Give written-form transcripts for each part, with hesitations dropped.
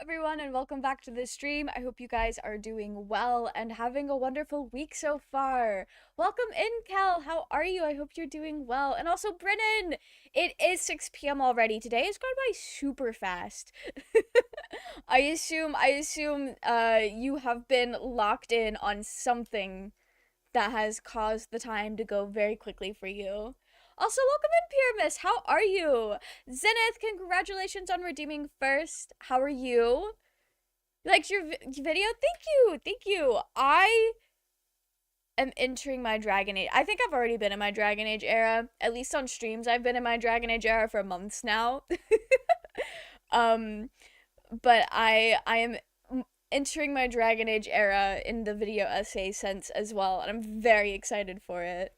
everyone, and welcome back to the stream. I hope you guys are doing well and having a wonderful week so far. Welcome in, Kel. How are you? I hope you're doing well. And also, Brennan, it is 6 p.m. already. Today has gone by super fast. I assume you have been locked in on something that has caused the time to go very quickly for you. Also, welcome in, Pyramus. How are you? Zenith, congratulations on redeeming first. How are you? You liked your video? Thank you. Thank you. I am entering my Dragon Age. I think I've already been in my Dragon Age era. At least on streams, I've been in my Dragon Age era for months now. um, but I am entering my Dragon Age era in the video essay sense as well, and I'm very excited for it.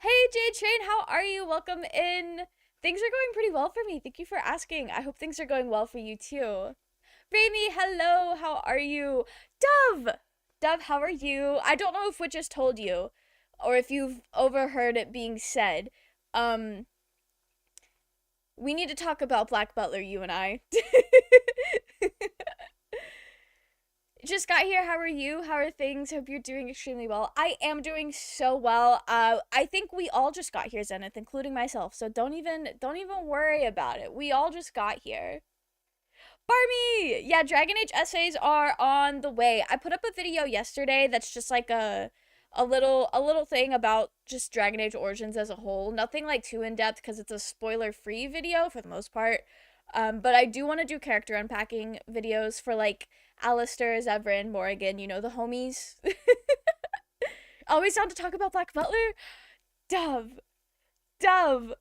Hey, Jade Train, how are you? Welcome in. Things are going pretty well for me. Thank you for asking. I hope things are going well for you too. Raimi, hello. How are you? Dove! Dove, how are you? I don't know if Witch told you or if you've overheard it being said. We need to talk about Black Butler, you and I. Just got here. How are you? How are things? Hope you're doing extremely well. I am doing so well. I think we all just got here, Zenith, including myself. So don't even worry about it. We all just got here. Barmy! Yeah, Dragon Age essays are on the way. I put up a video yesterday that's just like a little thing about just Dragon Age Origins as a whole. Nothing like too in-depth because it's a spoiler-free video for the most part. But I do want to do character unpacking videos for like Alistair, Zevran, Morrigan, you know, the homies. Always down to talk about Black Butler. Dove. Dove.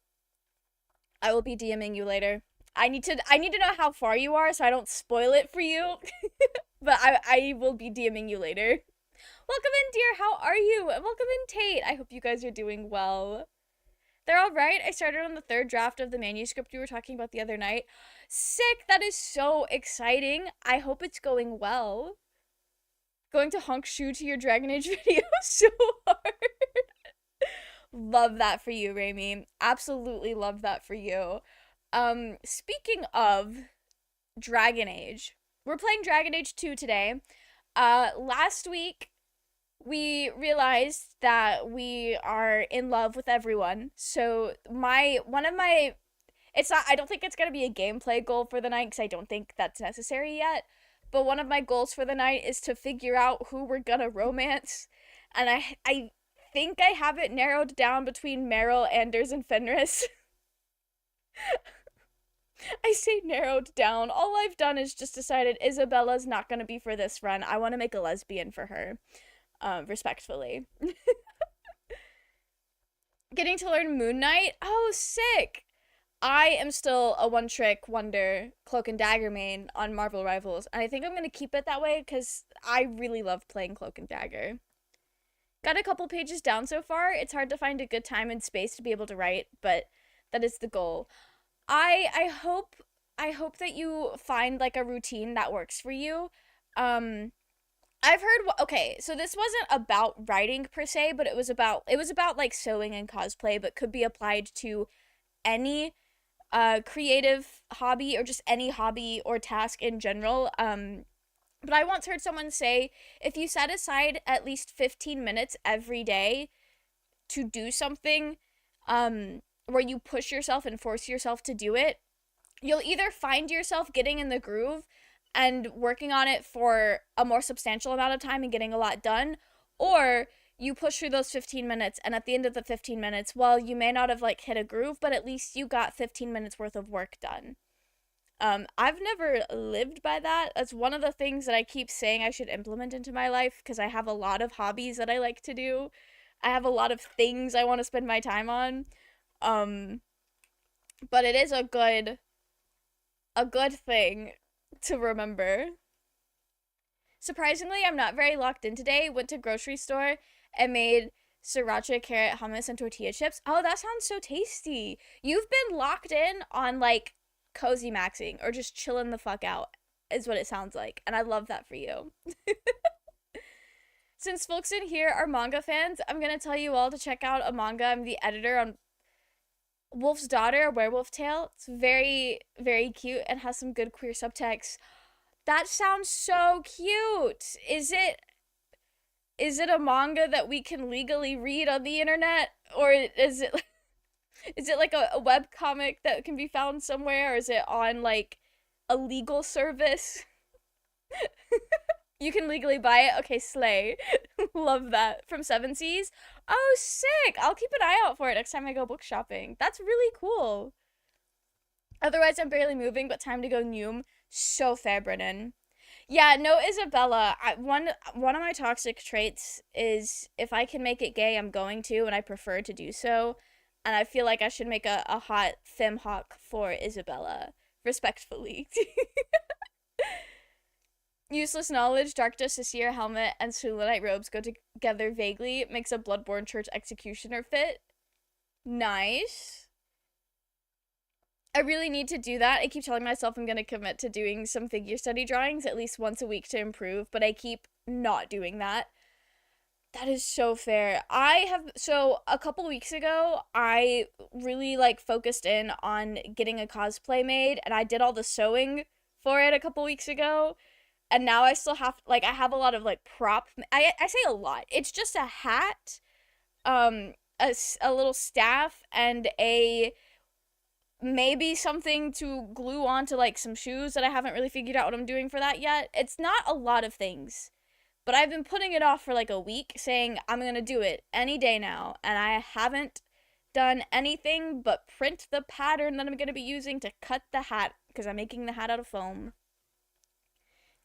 I will be DMing you later. I need to know how far you are so I don't spoil it for you. But I will be DMing you later. Welcome in, dear. How are you? And welcome in, Tate. I hope you guys are doing well. They're all right. I started on the third draft of the manuscript we were talking about the other night. Sick. That is so exciting. I hope it's going well. Going to honk shoe to your Dragon Age video so hard. Love that for you, Raimi. Absolutely love that for you. Speaking of Dragon Age, we're playing Dragon Age 2 today. Last week, we realized that we are in love with everyone. So I don't think it's going to be a gameplay goal for the night because I don't think that's necessary yet. But one of my goals for the night is to figure out who we're going to romance. And I think I have it narrowed down between Meryl, Anders, and Fenris. I say narrowed down. All I've done is just decided Isabella's not going to be for this run. I want to make a lesbian for her. Respectfully. Getting to learn Moon Knight? Oh, sick! I am still a one-trick wonder Cloak and Dagger main on Marvel Rivals, and I think I'm gonna keep it that way because I really love playing Cloak and Dagger. Got a couple pages down so far. It's hard to find a good time and space to be able to write, but that is the goal. I hope that you find like a routine that works for you. I've heard okay, so this wasn't about writing per se, but it was about like sewing and cosplay, but could be applied to any creative hobby or just any hobby or task in general. But I once heard someone say if you set aside at least 15 minutes every day to do something where you push yourself and force yourself to do it, you'll either find yourself getting in the groove and working on it for a more substantial amount of time and getting a lot done, or you push through those 15 minutes, and at the end of the 15 minutes, well, you may not have, like, hit a groove, but at least you got 15 minutes worth of work done. I've never lived by that. That's one of the things that I keep saying I should implement into my life, because I have a lot of hobbies that I like to do. I have a lot of things I want to spend my time on. But it is a good thing to remember. Surprisingly, I'm not very locked in today. Went to grocery store and made sriracha, carrot, hummus, and tortilla chips. Oh, that sounds so tasty. You've been locked in on, like, cozy maxing or just chilling the fuck out is what it sounds like. And I love that for you. Since folks in here are manga fans, I'm gonna tell you all to check out a manga. I'm the editor on Wolf's Daughter, A Werewolf Tale. It's very, very cute and has some good queer subtext. That sounds so cute. Is it a manga that we can legally read on the internet, or is it like a web comic that can be found somewhere, or is it on like a legal service? You can legally buy it. Okay, slay. Love that. From Seven Seas. Oh, sick. I'll keep an eye out for it next time I go book shopping. That's really cool. Otherwise, I'm barely moving, but time to go Noom. So fair, Brennan. Yeah, no, Isabella. One of my toxic traits is if I can make it gay, I'm going to, and I prefer to do so. And I feel like I should make a hot femme hawk for Isabella, respectfully. Useless knowledge, Dark Justiciar helmet, and Sulanite robes go together vaguely. It makes a Bloodborne church executioner fit. Nice. I really need to do that. I keep telling myself I'm going to commit to doing some figure study drawings at least once a week to improve, but I keep not doing that. That is so fair. So a couple weeks ago, I really like focused in on getting a cosplay made, and I did all the sewing for it a couple weeks ago. And now I still have, like, I have a lot of, like, I say a lot. It's just a hat, a little staff, and maybe something to glue onto, like, some shoes that I haven't really figured out what I'm doing for that yet. It's not a lot of things. But I've been putting it off for, like, a week, saying I'm gonna do it any day now. And I haven't done anything but print the pattern that I'm gonna be using to cut the hat, because I'm making the hat out of foam.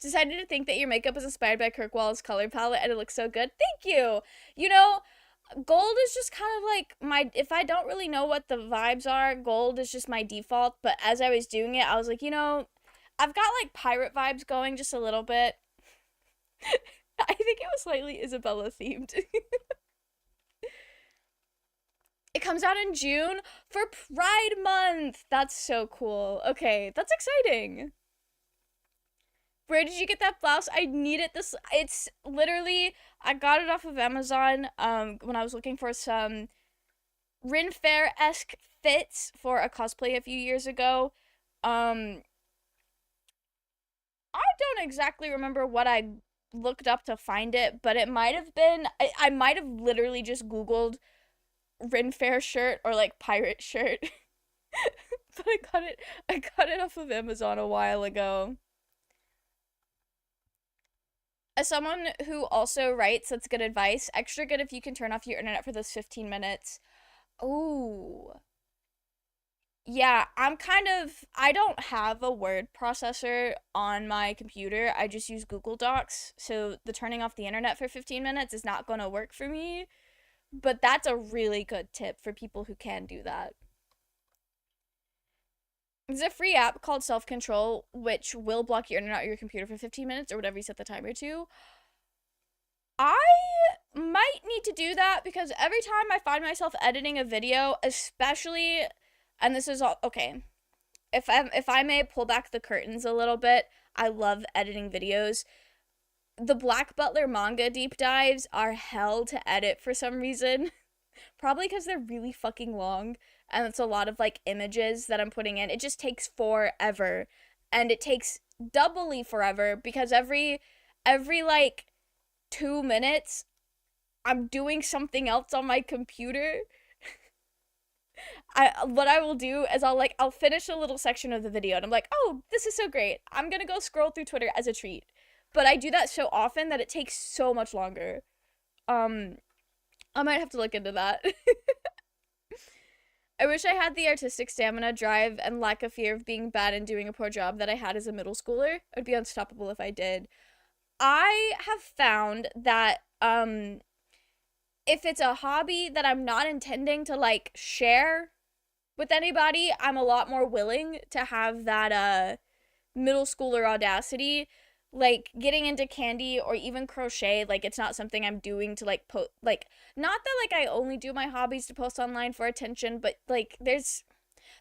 Decided to think that your makeup was inspired by Kirkwall's color palette and it looks so good. Thank you. You know, gold is just kind of like if I don't really know what the vibes are, gold is just my default. But as I was doing it, I was like, I've got like pirate vibes going just a little bit. I think it was slightly Isabella themed. It comes out in June for Pride Month. That's so cool. Okay, that's exciting. Where did you get that blouse? I need it. It's literally, I got it off of Amazon when I was looking for some Rin Fair-esque fits for a cosplay a few years ago. I don't exactly remember what I looked up to find it, but it might have been, I might have literally just Googled Rin Fair shirt or like pirate shirt. But I got it off of Amazon a while ago. As someone who also writes, that's good advice. Extra good if you can turn off your internet for those 15 minutes. Oh. Yeah, I don't have a word processor on my computer. I just use Google Docs. So the turning off the internet for 15 minutes is not going to work for me. But that's a really good tip for people who can do that. There's a free app called Self Control, which will block your internet or your computer for 15 minutes or whatever you set the timer to. I might need to do that because every time I find myself editing a video, especially, and this is all okay. If I may pull back the curtains a little bit, I love editing videos. The Black Butler manga deep dives are hell to edit for some reason. Probably because they're really fucking long and it's a lot of like images that I'm putting in. It just takes forever. And it takes doubly forever because every like 2 minutes I'm doing something else on my computer. What I will do is I'll finish a little section of the video and I'm like, "Oh, this is so great. I'm going to go scroll through Twitter as a treat." But I do that so often that it takes so much longer. I might have to look into that. I wish I had the artistic stamina, drive, and lack of fear of being bad and doing a poor job that I had as a middle schooler. I'd be unstoppable if I did. I have found that if it's a hobby that I'm not intending to like share with anybody, I'm a lot more willing to have that middle schooler audacity. Like getting into candy or even crochet, like it's not something I'm doing to like like not that like I only do my hobbies to post online for attention, but like there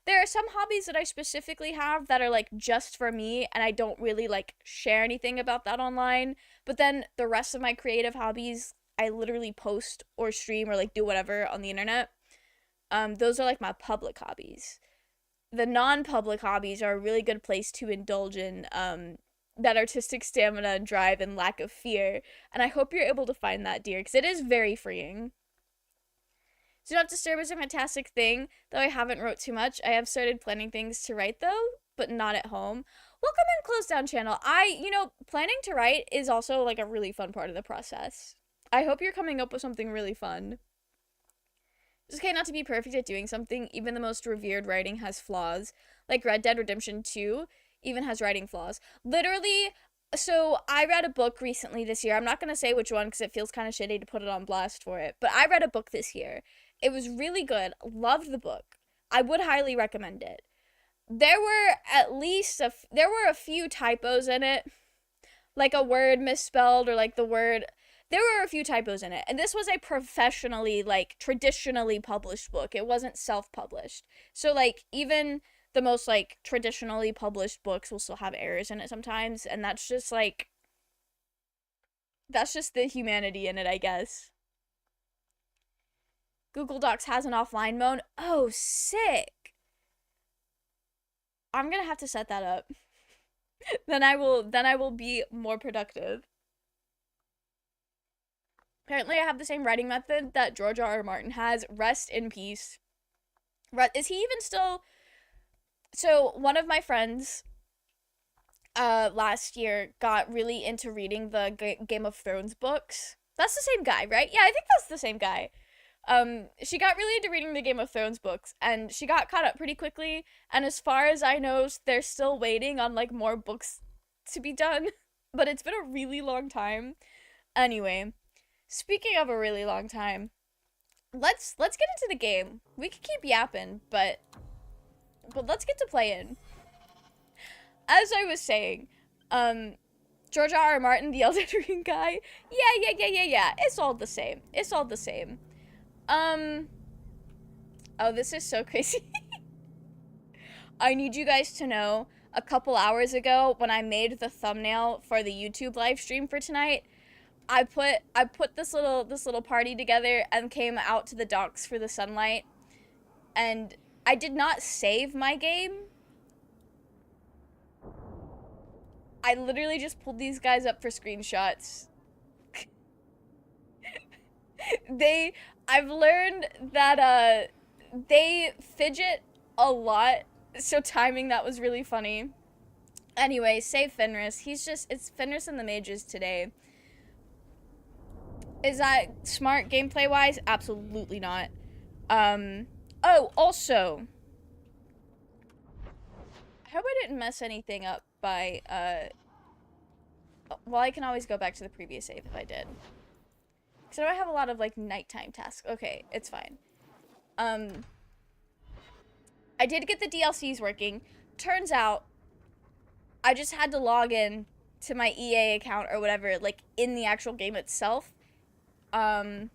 are some hobbies that I specifically have that are like just for me and I don't really like share anything about that online. But then the rest of my creative hobbies I literally post or stream or like do whatever on the internet. Those are like my public hobbies. The non-public hobbies are a really good place to indulge in that artistic stamina and drive and lack of fear. And I hope you're able to find that, dear, because it is very freeing. Do Not Disturb is a fantastic thing, though I haven't wrote too much. I have started planning things to write, though, but not at home. Welcome in, Close Down Channel. Planning to write is also, like, a really fun part of the process. I hope you're coming up with something really fun. It's okay not to be perfect at doing something. Even the most revered writing has flaws. Like Red Dead Redemption 2 even has writing flaws. Literally, so I read a book recently this year. I'm not going to say which one because it feels kind of shitty to put it on blast for it. But I read a book this year. It was really good. Loved the book. I would highly recommend it. There were a few typos in it. Like a word misspelled or like the word... There were a few typos in it. And this was a professionally, like, traditionally published book. It wasn't self-published. So, like, even the most, like, traditionally published books will still have errors in it sometimes. And that's just, like... That's just the humanity in it, I guess. Google Docs has an offline mode. Oh, sick. I'm gonna have to set that up. Then I will be more productive. Apparently, I have the same writing method that George R.R. Martin has. Rest in peace. Is he even still... So, one of my friends last year got really into reading the Game of Thrones books. That's the same guy, right? Yeah, I think that's the same guy. She got really into reading the Game of Thrones books, and she got caught up pretty quickly, and as far as I know, they're still waiting on, like, more books to be done. But it's been a really long time. Anyway... Speaking of a really long time, let's get into the game. We could keep yapping, but let's get to playing. As I was saying, George R.R. Martin, the Elden Ring guy, yeah. It's all the same. It's all the same. Oh, this is so crazy. I need you guys to know, a couple hours ago, when I made the thumbnail for the YouTube live stream for tonight, I put this little party together and came out to the docks for the sunlight, and I did not save my game. I literally just pulled these guys up for screenshots. I've learned that they fidget a lot, so timing that was really funny. Anyway, save Fenris. It's Fenris and the mages today. Is that smart gameplay-wise? Absolutely not. Oh, also, I hope I didn't mess anything up by, well, I can always go back to the previous save if I did. Because I don't have a lot of, like, nighttime tasks. Okay, it's fine. I did get the DLCs working. Turns out, I just had to log in to my EA account or whatever, like, in the actual game itself. And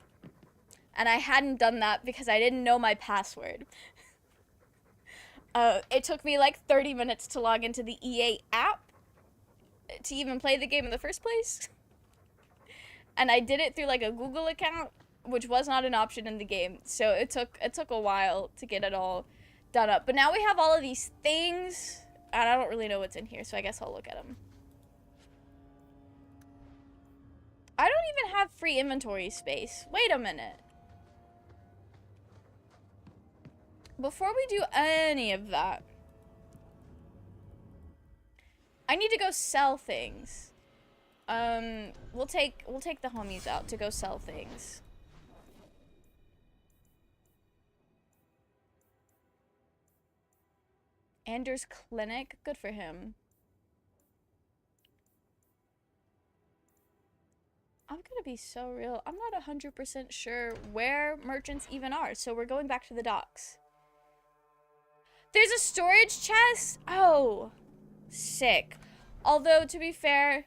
I hadn't done that because I didn't know my password. It took me like 30 minutes to log into the EA app to even play the game in the first place. And I did it through like a Google account, which was not an option in the game. So it took a while to get it all done up. But now we have all of these things, and I don't really know what's in here, so I guess I'll look at them. I don't even have free inventory space. Wait a minute. Before we do any of that, I need to go sell things. We'll take the homies out to go sell things. Anders Clinic, good for him. I'm gonna be so real. I'm not 100% sure where merchants even are, so we're going back to the docks. There's a storage chest? Oh, sick. Although, to be fair,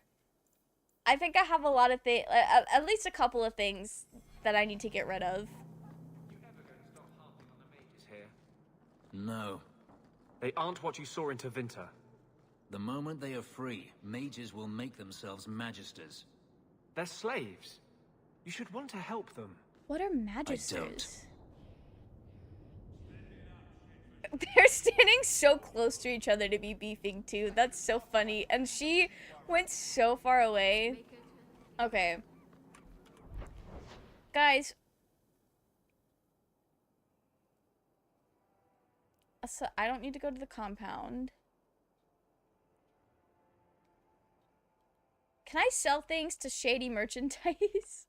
I think I have a lot of things, at least a couple of things that I need to get rid of. You ever going to stop harping on the mages here? No. They aren't what you saw in Tevinter. The moment they are free, mages will make themselves magisters. They're slaves. You should want to help them. What are magisters? I don't. They're standing so close to each other to be beefing too. That's so funny. And she went so far away. Okay. Guys. So I don't need to go to the compound. Can I sell things to shady merchandise?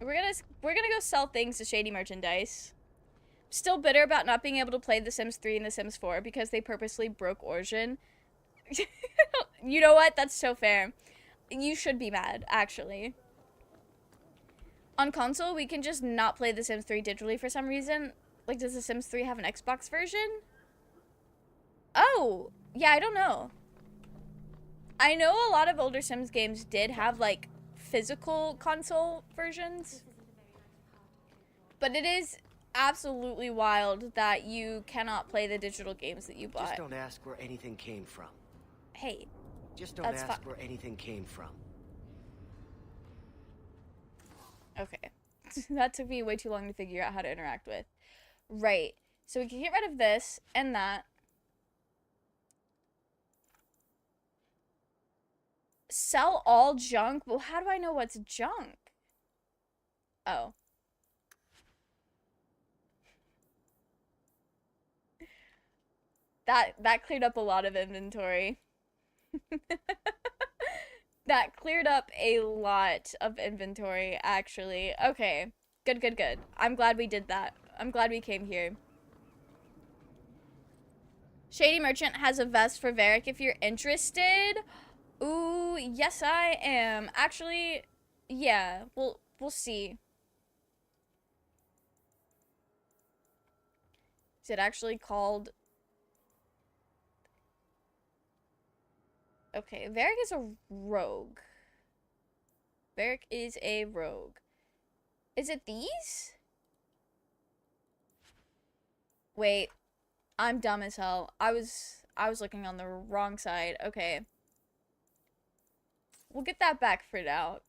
We're gonna go sell things to shady merchandise. Still bitter about not being able to play The Sims 3 and The Sims 4 because they purposely broke Origin. You know what? That's so fair. You should be mad, actually. On console, we can just not play The Sims 3 digitally for some reason. Like, does The Sims 3 have an Xbox version? Oh, yeah, I don't know. I know a lot of older Sims games did have, like, physical console versions. But it is absolutely wild that you cannot play the digital games that you bought. Just don't ask where anything came from. Hey. Just don't ask where anything came from. Okay. That took me way too long to figure out how to interact with. Right. So we can get rid of this and that. Sell all junk? Well, how do I know what's junk? Oh. That cleared up a lot of inventory. That cleared up a lot of inventory, actually. Okay. Good, good, good. I'm glad we did that. I'm glad we came here. Shady Merchant has a vest for Varric if you're interested. Ooh, yes I am. Actually, yeah, we'll see. Is it actually called... Okay, Varric is a rogue. Varric is a rogue. Is it these? Wait, I'm dumb as hell. I was looking on the wrong side. Okay. We'll get that back for now.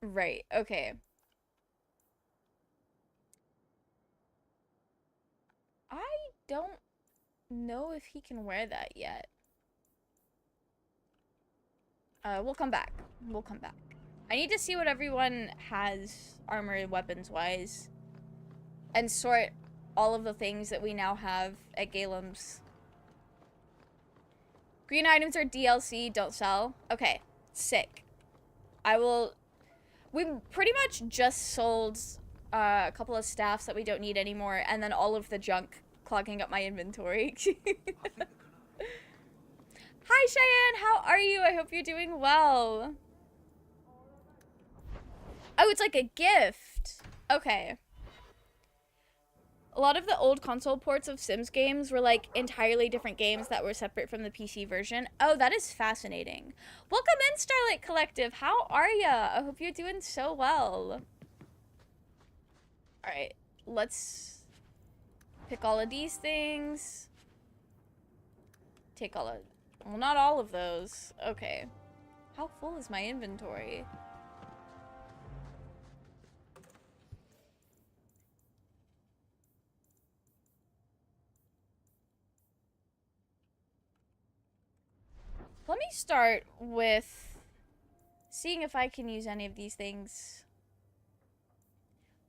Right, okay. I don't know if he can wear that yet. We'll come back. We'll come back. I need to see what everyone has armor weapons wise and sort all of the things that we now have at Galem's. Green items are DLC, don't sell. Okay, sick. We pretty much just sold a couple of staffs that we don't need anymore, and then all of the junk clogging up my inventory. Hi, Cheyenne, how are you? I hope you're doing well. Oh, it's like a gift. Okay. A lot of the old console ports of Sims games were like entirely different games that were separate from the PC version. Oh, that is fascinating. Welcome in, Starlight Collective. How are ya? I hope you're doing so well. Alright, let's pick all of these things. Take all of... Well, not all of those. Okay. How full is my inventory? Let me start with seeing if I can use any of these things.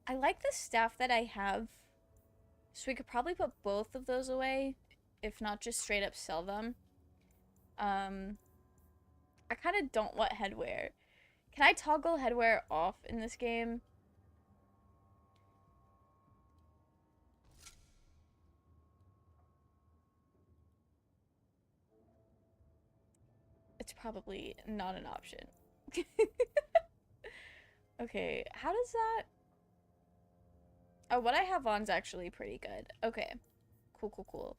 I like the staff that I have, so we could probably put both of those away, if not just straight up sell them. I kind of don't want headwear. Can I toggle headwear off in this game? It's probably not an option. Okay, how does that... Oh, what I have on's actually pretty good. Okay. Cool, cool, cool.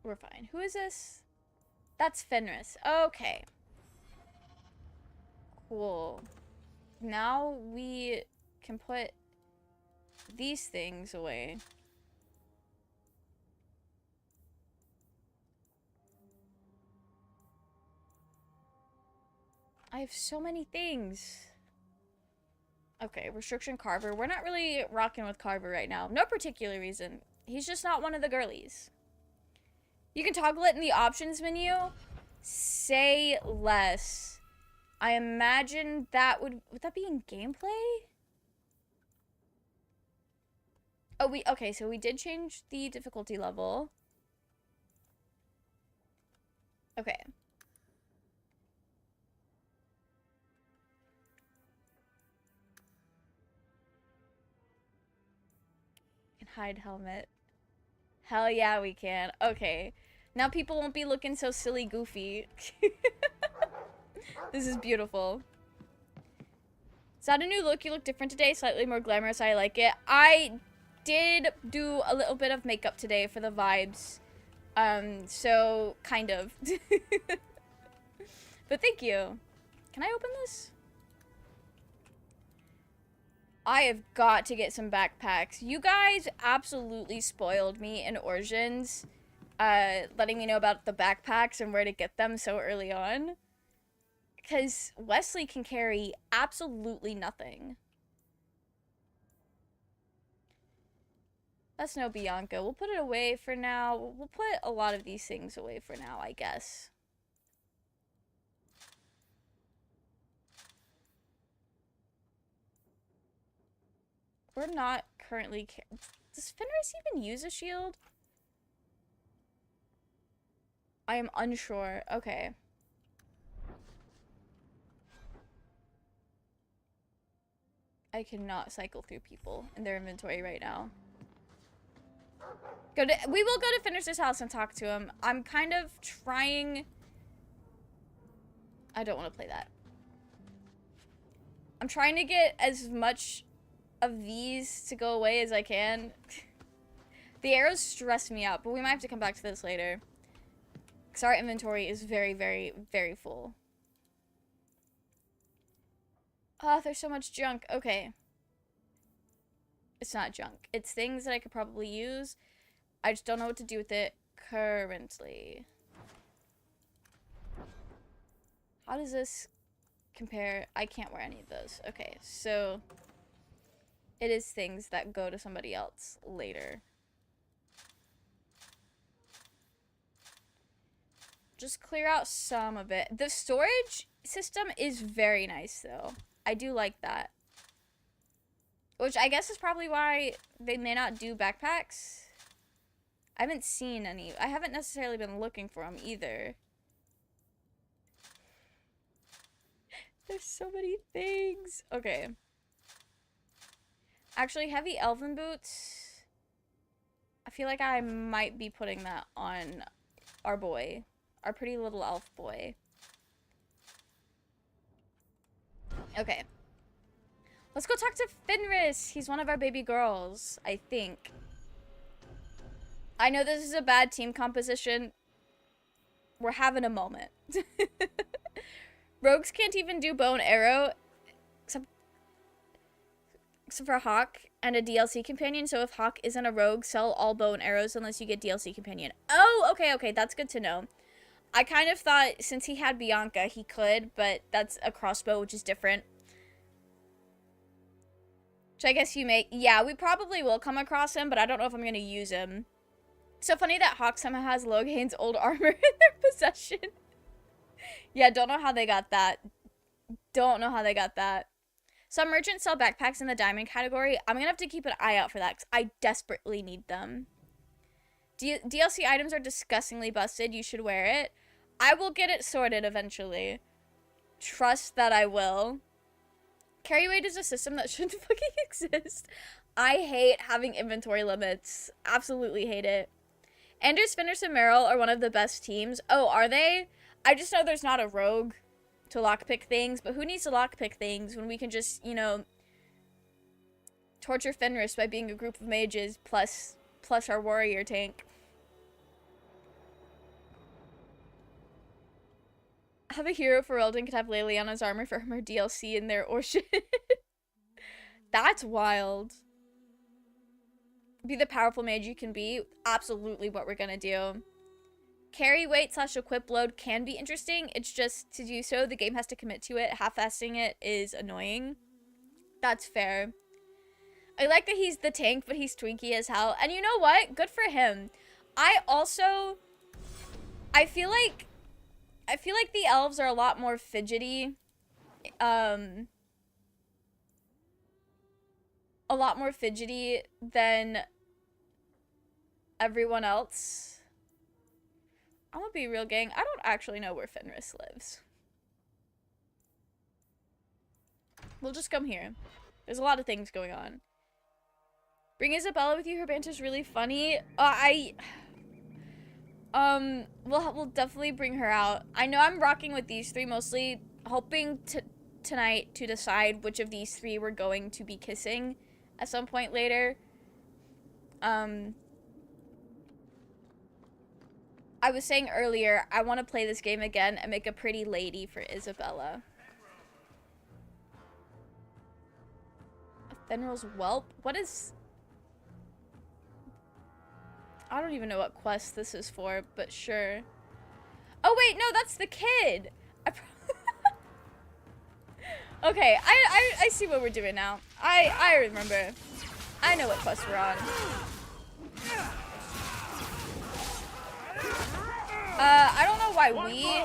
We're fine. Who is this? That's Fenris. Okay. Cool. Now we can put these things away. I have so many things. Okay, restriction Carver. We're not really rocking with Carver right now. No particular reason. He's just not one of the girlies. You can toggle it in the options menu. Say less. I imagine that would that be in gameplay? Oh, okay, so we did change the difficulty level. Okay. Can hide helmet. Hell yeah, we can. Okay. Now people won't be looking so silly goofy. This is beautiful. Is that a new look? You look different today. Slightly more glamorous. I like it. I did do a little bit of makeup today for the vibes. So kind of. But thank you. Can I open this? I have got to get some backpacks. You guys absolutely spoiled me in Origins, letting me know about the backpacks and where to get them so early on. Because Wesley can carry absolutely nothing. That's no Bianca. We'll put it away for now. We'll put a lot of these things away for now, I guess. We're not currently... Does Fenris even use a shield? I am unsure. Okay. I cannot cycle through people in their inventory right now. We will go to Fenris's house and talk to him. I'm kind of trying... I don't want to play that. I'm trying to get as much of these to go away as I can. The arrows stress me out, but we might have to come back to this later. Because our inventory is very, very, very full. Oh, there's so much junk. Okay. It's not junk. It's things that I could probably use. I just don't know what to do with it currently. How does this compare? I can't wear any of those. Okay, so it is things that go to somebody else later. Just clear out some of it. The storage system is very nice, though. I do like that. Which I guess is probably why they may not do backpacks. I haven't seen any. I haven't necessarily been looking for them either. There's so many things. Okay. Actually, heavy elven boots. I feel like I might be putting that on our boy. Our pretty little elf boy. Okay. Let's go talk to Fenris. He's one of our baby girls, I think. I know this is a bad team composition. We're having a moment. Rogues can't even do bow and arrow, except for Hawk and a DLC companion. So if Hawk isn't a rogue, sell all bow and arrows unless you get DLC companion. Oh, okay, that's good to know. I kind of thought since he had Bianca, he could, but that's a crossbow, which is different. So I guess you may... Yeah, we probably will come across him, but I don't know if I'm going to use him. So funny that Hawk somehow has Loghain's old armor in their possession. Yeah, don't know how they got that. Don't know how they got that. Some merchants sell backpacks in the diamond category. I'm going to have to keep an eye out for that because I desperately need them. DLC items are disgustingly busted. You should wear it. I will get it sorted eventually. Trust that I will. Carry weight is a system that shouldn't fucking exist. I hate having inventory limits. Absolutely hate it. Anders, Fenris, and Meryl are one of the best teams. Oh, are they? I just know there's not a rogue to lockpick things, but who needs to lockpick things when we can just, you know, torture Fenris by being a group of mages plus our warrior tank. Have a hero for Eldon could have Leliana's armor for her DLC in their Ocean. That's wild. Be the powerful mage you can be. Absolutely what we're gonna do. carry weight / equip load can be interesting. It's just to do so, the game has to commit to it. Half-assing it is annoying. That's fair. I like that he's the tank, but he's twinky as hell. And you know what? Good for him. I feel like the elves are a lot more fidgety. A lot more fidgety than everyone else. I'm gonna be real, gang. I don't actually know where Fenris lives. We'll just come here. There's a lot of things going on. Bring Isabella with you. Her banter's really funny. We'll definitely bring her out. I know I'm rocking with these three mostly, hoping tonight to decide which of these three we're going to be kissing at some point later. I was saying earlier, I want to play this game again and make a pretty lady for Isabella. Fenrir's whelp? What is... I don't even know what quest this is for, but sure. Oh wait, no, that's the kid! Okay, I see what we're doing now. I remember. I know what quest we're on. I don't know why we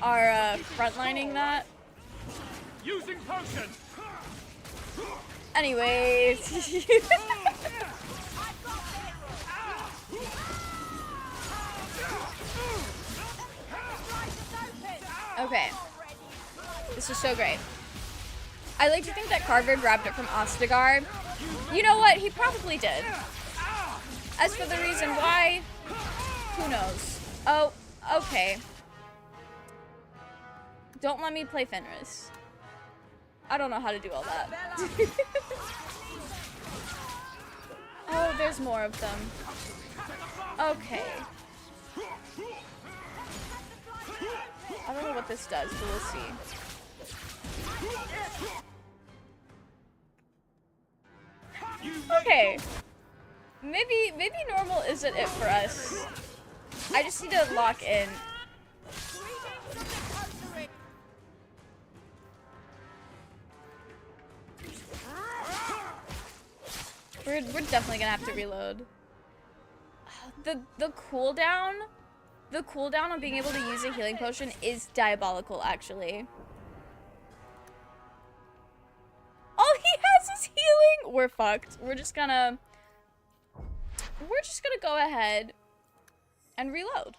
are frontlining that. Using potion. Anyways. Okay. This is so great. I like to think that Carver grabbed it from Ostagar. You know what? He probably did. As for the reason why, who knows? Oh, okay. Don't let me play Fenris. I don't know how to do all that. Oh, there's more of them. Okay. I don't know what this does, but we'll see. Okay. Maybe normal isn't it for us. I just need to lock in. We're definitely gonna have to reload. The cooldown on being able to use a healing potion is diabolical, actually. Oh, he has his healing! We're fucked. We're just gonna go ahead and reload.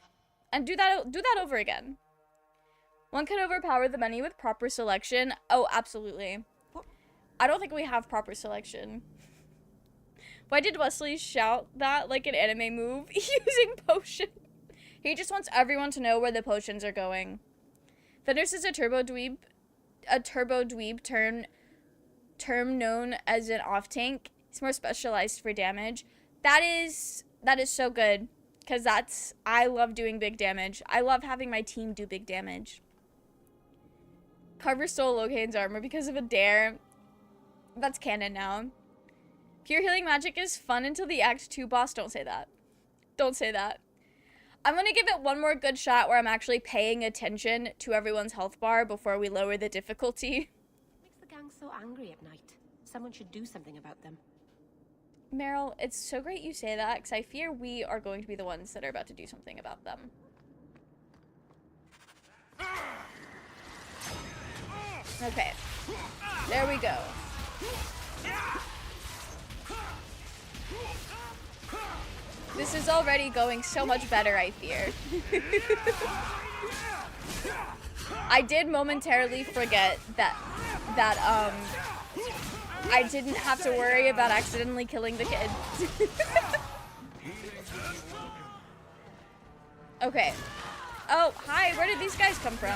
And do that over again. One can overpower the many with proper selection. Oh, absolutely. I don't think we have proper selection. Why did Wesley shout that like an anime move using potion? He just wants everyone to know where the potions are going. Fenris is a turbo dweeb term known as an off tank. He's more specialized for damage. That is so good, because I love doing big damage. I love having my team do big damage. Carver stole Locane's armor because of a dare. That's canon now. Pure healing magic is fun until the Act 2 boss. Don't say that. Don't say that. I'm gonna give it one more good shot where I'm actually paying attention to everyone's health bar before we lower the difficulty. What makes the gang so angry at night? Someone should do something about them. Meryl, it's so great you say that, because I fear we are going to be the ones that are about to do something about them. Okay. There we go. This is already going so much better, I fear. I did momentarily forget that I didn't have to worry about accidentally killing the kid. Okay. Oh, hi, where did these guys come from?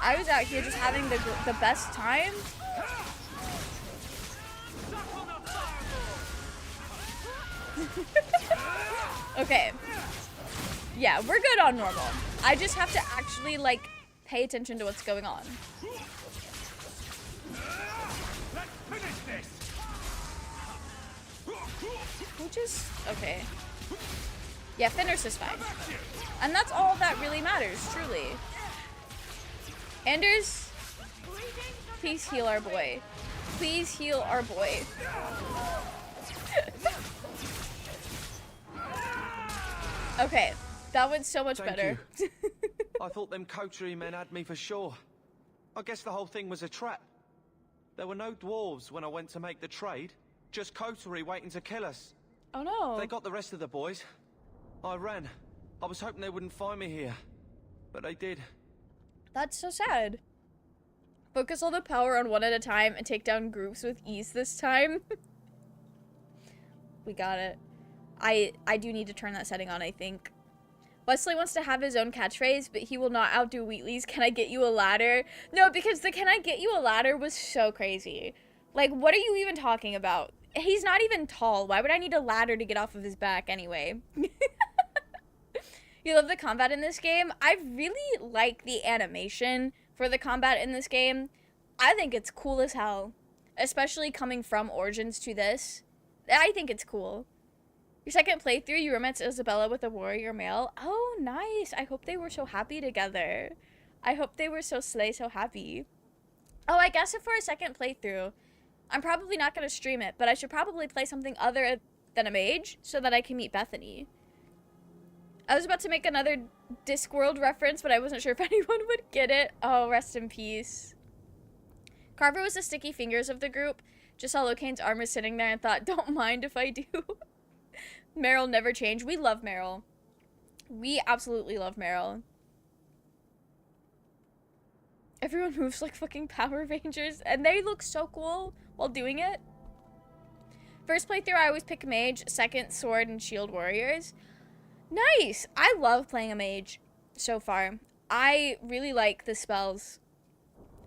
I was out here just having the best time. Okay. Yeah, we're good on normal. I just have to actually, like, pay attention to what's going on. We'll just... Okay. Yeah, Fenris is fine. And that's all that really matters, truly. Anders, please heal our boy. Please heal our boy. Okay, that went so much better. I thought them coterie men had me for sure. I guess the whole thing was a trap. There were no dwarves when I went to make the trade. Just coterie waiting to kill us. Oh no. They got the rest of the boys. I ran. I was hoping they wouldn't find me here. But they did. That's so sad. Focus all the power on one at a time and take down groups with ease this time. We got it. I do need to turn that setting on, I think. Wesley wants to have his own catchphrase, but he will not outdo Wheatley's "Can I get you a ladder?" No, because the "Can I get you a ladder?" was so crazy. Like, what are you even talking about? He's not even tall. Why would I need a ladder to get off of his back anyway? You love the combat in this game? I really like the animation for the combat in this game. I think it's cool as hell. Especially coming from Origins to this. I think it's cool. Your second playthrough, you romance Isabella with a warrior male. Oh, nice. I hope they were so happy together. I hope they were so so happy. Oh, I guess for a second playthrough, I'm probably not going to stream it, but I should probably play something other than a mage so that I can meet Bethany. I was about to make another Discworld reference, but I wasn't sure if anyone would get it. Oh, rest in peace. Carver was the sticky fingers of the group. Just saw Locane's armor sitting there and thought, don't mind if I do. Meryl never changed. We love Meryl. We absolutely love Meryl. Everyone moves like fucking Power Rangers, and they look so cool while doing it. First playthrough, I always pick mage. Second, sword and shield warriors. Nice! I love playing a mage so far. I really like the spells.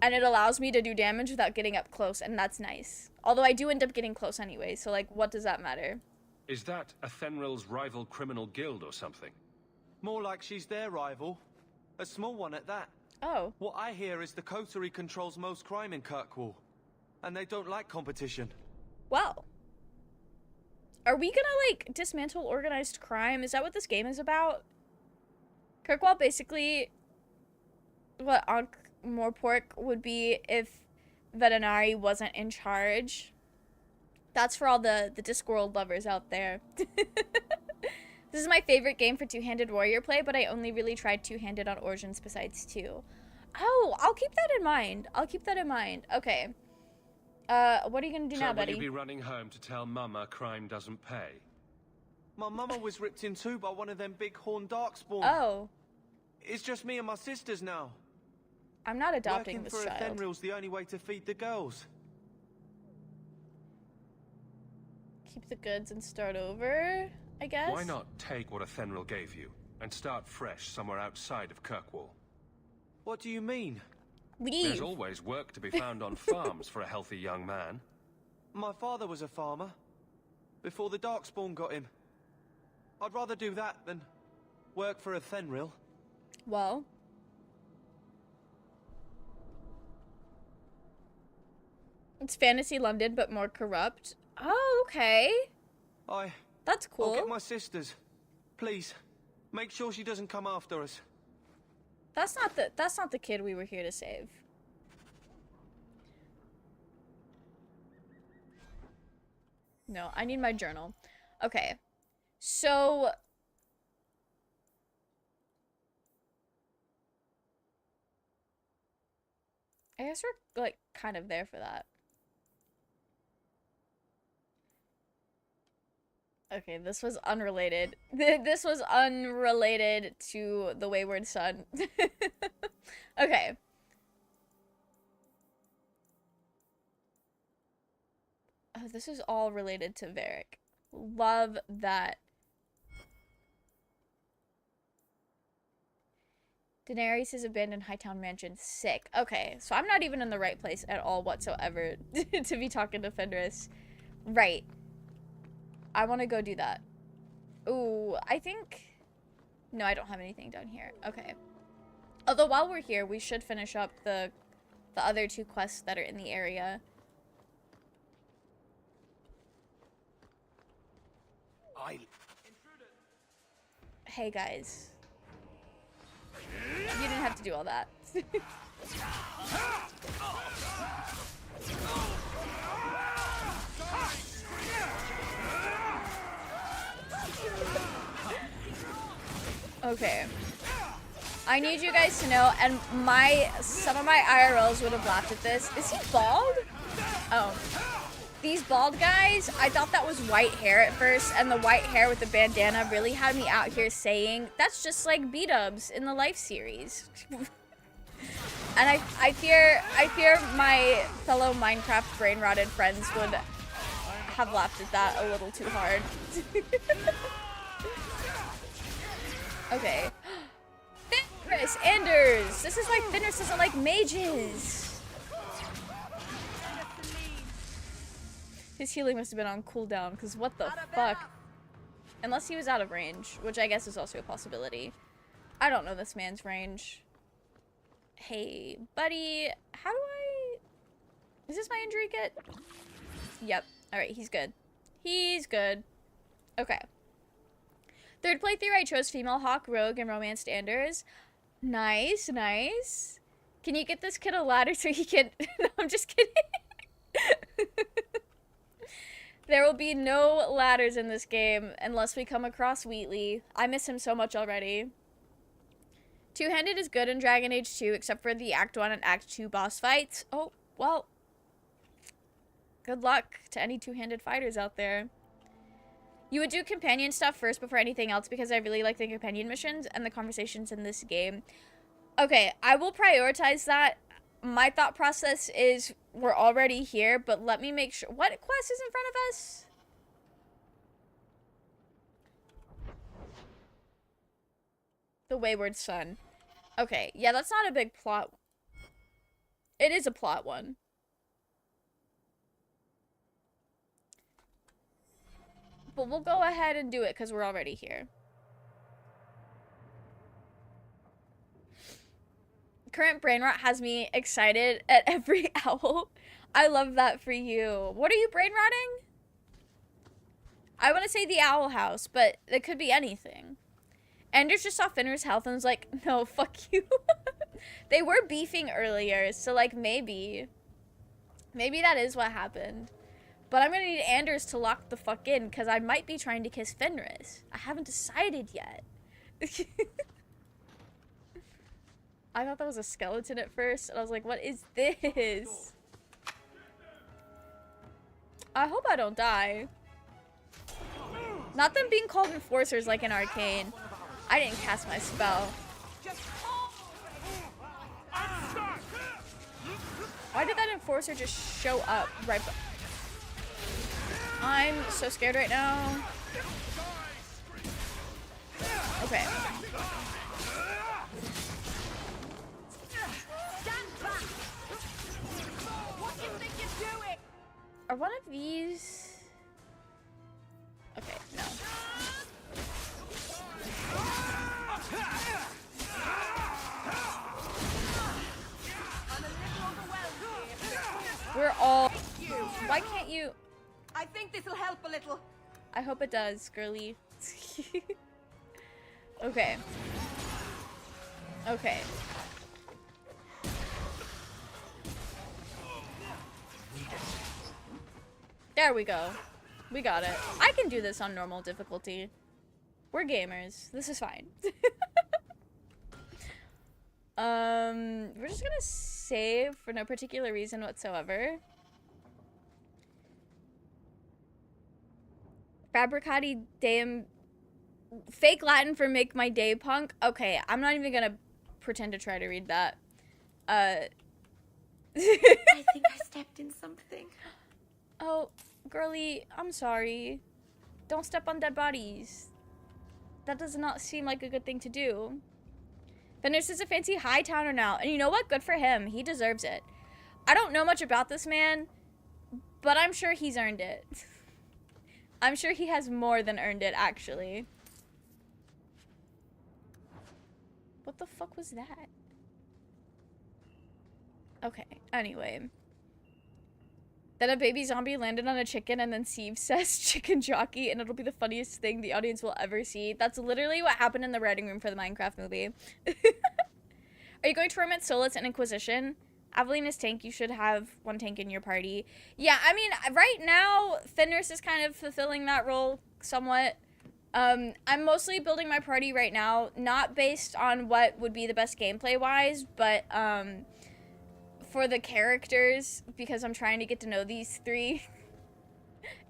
And it allows me to do damage without getting up close, and that's nice. Although I do end up getting close anyway, so like, what does that matter? Is that Athenril's rival criminal guild or something? More like she's their rival. A small one at that. Oh. What I hear is the coterie controls most crime in Kirkwall. And they don't like competition. Well. Are we gonna, like, dismantle organized crime? Is that what this game is about? Kirkwall basically what Ankh-Morpork would be if Veterinari wasn't in charge. That's for all the Discworld lovers out there. This is my favorite game for two-handed warrior play, but I only really tried two-handed on Origins besides two. Oh, I'll keep that in mind. I'll keep that in mind. Okay. What are you gonna do now, buddy? Will you be running home to tell Mama crime doesn't pay? My mama was ripped in two by one of them big horned darkspawn. Oh. It's just me and my sisters now. I'm not adopting Working this for child. Athenril's the only way to feed the girls. Keep the goods and start over, I guess? Why not take what Athenril gave you and start fresh somewhere outside of Kirkwall? What do you mean? Leave. There's always work to be found on farms for a healthy young man. My father was a farmer. Before the darkspawn got him. I'd rather do that than work for Athenril. Well. It's Fantasy London, but more corrupt. Oh, okay. That's cool. I'll get my sisters. Please, make sure she doesn't come after us. That's not the kid we were here to save. No, I need my journal. Okay. So I guess we're like kind of there for that. Okay, this was unrelated. This was unrelated to the Wayward Son. Okay. Oh, this is all related to Varric. Love that. Daenerys' abandoned Hightown mansion. Sick. Okay, so I'm not even in the right place at all whatsoever to be talking to Fenris. Right. I want to go do that. Ooh, I think... No, I don't have anything down here. Okay. Although while we're here, we should finish up the other two quests that are in the area. Hey, guys. You didn't have to do all that. Okay. I need you guys to know, and some of my IRLs would have laughed at this. Is he bald? Oh. These bald guys, I thought that was white hair at first, and the white hair with the bandana really had me out here saying, that's just like B-dubs in the Life series. And I fear my fellow Minecraft brain-rotted friends would have laughed at that a little too hard. Okay. Fenris, Anders! This is why Fenris doesn't like mages! His healing must have been on cooldown, because what the fuck? Unless he was out of range, which I guess is also a possibility. I don't know this man's range. Hey, buddy, how do I... Is this my injury kit? Yep. Alright, he's good. He's good. Okay. Third playthrough, I chose female Hawk, Rogue, and romanced Anders. Nice, nice. Can you get this kid a ladder so he can... No, I'm just kidding. There will be no ladders in this game unless we come across Wheatley. I miss him so much already. Two-handed is good in Dragon Age 2, except for the Act 1 and Act 2 boss fights. Oh, well. Good luck to any two-handed fighters out there. You would do companion stuff first before anything else because I really like the companion missions and the conversations in this game. Okay, I will prioritize that. My thought process is we're already here, but let me make sure. What quest is in front of us? The Wayward Son. Okay, yeah, that's not a big plot. It is a plot one. But we'll go ahead and do it because we're already here. Current brain rot has me excited at every owl. I love that for you. What are you brain rotting? I want to say the owl house, but it could be anything. Anders just saw Fenrir's health and was like, no, fuck you. They were beefing earlier, so like maybe that is what happened. But I'm gonna need Anders to lock the fuck in because I might be trying to kiss Fenris. I haven't decided yet. I thought that was a skeleton at first, and I was like, what is this? I hope I don't die. Not them being called enforcers like in Arcane. I didn't cast my spell. Why did that enforcer just show up right? I'm so scared right now. Okay. Are one of these... Okay, no. We're all... Why can't you... I think this'll help a little. I hope it does, girly. Okay. Okay. There we go. We got it. I can do this on normal difficulty. We're gamers. This is fine. We're just gonna save for no particular reason whatsoever. Fabricati deum... Fake Latin for make my day punk. Okay, I'm not even gonna pretend to try to read that. I think I stepped in something. Oh, girly, I'm sorry. Don't step on dead bodies. That does not seem like a good thing to do. Fenris is a fancy high-towner now, and you know what? Good for him. He deserves it. I don't know much about this man, but I'm sure he's earned it. I'm sure he has more than earned it, actually. What the fuck was that? Okay, anyway. Then a baby zombie landed on a chicken and then Steve says chicken jockey and it'll be the funniest thing the audience will ever see. That's literally what happened in the writing room for the Minecraft movie. Are you going to romance Solus and Inquisition? Aveline is tank. You should have one tank in your party. Yeah, I mean, right now, Fenris is kind of fulfilling that role somewhat. I'm mostly building my party right now, not based on what would be the best gameplay-wise, but, for the characters, because I'm trying to get to know these three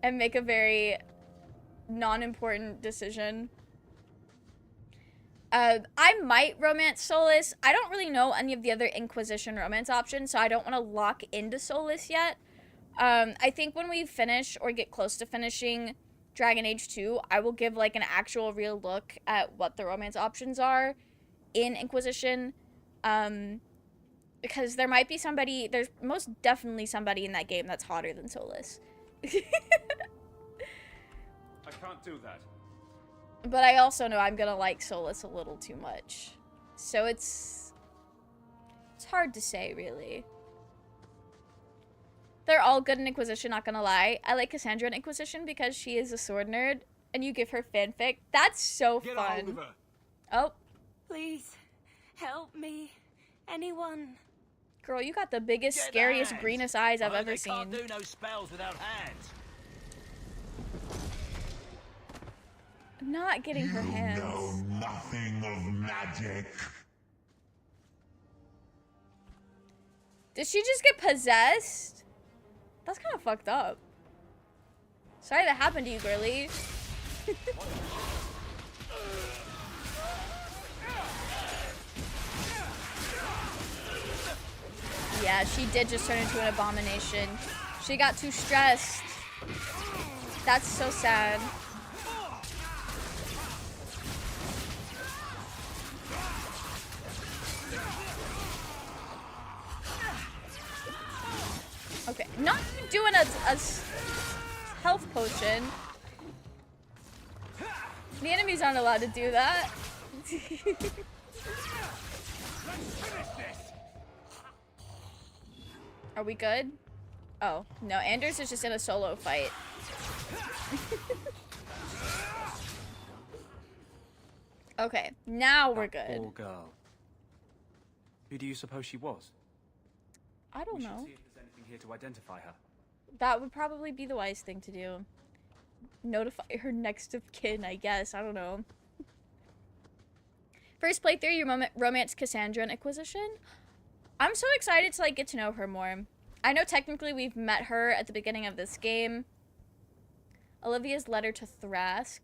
and make a very non-important decision. I might romance Solus. I don't really know any of the other Inquisition romance options, so I don't want to lock into Solus yet. I think when we finish or get close to finishing Dragon Age 2, I will give like an actual real look at what the romance options are in Inquisition. Because there might be somebody, there's most definitely somebody in that game that's hotter than Solus. I can't do that. But I also know I'm gonna like Solus a little too much. So it's hard to say, really. They're all good in Inquisition, not gonna lie. I like Cassandra in Inquisition because she is a sword nerd, and you give her fanfic. That's so Get fun. hold of her. Oh. Please, help me. Anyone. Girl, you got the biggest, scariest, greenest eyes I've ever seen. Can't do no spells without hands. Not getting her hands. Know nothing of magic. Did she just get possessed? That's kind of fucked up. Sorry that happened to you, girly. Yeah, she did just turn into an abomination. She got too stressed. That's so sad. Okay, not doing a health potion. The enemies aren't allowed to do that. Are we good? Oh, no, Anders is just in a solo fight. Okay, now we're good. Poor girl. Who do you suppose she was? I don't We should know. see if there's anything here to identify her. That would probably be the wise thing to do. Notify her next of kin, I guess. I don't know. First playthrough, your romance Cassandra and Inquisition. I'm so excited to like get to know her more. I know technically we've met her at the beginning of this game. Olivia's letter to Thrask.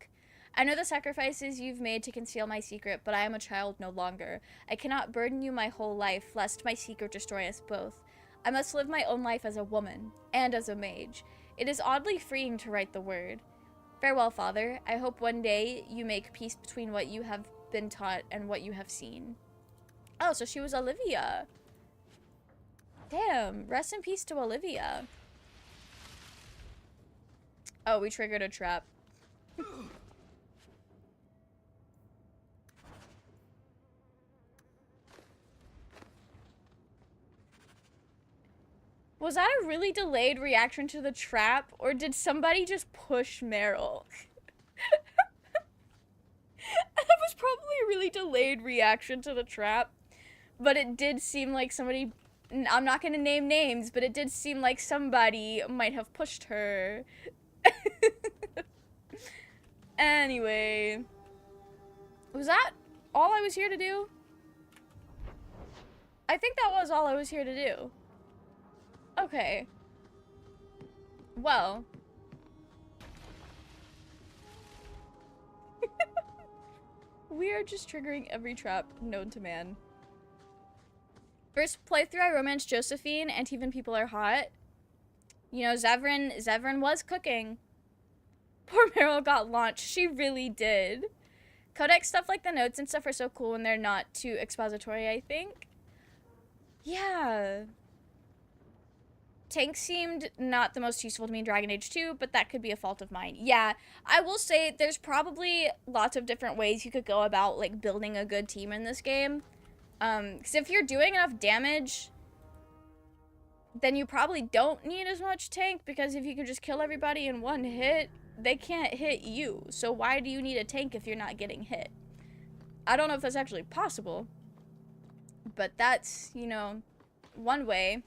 I know the sacrifices you've made to conceal my secret, but I am a child no longer. I cannot burden you my whole life, lest my secret destroy us both. I must live my own life as a woman, and as a mage. It is oddly freeing to write the word. Farewell, Father. I hope one day you make peace between what you have been taught and what you have seen. Oh, so she was Olivia. Damn, rest in peace to Olivia. Oh, we triggered a trap. Was that a really delayed reaction to the trap, or did somebody just push Meryl? That was probably a really delayed reaction to the trap, but it did seem like somebody, I'm not gonna name names, but it did seem like somebody might have pushed her. Anyway, was that all I was here to do? I think that was all I was here to do. Okay. Well. We are just triggering every trap known to man. First playthrough, I romanced Josephine, and even people are hot. You know, Zevran was cooking. Poor Meryl got launched. She really did. Codex stuff like the notes and stuff are so cool when they're not too expository, I think. Yeah. Tanks seemed not the most useful to me in Dragon Age 2, but that could be a fault of mine. Yeah, I will say there's probably lots of different ways you could go about, like, building a good team in this game. Because if you're doing enough damage, then you probably don't need as much tank, because if you can just kill everybody in one hit, they can't hit you. So why do you need a tank if you're not getting hit? I don't know if that's actually possible, but that's, you know, one way.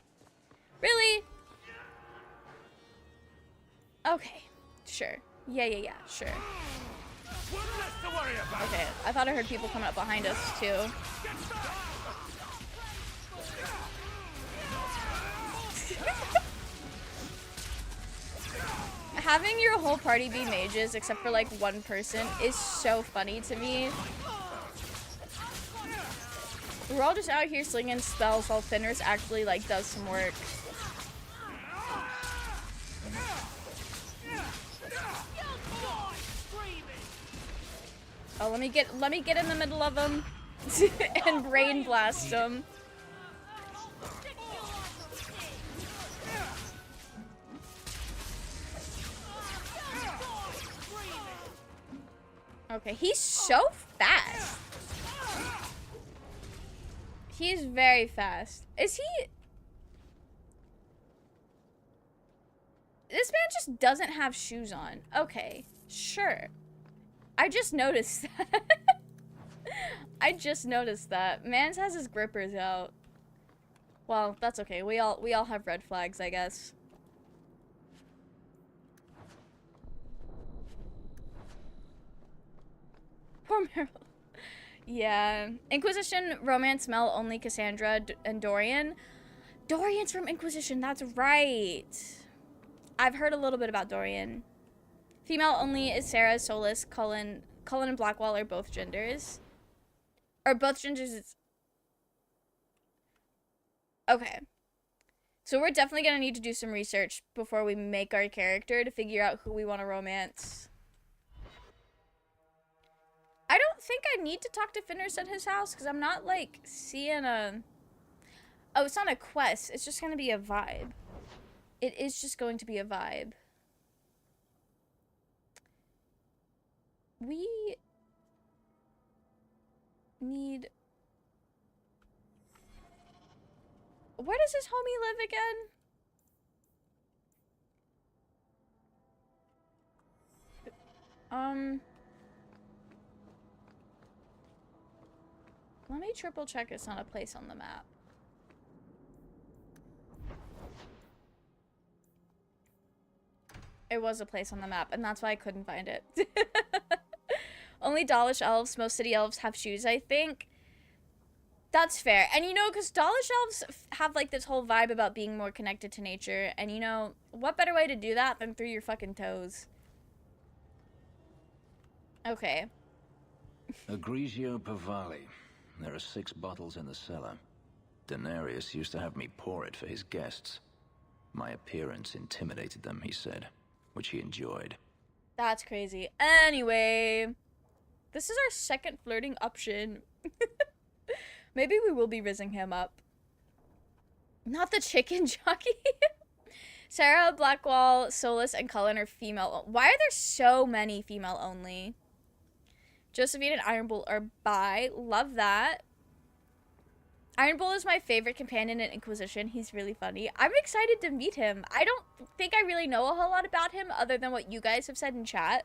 Really? Okay, sure. Yeah, sure. Okay, I thought I heard people coming up behind us, too. Having your whole party be mages, except for, like, one person, is so funny to me. We're all just out here slinging spells while Fenris actually, like, does some work. Oh, let me get in the middle of them and brain blast them. Okay, he's so fast. He's very fast. Is he? This man just doesn't have shoes on. Okay, sure. I just noticed that. I just noticed that. Mans has his grippers out. Well, that's okay. We all have red flags, I guess. Poor Meryl. Yeah. Inquisition romance Mel only Cassandra and Dorian. Dorian's from Inquisition, that's right. I've heard a little bit about Dorian. Female only is Sarah, Solus, Cullen and Blackwall are both genders. Or both genders is... Okay. So we're definitely gonna need to do some research before we make our character to figure out who we want to romance. I don't think I need to talk to Fenris at his house, because I'm not, like, seeing a... Oh, it's not a quest. It's just gonna be a vibe. It is just going to be a vibe. We need... Where does his homie live again? Let me triple check it's not a place on the map. It was a place on the map, and that's why I couldn't find it. Only Dalish elves, most city elves have shoes, I think. That's fair. And you know, because Dalish elves have like this whole vibe about being more connected to nature, and you know, what better way to do that than through your fucking toes? Okay. Egregio Pavali. There are 6 bottles in the cellar. Daenerys used to have me pour it for his guests. My appearance intimidated them, he said, which he enjoyed. That's crazy. Anyway, this is our second flirting option. Maybe we will be rizzing him up. Not the chicken jockey. Sarah, Blackwall, Solus, and Cullen are female. Why are there so many female only? Josephine and Iron Bull are bi. Love that. Iron Bull is my favorite companion in Inquisition. He's really funny. I'm excited to meet him. I don't think I really know a whole lot about him other than what you guys have said in chat.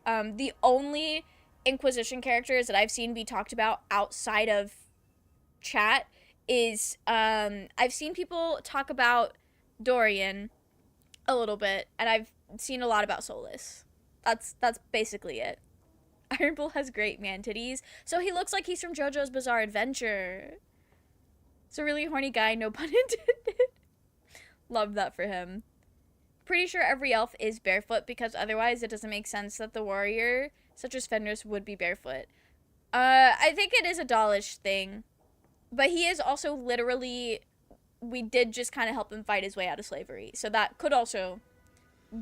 The only Inquisition characters that I've seen be talked about outside of chat is I've seen people talk about Dorian a little bit, and I've seen a lot about Solus. That's basically it. Iron Bull has great man titties, so he looks like he's from JoJo's Bizarre Adventure. It's a really horny guy, no pun intended. Love that for him. Pretty sure every elf is barefoot, because otherwise it doesn't make sense that the warrior, such as Fenris, would be barefoot. I think it is a Dalish thing. But he is also literally... We did just kind of help him fight his way out of slavery. So that could also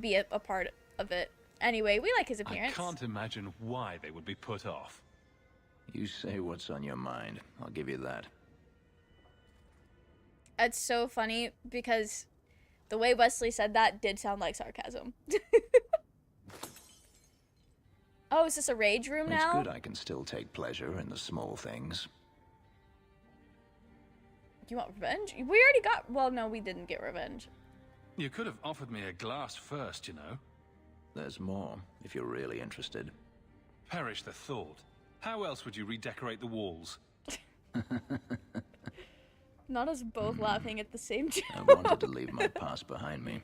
be a part of it. Anyway, we like his appearance. I can't imagine why they would be put off. You say what's on your mind. I'll give you that. It's so funny because the way Wesley said that did sound like sarcasm. Oh, is this a rage room now? It's good I can still take pleasure in the small things. You want revenge? We already got... Well, no, we didn't get revenge. You could have offered me a glass first, you know. There's more, if you're really interested. Perish the thought. How else would you redecorate the walls? Not us both laughing at the same time. I wanted to leave my past behind me,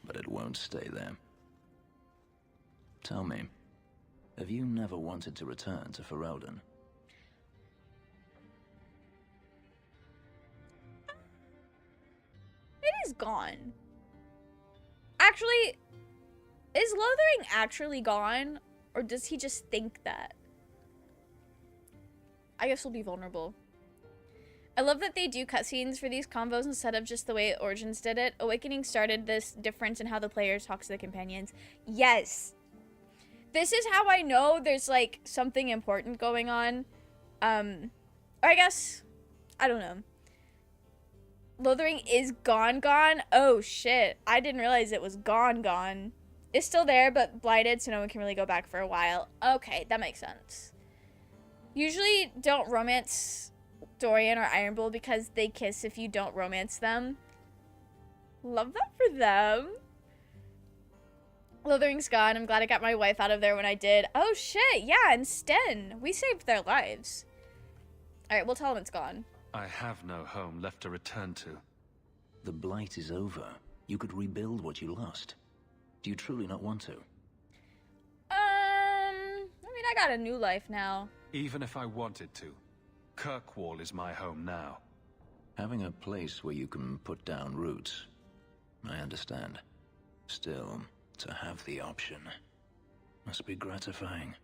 but it won't stay there. Tell me, have you never wanted to return to Ferelden? It is gone. Actually, is Lothering actually gone? Or does he just think that? I guess we'll be vulnerable. I love that they do cutscenes for these combos instead of just the way Origins did it. Awakening started this difference in how the player talks to the companions. Yes! This is how I know there's, like, something important going on. Or I guess, I don't know. Lothering is gone. Oh, shit. I didn't realize it was gone. It's still there, but blighted, so no one can really go back for a while. Okay, that makes sense. Usually don't romance Dorian or Ironbull because they kiss if you don't romance them. Love that for them. Lothering's gone. I'm glad I got my wife out of there when I did. Oh shit, yeah, and Sten. We saved their lives. Alright, we'll tell them it's gone. I have no home left to return to. The blight is over. You could rebuild what you lost. Do you truly not want to? I mean, I got a new life now. Even if I wanted to, Kirkwall is my home now. Having a place where you can put down roots, I understand. Still, to have the option must be gratifying.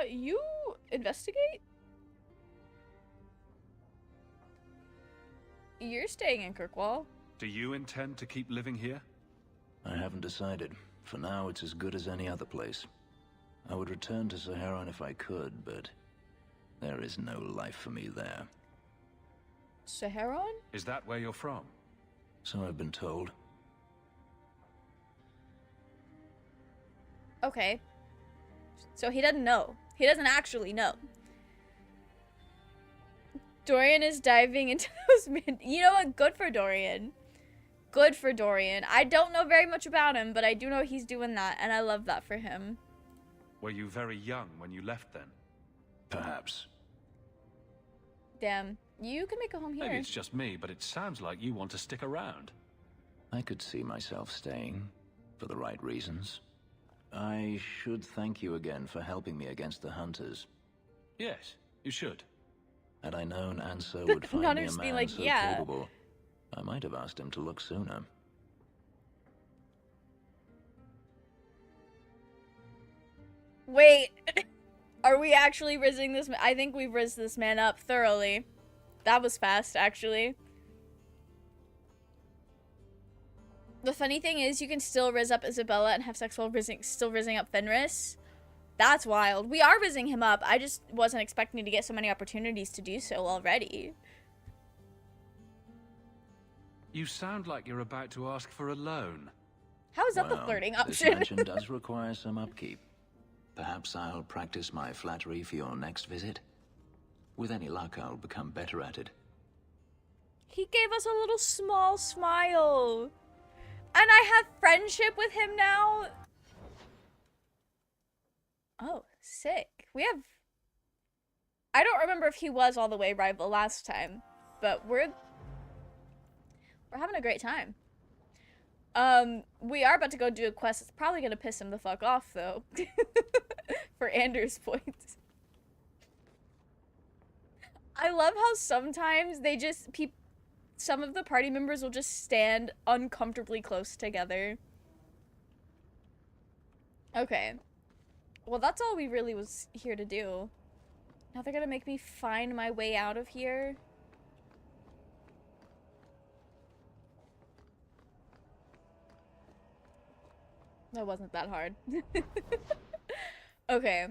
You investigate? You're staying in Kirkwall. Do you intend to keep living here? I haven't decided. For now, it's as good as any other place. I would return to Saharan if I could, but there is no life for me there. Saharan? Is that where you're from? So I've been told. Okay. So he doesn't know. He doesn't actually know. Dorian is diving into those You know what? Good for Dorian. Good for Dorian. I don't know very much about him, but I do know he's doing that, and I love that for him. Were you very young when you left then? Perhaps. Damn. You can make a home here. Maybe it's just me, but it sounds like you want to stick around. I could see myself staying, for the right reasons. I should thank you again for helping me against the hunters. Yes, you should. Had I known Ansel would find me a just man being like, so yeah. capable, I might have asked him to look sooner. Wait. Are we actually rizzing this man? I think we've rizzed this man up thoroughly. That was fast, actually. The funny thing is, you can still rizz up Isabella and have sex while still rizzing up Fenris. That's wild. We are rizzing him up. I just wasn't expecting to get so many opportunities to do so already. You sound like you're about to ask for a loan. How is that the Well, flirting this option? mansion does require some upkeep. Perhaps I'll practice my flattery for your next visit. With any luck, I'll become better at it. He gave us a little small smile. And I have friendship with him now. Oh, sick. We have... I don't remember if he was all the way rival last time, but we're having a great time. We are about to go do a quest. It's probably gonna piss him the fuck off, though. For Anders' points. I love how sometimes they just... some of the party members will just stand uncomfortably close together. Okay. Well, that's all we really was here to do. Now they're gonna make me find my way out of here. That wasn't that hard. Okay.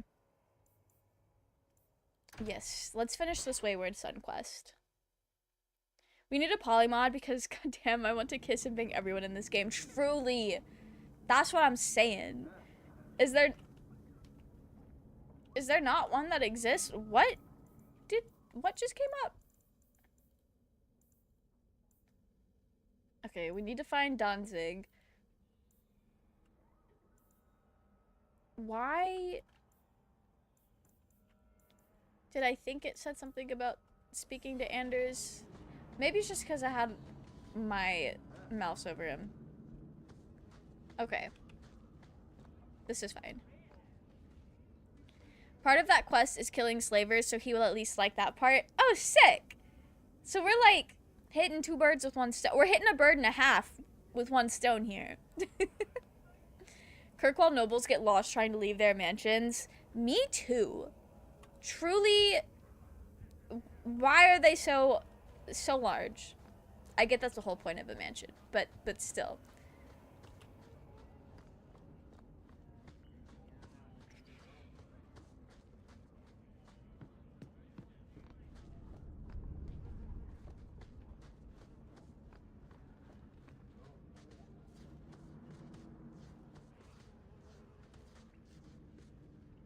Yes, let's finish this Wayward Son quest. We need a polymod because, goddamn, I want to kiss and bang everyone in this game. Truly. That's what I'm saying. Is there not one that exists? What just came up? Okay, we need to find Danzig. Why did I think it said something about speaking to Anders? Maybe it's just because I had my mouse over him. Okay. This is fine. Part of that quest is killing slavers, so he will at least like that part. Oh, sick! So we're like hitting two birds with one stone. We're hitting a bird and a half with one stone here. Kirkwall nobles get lost trying to leave their mansions. Me too. Truly, why are they so large? I get that's the whole point of a mansion, but still.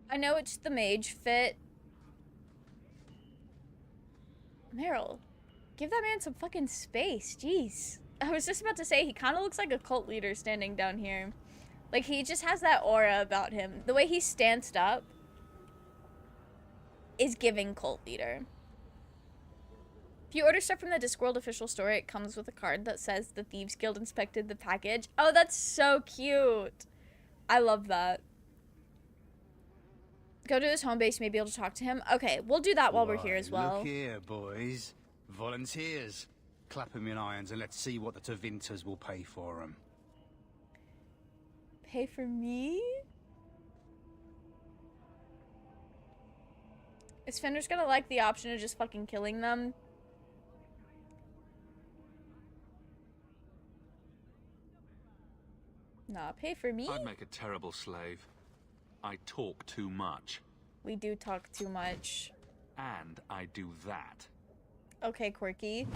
I know it's the mage fit. Meryl, give that man some fucking space. Jeez. I was just about to say, he kind of looks like a cult leader standing down here. Like, he just has that aura about him. The way he stands up is giving cult leader. If you order stuff from the Discworld official store, it comes with a card that says the Thieves Guild inspected the package. Oh, that's so cute. I love that. Go to his home base, maybe able to talk to him. Okay, we'll do that while we're here as well. Look here, boys. Volunteers. Clap 'em in irons and let's see what the Tevinters will pay for 'em. Pay for me? Is Fender's gonna like the option of just fucking killing them? Nah, pay for me? I'd make a terrible slave. I talk too much. We do talk too much. And I do that. Okay, Quirky.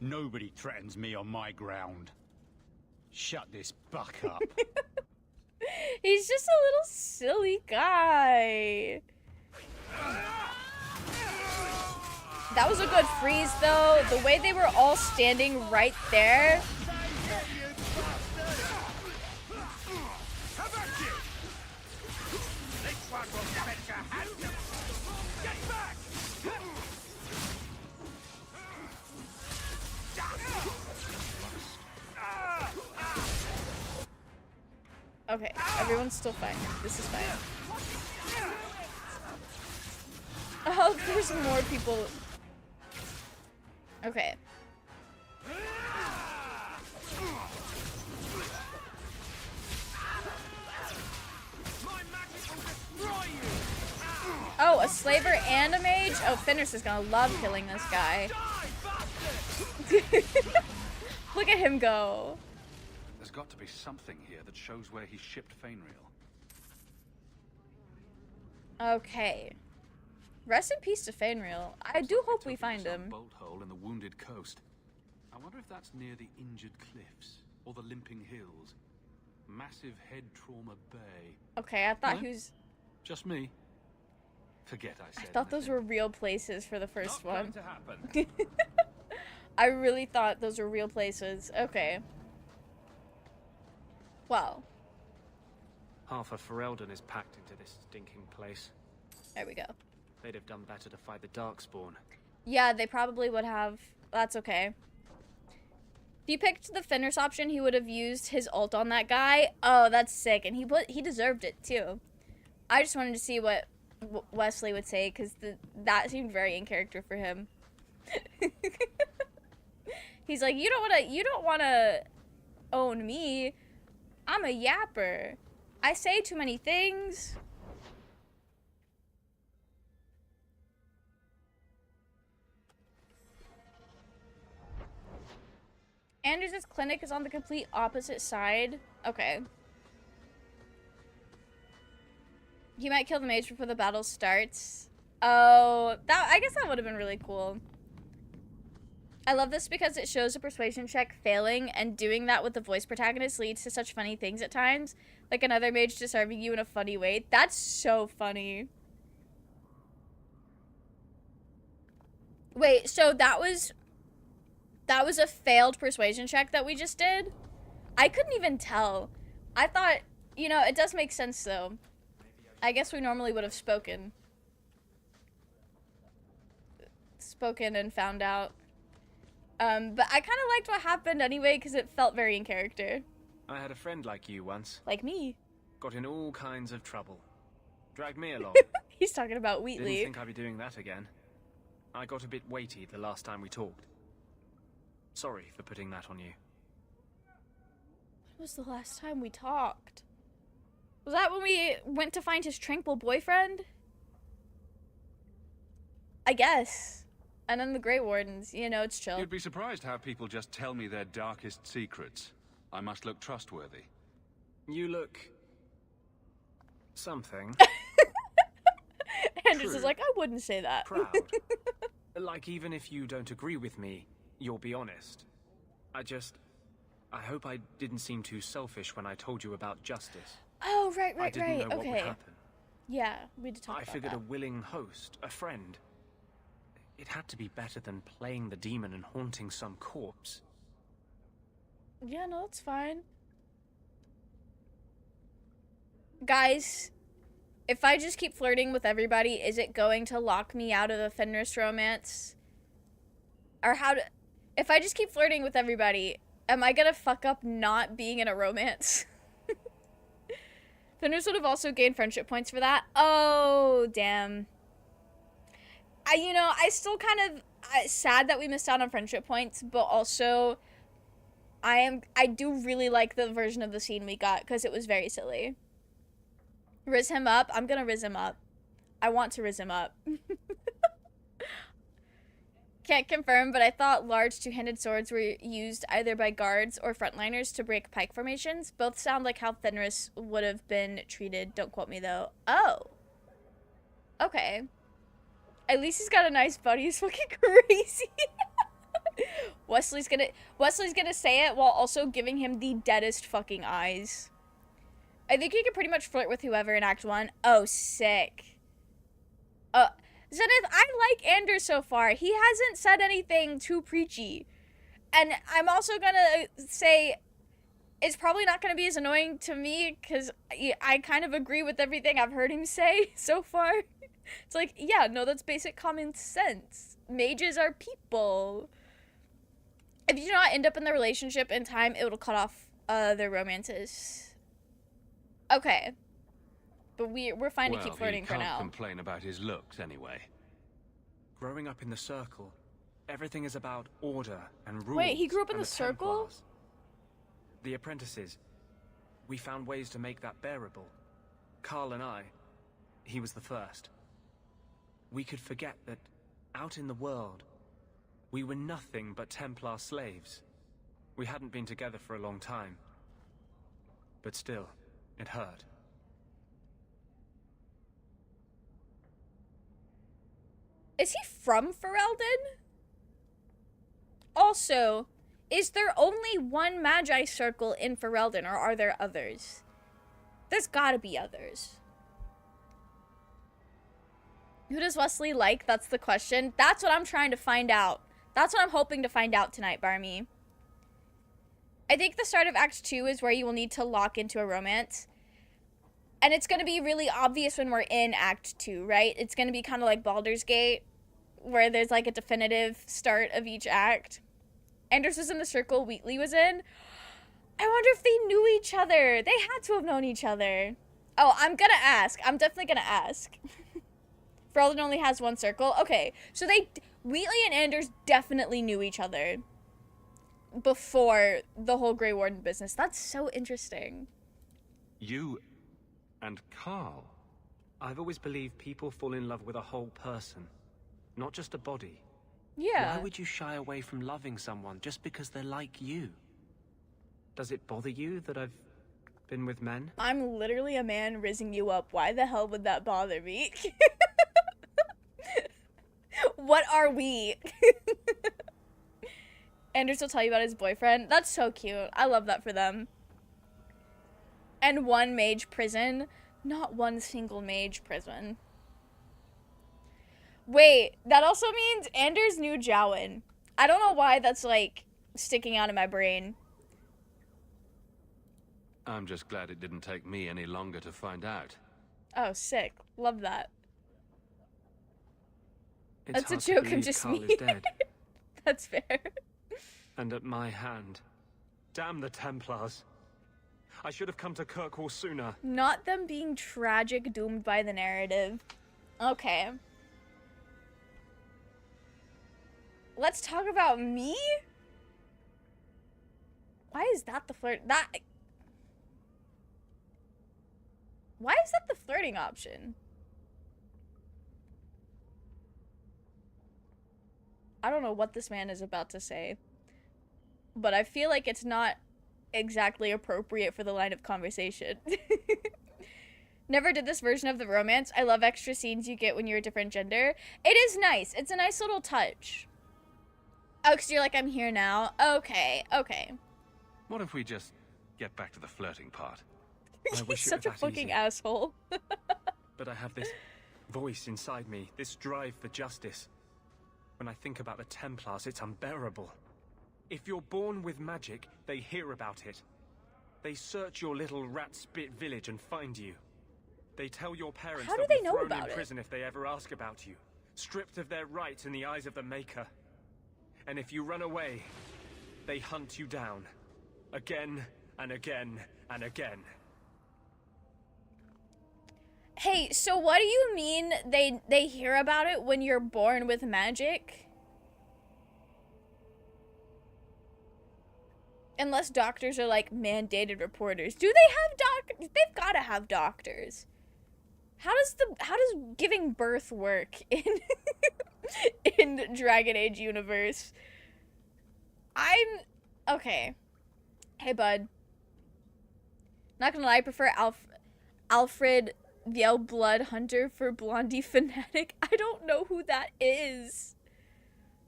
Nobody threatens me on my ground. Shut this buck up. He's just a little silly guy. That was a good freeze, though. The way they were all standing right there. Okay, everyone's still fine. This is fine. Oh, there's more people. Okay. Oh, a slaver and a mage? Oh, Fenris is gonna love killing this guy. Look at him go. There's got to be something here that shows where he shipped Fainreal. Okay. Rest in peace to Fainreal. I do hope we find him. Bolt hole in the wounded coast. I wonder if that's near the injured cliffs or the limping hills. Massive head trauma bay. Okay, I thought he was. Just me. Forget I said. I thought those were real places for the first Not one. going to happen. I really thought those were real places. Okay. Well. Half of Ferelden is packed into this stinking place. There we go. They'd have done better to fight the Darkspawn. Yeah, they probably would have. That's okay. If you picked the Fenris option, he would have used his ult on that guy. Oh, that's sick. And he deserved it, too. I just wanted to see what Wesley would say, because that seemed very in character for him. He's like, you don't wanna own me. I'm a yapper. I say too many things. Anders' clinic is on the complete opposite side. Okay. He might kill the mage before the battle starts. Oh, I guess that would have been really cool. I love this because it shows a persuasion check failing, and doing that with the voice protagonist leads to such funny things at times. Like another mage disarming you in a funny way. That's so funny. Wait, so that was That was a failed persuasion check that we just did. I couldn't even tell. I thought, you know, it does make sense though. I guess we normally would have spoken. Spoken and found out. But I kind of liked what happened anyway because it felt very in character. I had a friend like you once. Like me. Got in all kinds of trouble. Dragged me along. He's talking about Wheatley. Didn't think I'd be doing that again. I got a bit weighty the last time we talked. Sorry for putting that on you. When was the last time we talked? Was that when we went to find his tranquil boyfriend? I guess. And then the Grey Wardens, you know, it's chill. You'd be surprised how people just tell me their darkest secrets. I must look trustworthy. You look... something. Anders is like, I wouldn't say that. Proud. Like, even if you don't agree with me, you'll be honest. I hope I didn't seem too selfish when I told you about justice. Oh, right, I didn't know what would okay. happen. Yeah, we did talk I about figured that. a willing host, a friend. It had to be better than playing the demon and haunting some corpse. Yeah, no, it's fine. Guys, if I just keep flirting with everybody, is it going to lock me out of a Fenris romance? Or if I just keep flirting with everybody, am I gonna fuck up not being in a romance? Fenris would have also gained friendship points for that. Oh, damn. I still kind of sad that we missed out on friendship points, but also I do really like the version of the scene we got because it was very silly. Riz him up. I'm gonna riz him up. I want to riz him up. Can't confirm, but I thought large two-handed swords were used either by guards or frontliners to break pike formations. Both sound like how Fenris would have been treated. Don't quote me, though. Oh. Okay. At least he's got a nice buddy. He's fucking crazy. Wesley's gonna say it while also giving him the deadest fucking eyes. I think you can pretty much flirt with whoever in Act 1. Oh, sick. Zenith, I like Anders so far. He hasn't said anything too preachy. And I'm also gonna say it's probably not gonna be as annoying to me because I kind of agree with everything I've heard him say so far. It's like, yeah, no, that's basic common sense. Mages are people. If you do not end up in the relationship in time, it will cut off their romances. Okay. But we're fine to keep flirting for now. Well, he can't complain about his looks anyway. Growing up in the circle, everything is about order and rules. Wait, he grew up in and the circle? Templars. The apprentices. We found ways to make that bearable. Carl and I, he was the first. We could forget that out in the world, we were nothing but Templar slaves. We hadn't been together for a long time. But still, it hurt. Is he from Ferelden? Also, is there only one Magi circle in Ferelden, or are there others? There's gotta be others. Who does Wesley like? That's the question. That's what I'm trying to find out. That's what I'm hoping to find out tonight, Barmy. I think the start of Act 2 is where you will need to lock into a romance. And it's going to be really obvious when we're in Act 2, right? It's going to be kind of like Baldur's Gate, where there's like a definitive start of each act. Anders was in the circle Wheatley was in. I wonder if they knew each other. They had to have known each other. Oh, I'm going to ask. I'm definitely going to ask. Ferelden only has one circle. Okay, so Wheatley and Anders definitely knew each other before the whole Grey Warden business. That's so interesting. You and Carl? I've always believed people fall in love with a whole person, not just a body. Yeah. Why would you shy away from loving someone just because they're like you? Does it bother you that I've been with men? I'm literally a man rizzing you up. Why the hell would that bother me? What are we? Anders will tell you about his boyfriend. That's so cute. I love that for them. And one mage prison. Not one single mage prison. Wait, that also means Anders knew Jowen. I don't know why that's, like, sticking out in my brain. I'm just glad it didn't take me any longer to find out. Oh, sick. Love that. It's That's a hard to joke, I'm believe just Carl me. is dead. That's fair. And at my hand. Damn the Templars. I should have come to Kirkwall sooner. Not them being tragic, doomed by the narrative. Okay. Let's talk about me? Why is that the flirt? Why is that the flirting option? I don't know what this man is about to say, but I feel like it's not exactly appropriate for the line of conversation. Never did this version of the romance. I love extra scenes you get when you're a different gender. It is nice. It's a nice little touch. Oh, because you're like, I'm here now. Okay, okay. What if we just get back to the flirting part? I He's wish it such a were that fucking easy. asshole. But I have this voice inside me, this drive for justice. When I think about the Templars, it's unbearable. If you're born with magic, they hear about it. They search your little rat-spit village and find you. They tell your parents How do they'll they be know thrown about in it? prison if they ever ask about you, stripped of their rights in the eyes of the Maker. And if you run away, they hunt you down. Again and again and again. Hey, so what do you mean they hear about it when you're born with magic? Unless doctors are like mandated reporters. Do they have doctors? They've got to have doctors. How does giving birth work in in Dragon Age universe? Okay. Hey, bud. Not gonna lie, I prefer Alfred Yell Blood Hunter for Blondie Fanatic. I don't know who that is.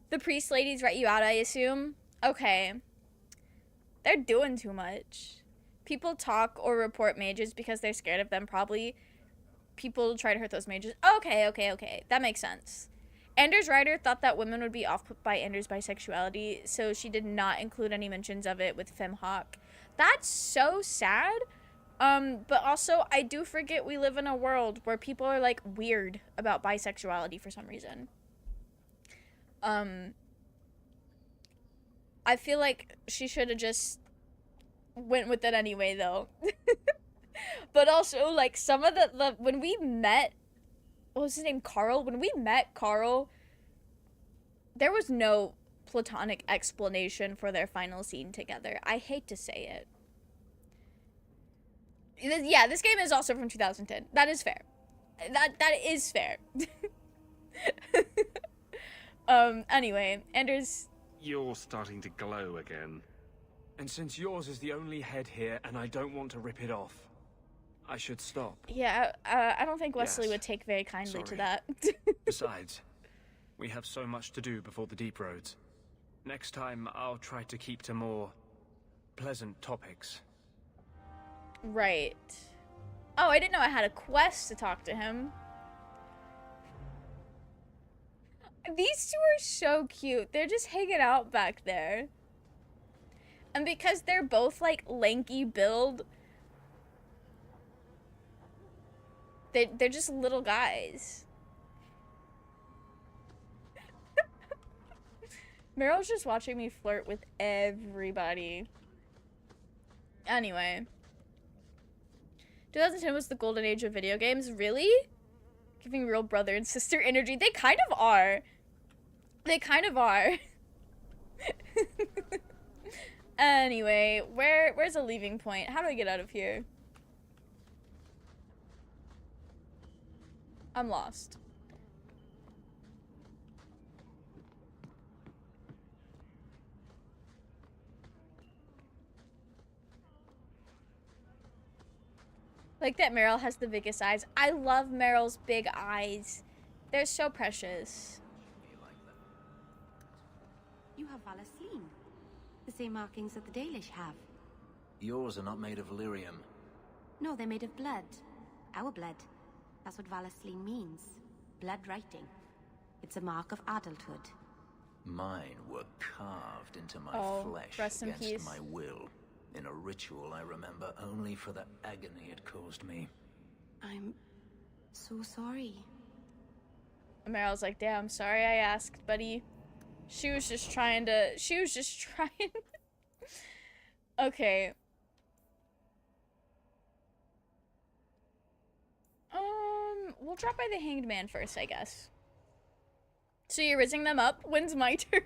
The priest ladies write you out, I assume? Okay. They're doing too much. People talk or report mages because they're scared of them, probably. People try to hurt those mages. Okay. That makes sense. Anders' writer thought that women would be off-put by Anders' bisexuality, so she did not include any mentions of it with Femhawk. That's so sad. But also, I do forget we live in a world where people are, like, weird about bisexuality for some reason. I feel like she should have just went with it anyway, though. But also, like, some of the when we met, what was his name, Carl? When we met Carl, there was no platonic explanation for their final scene together. I hate to say it. Yeah, this game is also from 2010. That is fair. That is fair. Anyway, Anders... You're starting to glow again. And since yours is the only head here and I don't want to rip it off, I should stop. Yeah, I don't think Wesley Yes. would take very kindly to Sorry. that. Besides, we have so much to do before the deep roads. Next time, I'll try to keep to more pleasant topics. Right. Oh, I didn't know I had a quest to talk to him. These two are so cute. They're just hanging out back there. And because they're both, like, lanky build, they're just little guys. Meryl's just watching me flirt with everybody. Anyway. 2010 was the golden age of video games. Really? Giving real brother and sister energy. They kind of are. They kind of are. Anyway, where's a leaving point? How do I get out of here? I'm lost. Like that Meryl has the biggest eyes. I love Meryl's big eyes. They're so precious. You have Valasleen. The same markings that the Dalish have. Yours are not made of lyrium. No, they're made of blood. Our blood. That's what Valasleen means. Blood writing. It's a mark of adulthood. Mine were carved into my flesh rest in against peace. my will, in a ritual I remember only for the agony it caused me. I'm so sorry. Meryl's like, damn, sorry I asked, buddy. She was just trying. Okay. We'll drop by the Hanged Man first, I guess. So you're rizzing them up? When's my turn?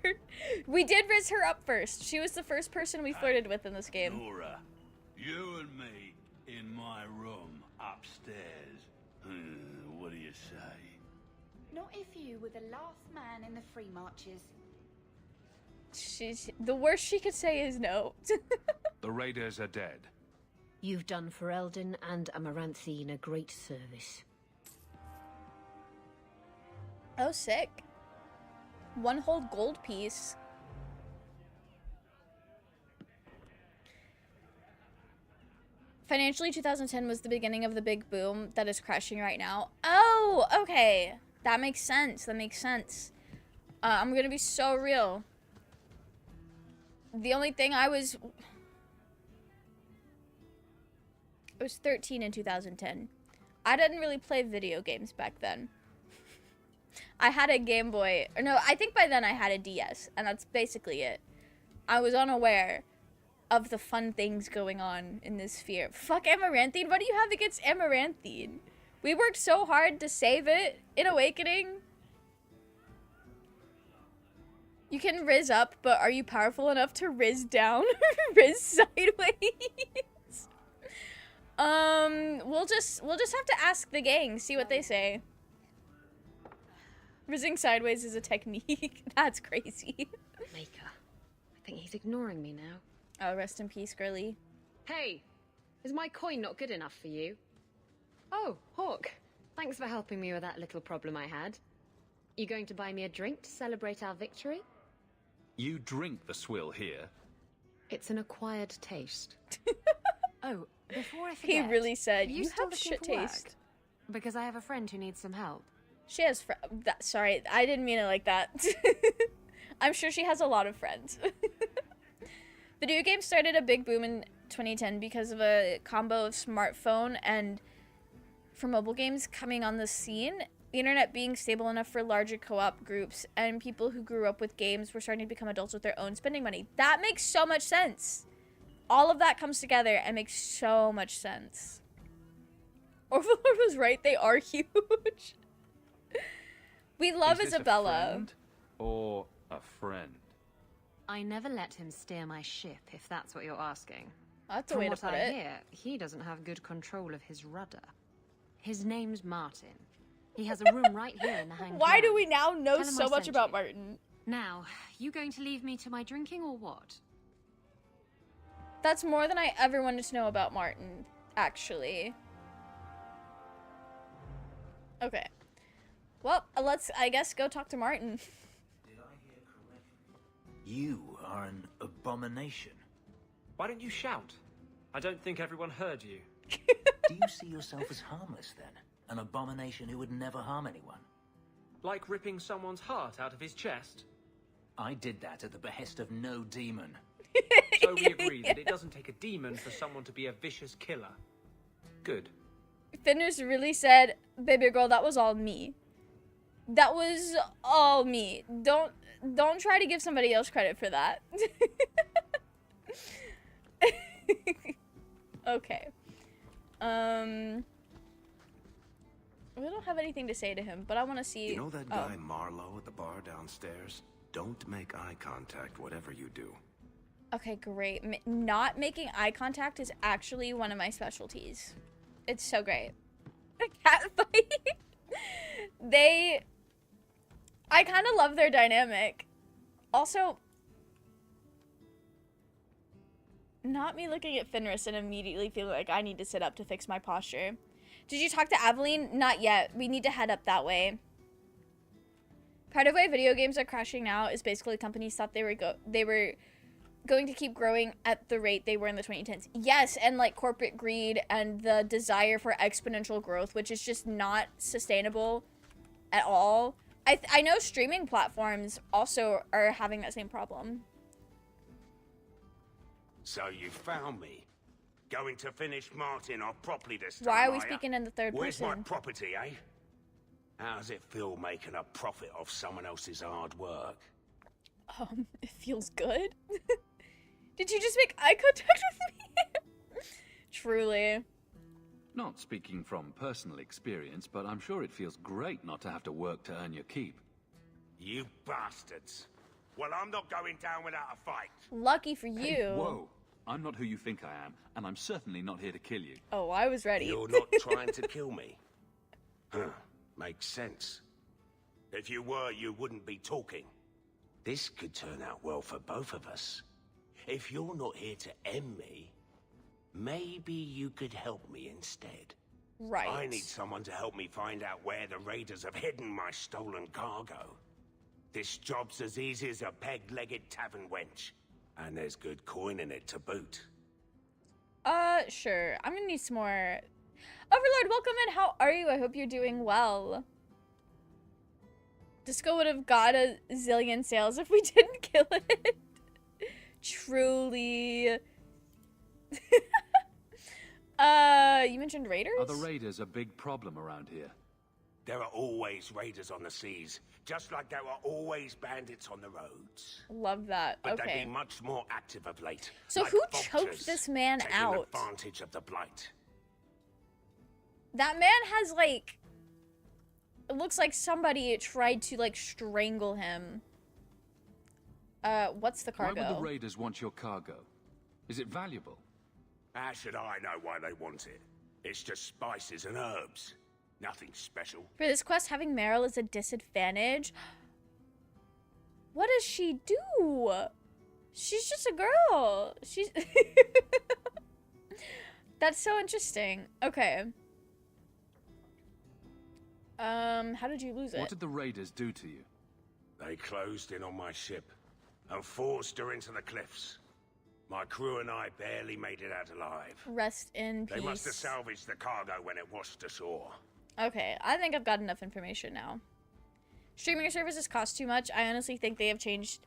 We did rizz her up first. She was the first person we flirted with in this game. Nora, you and me in my room upstairs. What do you say? Not if you were the last man in the free marches. The worst she could say is no. The raiders are dead. You've done for Eldon and Amaranthine a great service. Oh, sick. One whole gold piece. Financially, 2010 was the beginning of the big boom that is crashing right now. Oh, okay. That makes sense. That makes sense. I'm gonna be so real. The only thing I was 13 in 2010. I didn't really play video games back then. I had a Game Boy. Or no, I think by then I had a DS, and that's basically it. I was unaware of the fun things going on in this sphere. Fuck Amaranthine. What do you have against Amaranthine? We worked so hard to save it in Awakening. You can rizz up, but are you powerful enough to rizz down? Rizz sideways? We'll just have to ask the gang, see what they say. Rizzing sideways is a technique. That's crazy. Maker. I think he's ignoring me now. Oh, rest in peace, girly. Hey! Is my coin not good enough for you? Oh, Hawk. Thanks for helping me with that little problem I had. You going to buy me a drink to celebrate our victory? You drink the swill here. It's an acquired taste. Oh, before I forget... He really said, you have shit taste. Because I have a friend who needs some help. She has sorry, I didn't mean it like that. I'm sure she has a lot of friends. Video games started a big boom in 2010 because of a combo of smartphone and for mobile games coming on the scene, the internet being stable enough for larger co-op groups, and people who grew up with games were starting to become adults with their own spending money. That makes so much sense. All of that comes together and makes so much sense. Overlord was right, they are huge. We love Is this Isabella. A friend or a friend? I never let him steer my ship, if that's what you're asking. That's a way to put it. From what I hear, he doesn't have good control of his rudder. His name's Martin. He has a room right here in the Hanged Why Man. do we now know Tell him so I much sent about you. Martin? Now, you going to leave me to my drinking or what? That's more than I ever wanted to know about Martin, actually. Okay. Well, let's, I guess, go talk to Martin. Did I hear correctly? You are an abomination. Why don't you shout? I don't think everyone heard you. Do you see yourself as harmless, then? An abomination who would never harm anyone? Like ripping someone's heart out of his chest? I did that at the behest of no demon. So we agree that it doesn't take a demon for someone to be a vicious killer. Good. Finners really said, baby girl, that was all me. That was all me. Don't try to give somebody else credit for that. Okay. We don't have anything to say to him, but I want to see... You know that guy Marlowe at the bar downstairs? Don't make eye contact, whatever you do. Okay, great. Not making eye contact is actually one of my specialties. It's so great. A cat fight. I kind of love their dynamic. Also, not me looking at Fenris and immediately feeling like I need to sit up to fix my posture. Did you talk to Aveline? Not yet. We need to head up that way. Part of why video games are crashing now is basically companies thought they were going to keep growing at the rate they were in the 2010s. Yes, and like corporate greed and the desire for exponential growth, which is just not sustainable at all. I know streaming platforms also are having that same problem. So you found me. Going to finish Martin off properly this time, Why are we ya? speaking in the third Where's person? my property, eh? How's it feel making a profit off someone else's hard work? It feels good. Did you just make eye contact with me? Truly. Not speaking from personal experience, but I'm sure it feels great not to have to work to earn your keep. You bastards. Well, I'm not going down without a fight. Lucky for you. Hey, whoa. I'm not who you think I am, and I'm certainly not here to kill you. Oh, I was ready. You're not trying to kill me? Huh. Makes sense. If you were, you wouldn't be talking. This could turn out well for both of us. If you're not here to end me, maybe you could help me instead. Right. I need someone to help me find out where the raiders have hidden my stolen cargo. This job's as easy as a peg-legged tavern wench. And there's good coin in it to boot. Sure. I'm gonna need some more. Overlord, welcome in. How are you? I hope you're doing well. Disco would have got a zillion sales if we didn't kill it. Truly. You mentioned raiders? Are the raiders a big problem around here? There are always raiders on the seas, just like there are always bandits on the roads. Love that. But Okay. they've been much more active of late. So like who vultures, choked this man taking out? advantage of the blight. That man has, like... It looks like somebody tried to, like, strangle him. What's the cargo? Why would the raiders want your cargo? Is it valuable? How should I know why they want it? It's just spices and herbs. Nothing special. For this quest, having Meryl is a disadvantage. What does she do? She's just a girl. She's... That's so interesting. Okay. How did you lose it? What did the raiders do to you? They closed in on my ship and forced her into the cliffs. My crew and I barely made it out alive. Rest in peace. They must have salvaged the cargo when it washed ashore. Okay, I think I've got enough information now. Streaming services cost too much. I honestly think they have changed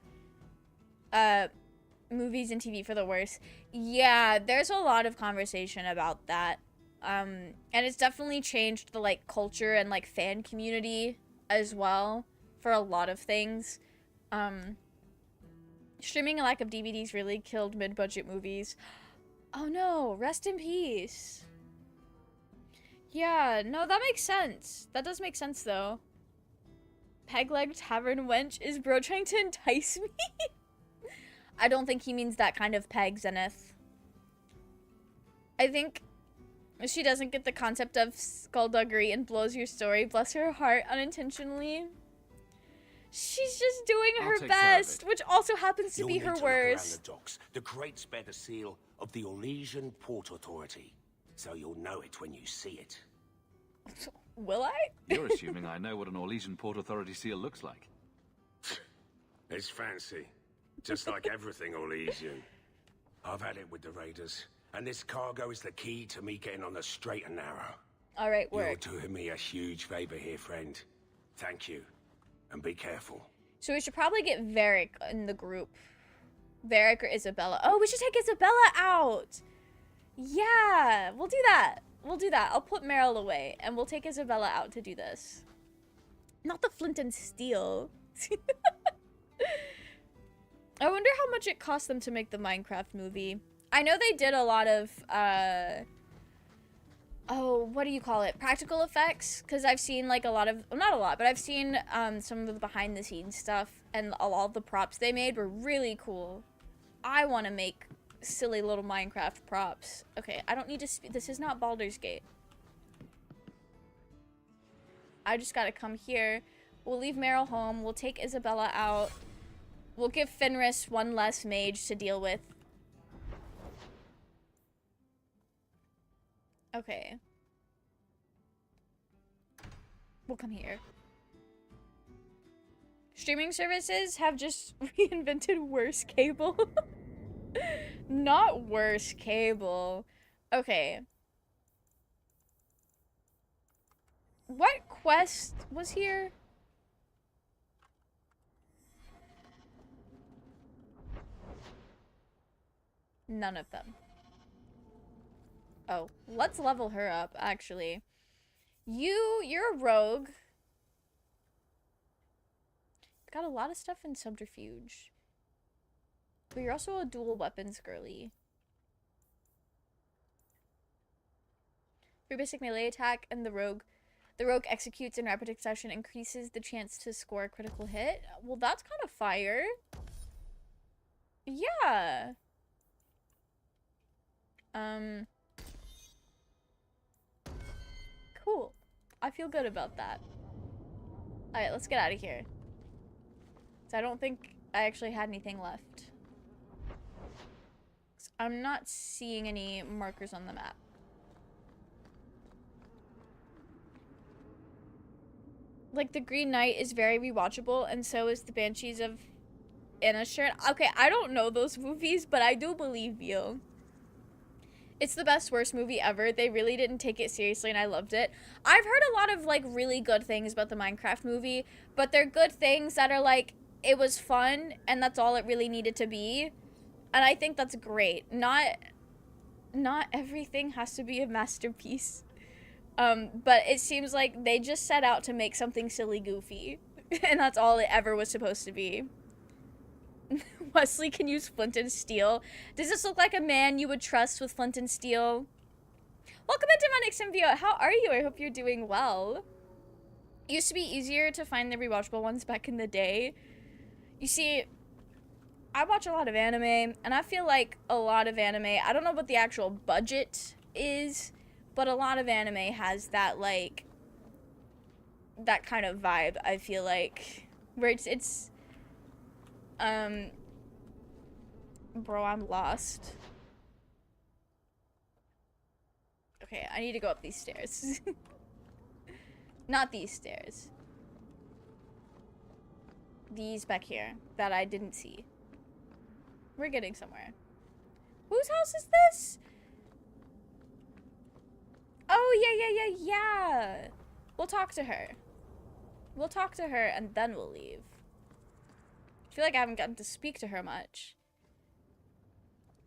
movies and TV for the worse. Yeah, there's a lot of conversation about that. And it's definitely changed the, like, culture and, like, fan community as well for a lot of things. Streaming and lack of DVDs really killed mid-budget movies. Oh no, rest in peace. Yeah, no, that makes sense. That does make sense, though. Peg-leg tavern wench? Is bro trying to entice me? I don't think he means that kind of peg, Zenith. I think she doesn't get the concept of skullduggery and blows your story. Bless her heart, unintentionally. She's just doing her best, which also happens to be her worst. The docks. The crates bear the seal of the Orlesian Port Authority, so you'll know it when you see it. Will I? You're assuming I know what an Orlesian Port Authority seal looks like. It's fancy, just like everything Orlesian. I've had it with the raiders, and this cargo is the key to me getting on the straight and narrow. All right, work. You're doing me a huge favor here, friend. Thank you. And be careful. So we should probably get Varric in the group. Varric or Isabella. Oh, we should take Isabella out. Yeah, we'll do that. We'll do that. I'll put Meryl away, and we'll take Isabella out to do this. Not the flint and steel. I wonder how much it cost them to make the Minecraft movie. I know they did a lot of, oh, what do you call it? Practical effects? Because I've seen, like, a lot of... Well, not a lot, but I've seen some of the behind-the-scenes stuff, and a lot of the props they made were really cool. I want to make silly little Minecraft props. Okay, I don't need to... This is not Baldur's Gate. I just gotta come here. We'll leave Meryl home. We'll take Isabella out. We'll give Fenris one less mage to deal with. Okay. We'll come here. Streaming services have just reinvented worse cable. Not worse cable. Okay. What quest was here? None of them. Oh, let's level her up, actually. You're a rogue. Got a lot of stuff in subterfuge. But you're also a dual weapons girly. For basic melee attack and the rogue executes in rapid succession, increases the chance to score a critical hit. Well, that's kind of fire. Yeah. Cool. I feel good about that. Alright, let's get out of here. So I don't think I actually had anything left. I'm not seeing any markers on the map. Like, the Green Knight is very rewatchable, and so is the Banshees of Inisherin. Okay, I don't know those movies, but I do believe you. It's the best worst movie ever. They really didn't take it seriously, and I loved it. I've heard a lot of, like, really good things about the Minecraft movie, but they're good things that are, like, it was fun, and that's all it really needed to be. And I think that's great. Not everything has to be a masterpiece. But it seems like they just set out to make something silly goofy. And that's all it ever was supposed to be. Wesley can use flint and steel. Does this look like a man you would trust with flint and steel? Welcome to Demonic Symbiote. How are you? I hope you're doing well. It used to be easier to find the rewatchable ones back in the day. You see, I watch a lot of anime, and I feel like a lot of anime, I don't know what the actual budget is, but a lot of anime has that, like, that kind of vibe, I feel like. Where it's bro, I'm lost. Okay, I need to go up these stairs. Not these stairs. These back here that I didn't see. We're getting somewhere. Whose house is this? Oh, yeah. We'll talk to her. We'll talk to her and then we'll leave. I feel like I haven't gotten to speak to her much.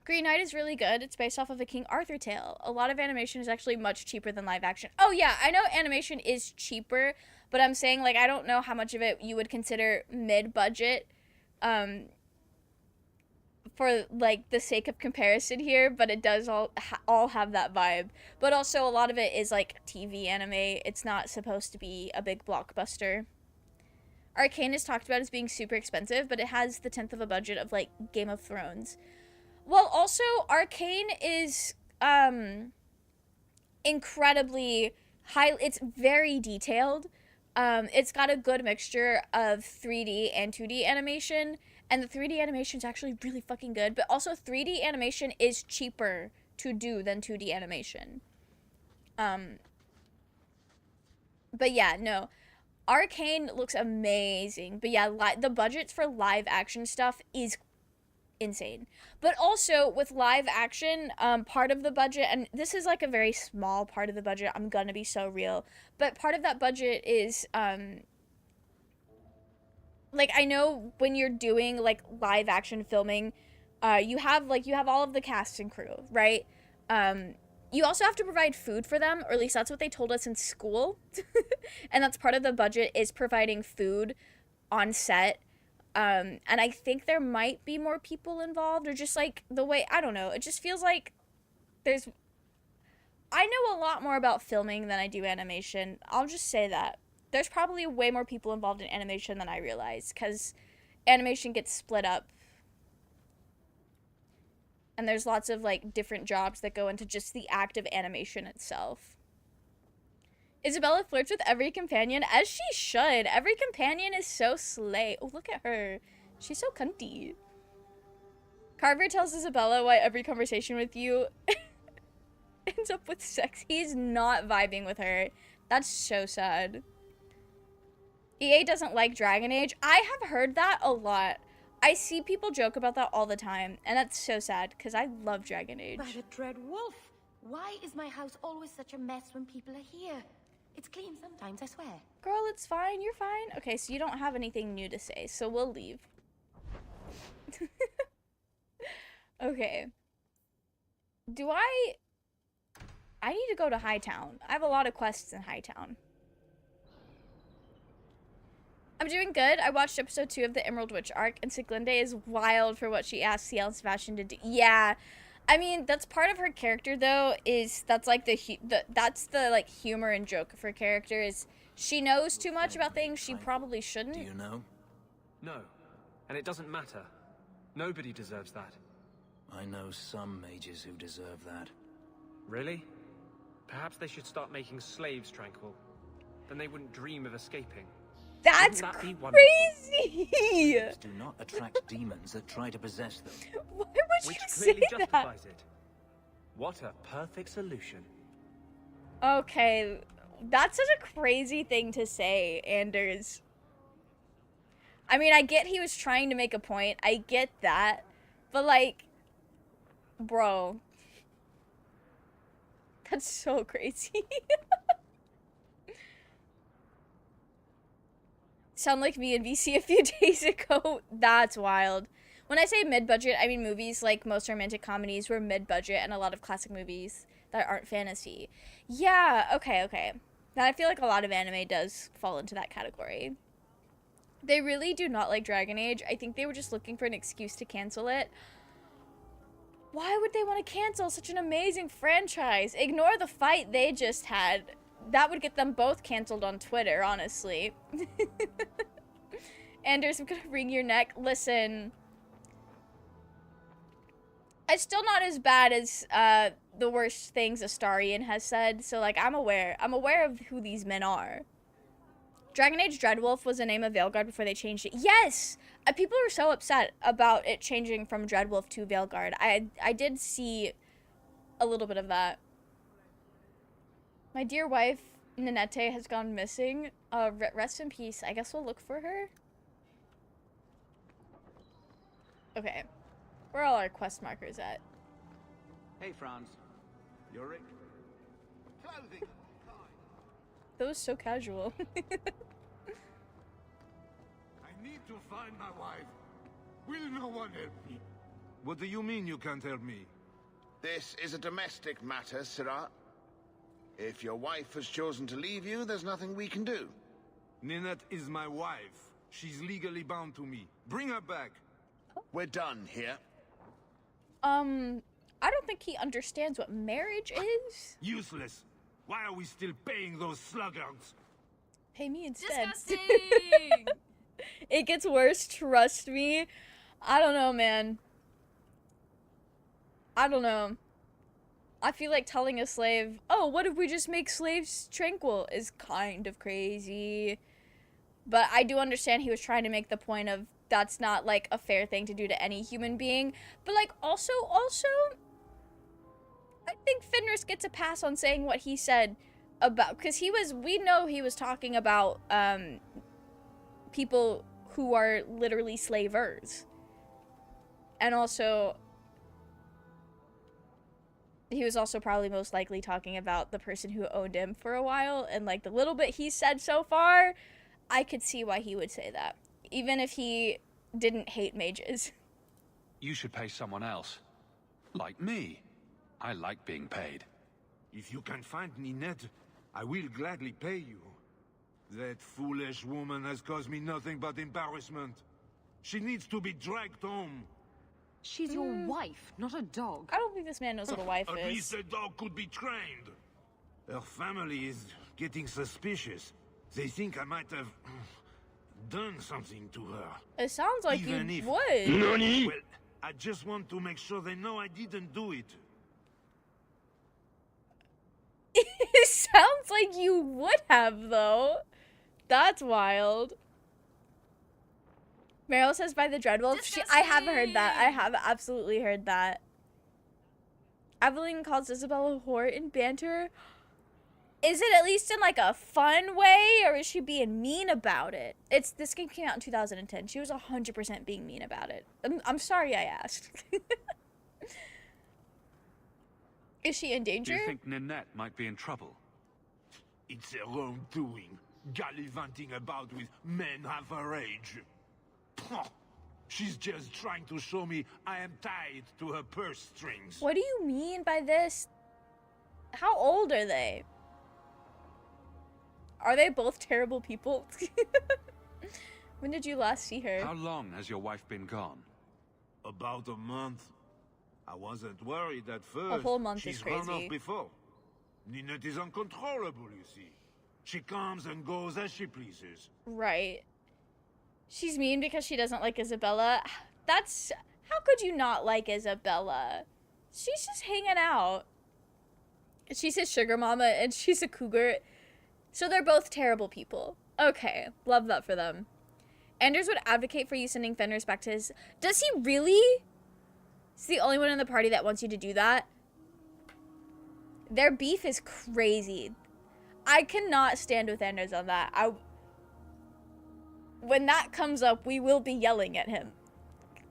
Green Knight is really good. It's based off of a King Arthur tale. A lot of animation is actually much cheaper than live action. Oh, yeah, I know animation is cheaper, but I'm saying, like, I don't know how much of it you would consider mid-budget. For, like, the sake of comparison here, but it does all have that vibe. But also, a lot of it is, like, TV anime. It's not supposed to be a big blockbuster. Arcane is talked about as being super expensive, but it has the 10th of a budget of, like, Game of Thrones. Well, also, Arcane is, incredibly high. It's very detailed. It's got a good mixture of 3D and 2D animation. And the 3D animation is actually really fucking good. But also 3D animation is cheaper to do than 2D animation. But yeah, no. Arcane looks amazing. But yeah, the budgets for live action stuff is insane. But also with live action, part of the budget, and this is like a very small part of the budget, I'm gonna be so real. But part of that budget is, like, I know when you're doing, like, live action filming, you have all of the cast and crew, right? You also have to provide food for them, or at least that's what they told us in school. And that's part of the budget, is providing food on set. And I think there might be more people involved, or just, like, the way, I don't know. It just feels like I know a lot more about filming than I do animation. I'll just say that. There's probably way more people involved in animation than I realize, because animation gets split up. And there's lots of, like, different jobs that go into just the act of animation itself. Isabella flirts with every companion, as she should. Every companion is so slay. Oh, look at her. She's so cunty. Carver tells Isabella why every conversation with you ends up with sex. He's not vibing with her. That's so sad. EA doesn't like Dragon Age. I have heard that a lot. I see people joke about that all the time, and that's so sad, because I love Dragon Age. By the dread wolf! Why is my house always such a mess when people are here? It's clean sometimes, I swear. Girl, it's fine. You're fine. Okay, so you don't have anything new to say, so we'll leave. Okay. Do I need to go to Hightown. I have a lot of quests in Hightown. I'm doing good. I watched episode 2 of the Emerald Witch arc, and Siglinde is wild for what she asked CL and Sebastian to do. Yeah, I mean that's part of her character though. Is that's like that's the like humor and joke of her character is she knows too much about things she probably shouldn't. Do you know? No, and it doesn't matter. Nobody deserves that. I know some mages who deserve that. Really? Perhaps they should start making slaves tranquil. Then they wouldn't dream of escaping. That's Wouldn't that be crazy! Demons do not attract demons that try to possess them. Why would Which you clearly say justifies that? it. What a perfect solution. Okay, that's such a crazy thing to say, Anders. I mean, I get he was trying to make a point. I get that. But, like, bro. That's so crazy. Sound like me and VC a few days ago. That's wild. When I say mid-budget, I mean movies like most romantic comedies were mid-budget and a lot of classic movies that aren't fantasy. Yeah, okay. Now I feel like a lot of anime does fall into that category. They really do not like Dragon Age. I think they were just looking for an excuse to cancel it. Why would they want to cancel such an amazing franchise? Ignore the fight they just had. That would get them both canceled on Twitter, honestly. Anders, I'm gonna wring your neck. Listen. It's still not as bad as the worst things Astarion has said, so like I'm aware of who these men are. Dragon Age Dreadwolf was the name of Veilguard before they changed it. Yes! People were so upset about it changing from Dreadwolf to Veilguard. I did see a little bit of that. My dear wife, Ninette, has gone missing. Rest in peace. I guess we'll look for her. Okay. Where are all our quest markers at? Hey, Franz. Yorick. Clothing. That was so casual. I need to find my wife. Will no one help me? What do you mean you can't help me? This is a domestic matter, Sirrah. If your wife has chosen to leave you, there's nothing we can do. Ninette is my wife. She's legally bound to me. Bring her back. We're done here. I don't think he understands what marriage is. Useless. Why are we still paying those sluggards? Pay me instead. Disgusting! It gets worse, trust me. I don't know, man. I don't know. I feel like telling a slave, oh, what if we just make slaves tranquil, is kind of crazy. But I do understand he was trying to make the point of that's not, like, a fair thing to do to any human being. But, like, also, I think Fenris gets a pass on saying what he said about, because we know he was talking about, people who are literally slavers. And also, he was also probably most likely talking about the person who owned him for a while, and, like, the little bit he said so far, I could see why he would say that. Even if he didn't hate mages. You should pay someone else. Like me. I like being paid. If you can find Ninette, I will gladly pay you. That foolish woman has caused me nothing but embarrassment. She needs to be dragged home. She's your wife, not a dog. I don't think this man knows what a wife At is. least a dog could be trained. Her family is getting suspicious. They think I might have done something to her. It sounds like Even you if... would. Well, I just want to make sure they know I didn't do it. It sounds like you would have, though. That's wild. Meryl says by the Dreadwolf. I have heard that. I have absolutely heard that. Evelyn calls Isabella a whore in banter. Is it at least in, like, a fun way, or is she being mean about it? This game came out in 2010. She was 100% being mean about it. I'm sorry I asked. Is she in danger? Do you think Ninette might be in trouble? It's her own doing. Gallivanting about with men half her age. She's just trying to show me I am tied to her purse strings. What do you mean by this? How old are they? Are they both terrible people? When did you last see her? How long has your wife been gone? About a month. I wasn't worried at first. A whole month She's is crazy. run off before. Ninette is uncontrollable, you see. She comes and goes as she pleases. Right. She's mean because she doesn't like Isabella. That's... How could you not like Isabella? She's just hanging out. She's his sugar mama and she's a cougar. So they're both terrible people. Okay. Love that for them. Anders would advocate for you sending Fenris back to his... Does he really? He's the only one in the party that wants you to do that. Their beef is crazy. I cannot stand with Anders on that. When that comes up, we will be yelling at him.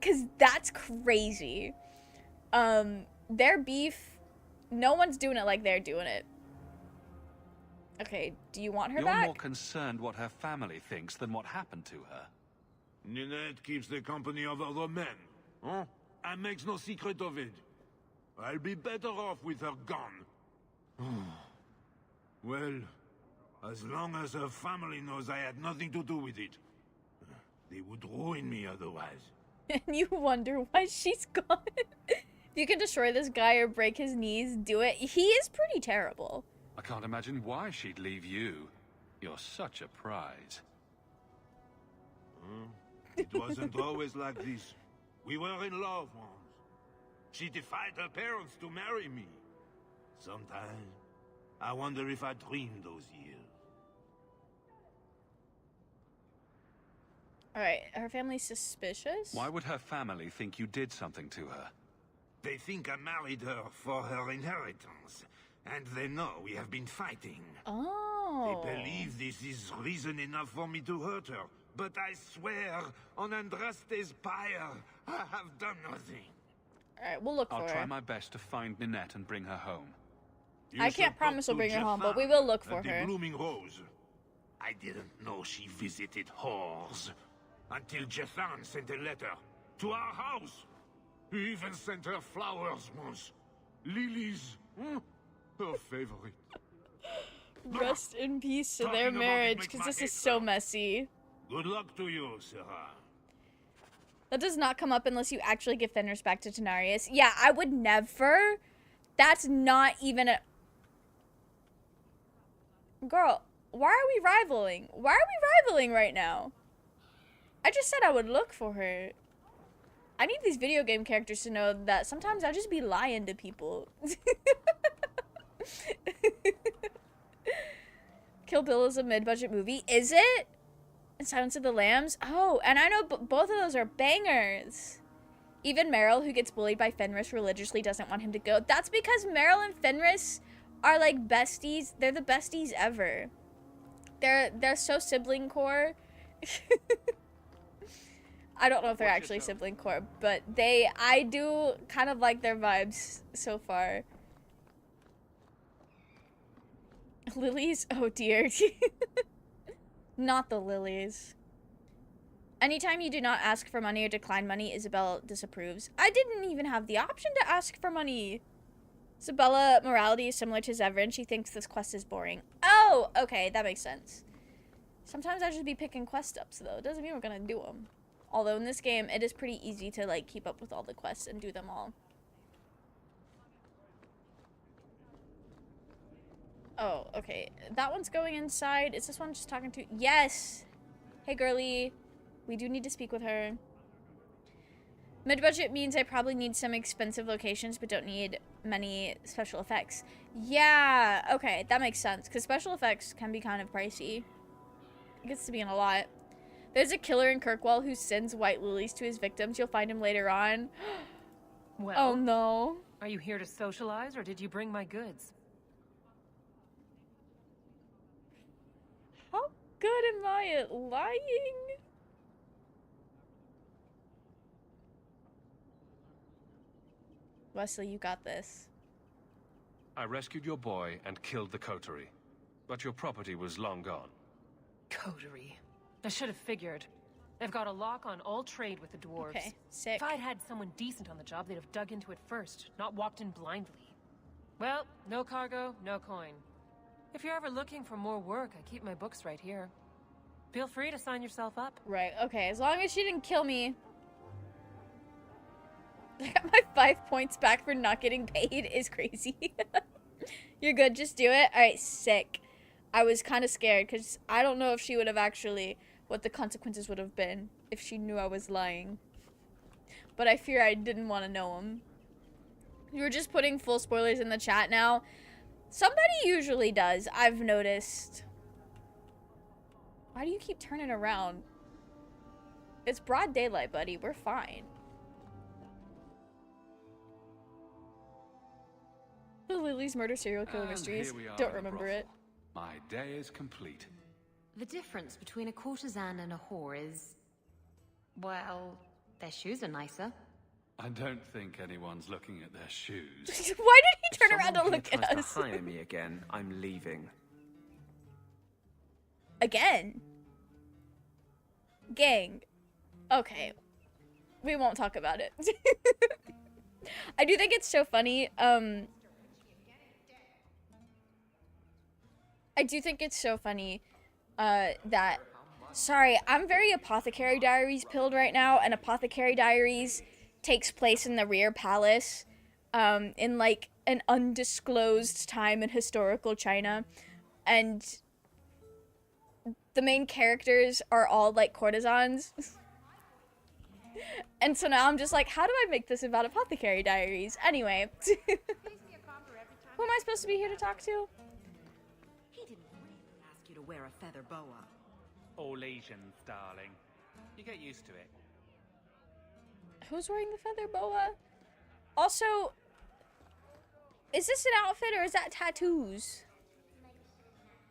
Because that's crazy. Their beef, no one's doing it like they're doing it. Okay, do you want her You're back? more concerned what her family thinks than what happened to her. Ninette keeps the company of other men, huh? And makes no secret of it. I'll be better off with her gone. Well, as long as her family knows I had nothing to do with it, they would ruin me otherwise. And you wonder why she's gone. If you can destroy this guy or break his knees, do it. He is pretty terrible. I can't imagine why she'd leave you. You're such a prize. It wasn't always like this. We were in love once. She defied her parents to marry me. Sometimes, I wonder if I dreamed those years. Alright, her family's suspicious? Why would her family think you did something to her? They think I married her for her inheritance. And they know we have been fighting. Oh. They believe this is reason enough for me to hurt her. But I swear, on Andraste's pyre, I have done nothing. Alright, we'll look for her. I'll try my best to find Ninette and bring her home. I can't promise we'll bring her home, but we will look for at her. the Blooming Rose. I didn't know she visited whores. Until Jethan sent a letter to our house. He even sent her flowers once. Lilies. Her favorite. Rest in peace to Talking their about it marriage, makes because my this head is so hurt. messy. Good luck to you, Sarah. That does not come up unless you actually give Fenris back to Tenarius. Yeah, I would never. That's not even a... Girl, why are we rivaling? Why are we rivaling right now? I just said I would look for her. I need these video game characters to know that sometimes I'll just be lying to people. Kill Bill is a mid-budget movie. Is it? And Silence of the Lambs? Oh, and I know both of those are bangers. Even Meryl, who gets bullied by Fenris religiously, doesn't want him to go. That's because Meryl and Fenris are like besties. They're the besties ever. They're so sibling core. I don't know if they're actually sibling core, but I do kind of like their vibes so far. Lilies? Oh dear. Not the lilies. Anytime you do not ask for money or decline money, Isabella disapproves. I didn't even have the option to ask for money. Isabella morality is similar to Zevran. She thinks this quest is boring. Oh, okay, that makes sense. Sometimes I just be picking quest ups though. It doesn't mean we're gonna do them. Although in this game, it is pretty easy to like keep up with all the quests and do them all. Oh, okay. That one's going inside. Is this one just talking to... Yes! Hey, girly. We do need to speak with her. Mid-budget means I probably need some expensive locations, but don't need many special effects. Yeah, okay. That makes sense, because special effects can be kind of pricey. It gets to be in a lot. There's a killer in Kirkwall who sends white lilies to his victims. You'll find him later on. Well, oh, no. Are you here to socialize, or did you bring my goods? How good am I at lying? Wesley, you got this. I rescued your boy and killed the coterie, but your property was long gone. Coterie. I should have figured. I've got a lock on all trade with the dwarves. Okay, sick. If I'd had someone decent on the job, they'd have dug into it first, not walked in blindly. Well, no cargo, no coin. If you're ever looking for more work, I keep my books right here. Feel free to sign yourself up. Right, okay, as long as she didn't kill me. I got my 5 points back for not getting paid is crazy. You're good, just do it? Alright, sick. I was kind of scared because I don't know if she would have actually, what the consequences would have been if she knew I was lying. But I fear I didn't want to know them. You're just putting full spoilers in the chat now. Somebody usually does, I've noticed. Why do you keep turning around? It's broad daylight, buddy. We're fine. The Lily's murder serial killer mysteries. Don't remember it. My day is complete. The difference between a courtesan and a whore is... well, their shoes are nicer. I don't think anyone's looking at their shoes. Why did he turn around to Someone look here at tries us? to hire me again, I'm leaving. Again? Gang. Okay. We won't talk about it. I do think it's so funny, I do think it's so funny, that... Sorry, I'm very Apothecary Diaries pilled right now, and Apothecary Diaries takes place in the Rear Palace, in, like, an undisclosed time in historical China, and the main characters are all, like, courtesans. And so now I'm just like, how do I make this about Apothecary Diaries? Anyway. Who am I supposed to be here to talk to? He didn't really ask you to wear a feather boa. All Asians, darling. You get used to it. Who's wearing the feather boa? Also, is this an outfit or is that tattoos?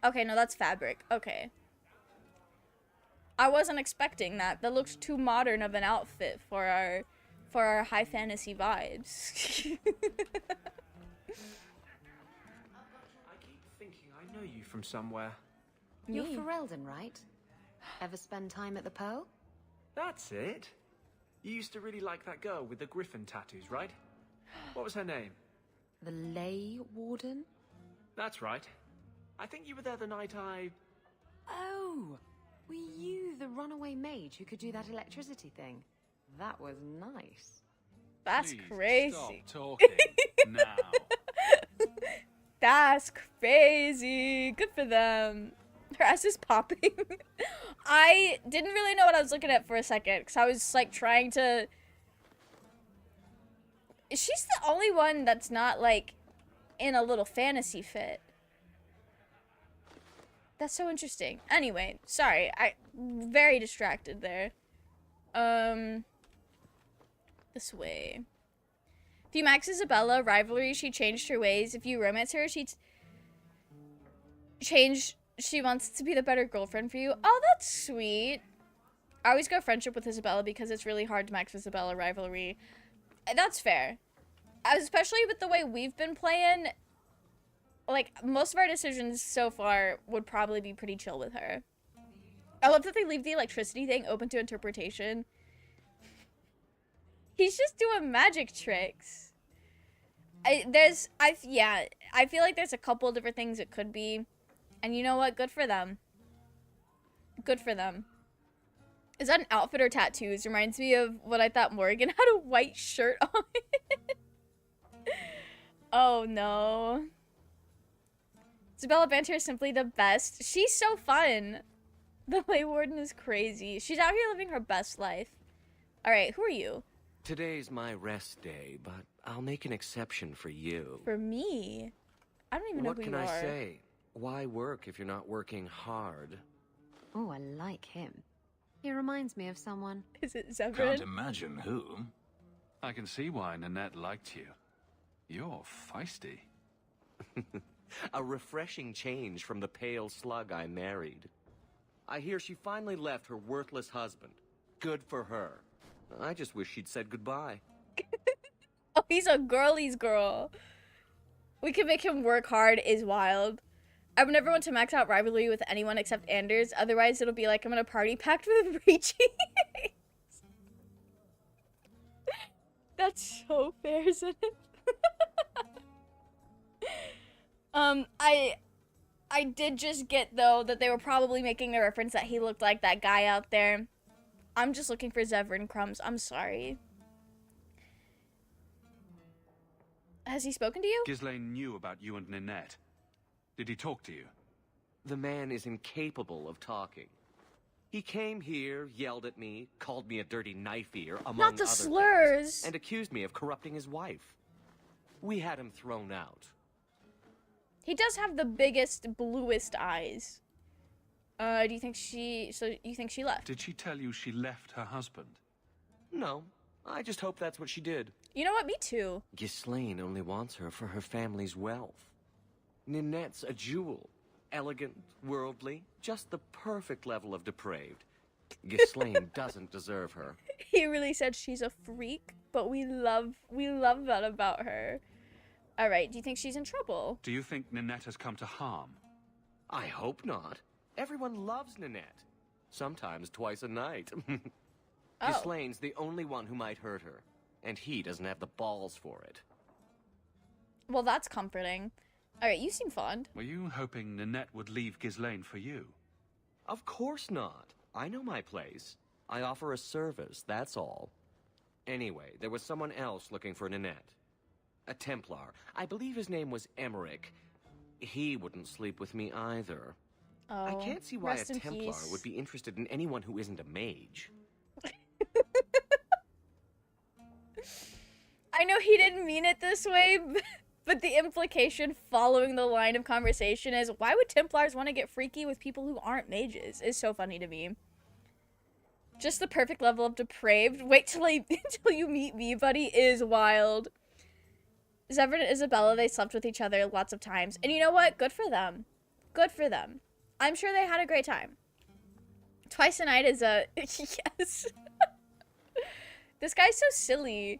Okay, no, that's fabric. Okay. I wasn't expecting that. That looks too modern of an outfit for our high fantasy vibes. I keep thinking I know you from somewhere. You're Ferelden, right? Ever spend time at the Pearl? That's it. You used to really like that girl with the griffin tattoos, right? What was her name? The Lay Warden? That's right. I think you were there the night I... Oh! Were you the runaway mage who could do that electricity thing? That was nice. That's Please crazy. Stop talking now. That's crazy. Good for them. Her ass is popping. I didn't really know what I was looking at for a second because I was like trying to... She's the only one that's not like in a little fantasy fit. That's so interesting. Anyway, sorry. I very distracted there. This way. If you max Isabella rivalry, she changed her ways. If you romance her, she wants to be the better girlfriend for you. Oh, that's sweet. I always go friendship with Isabella because it's really hard to max Isabella rivalry. That's fair. Especially with the way we've been playing. Like, most of our decisions so far would probably be pretty chill with her. I love that they leave the electricity thing open to interpretation. He's just doing magic tricks. I feel like there's a couple different things it could be. And you know what? Good for them. Good for them. Is that an outfit or tattoos? Reminds me of what I thought Morgan had a white shirt on. Oh no. Isabella Banter is simply the best. She's so fun. The Lay Warden is crazy. She's out here living her best life. Alright, who are you? Today's my rest day, but I'll make an exception for you. For me? I don't even know who you are. What can I say? Why work if you're not working hard? Oh, I like him. He reminds me of someone. Is it Zevran? Can't imagine who. I can see why Nanette liked you. You're feisty. A refreshing change from the pale slug I married. I hear she finally left her worthless husband. Good for her. I just wish she'd said goodbye. Oh, he's a girly's girl. We can make him work hard is wild. I would never want to max out rivalry with anyone except Anders. Otherwise, it'll be like I'm in a party packed with Ricci. That's so fair, isn't it? I did just get, though, that they were probably making a reference that he looked like that guy out there. I'm just looking for Zevran crumbs. I'm sorry. Has he spoken to you? Ghislaine knew about you and Ninette. Did he talk to you? The man is incapable of talking. He came here, yelled at me, called me a dirty knife ear, among Not the other slurs. things, and accused me of corrupting his wife. We had him thrown out. He does have the biggest, bluest eyes. Do you think you think she left? Did she tell you she left her husband? No, I just hope that's what she did. You know what? Me too. Ghislaine only wants her for her family's wealth. Ninette's a jewel. Elegant, worldly, just the perfect level of depraved. Ghislaine doesn't deserve her. He really said she's a freak, but we love that about her. All right, do you think she's in trouble? Do you think Ninette has come to harm? I hope not. Everyone loves Ninette. Sometimes twice a night. Oh. Ghislaine's the only one who might hurt her, and he doesn't have the balls for it. Well, that's comforting. All right, you seem fond. Were you hoping Ninette would leave Ghislaine for you? Of course not. I know my place. I offer a service, that's all. Anyway, there was someone else looking for Ninette. A Templar. I believe his name was Emmerich. He wouldn't sleep with me either. Oh, I can't see why a rest in Templar peace. would be interested in anyone who isn't a mage. I know he didn't mean it this way, but the implication following the line of conversation is, why would Templars want to get freaky with people who aren't mages? Is so funny to me. Just the perfect level of depraved. Wait till until you meet me, buddy, is wild. Zevran and Isabella, they slept with each other lots of times. And you know what? Good for them. Good for them. I'm sure they had a great time. Twice a night is a... yes. This guy's so silly.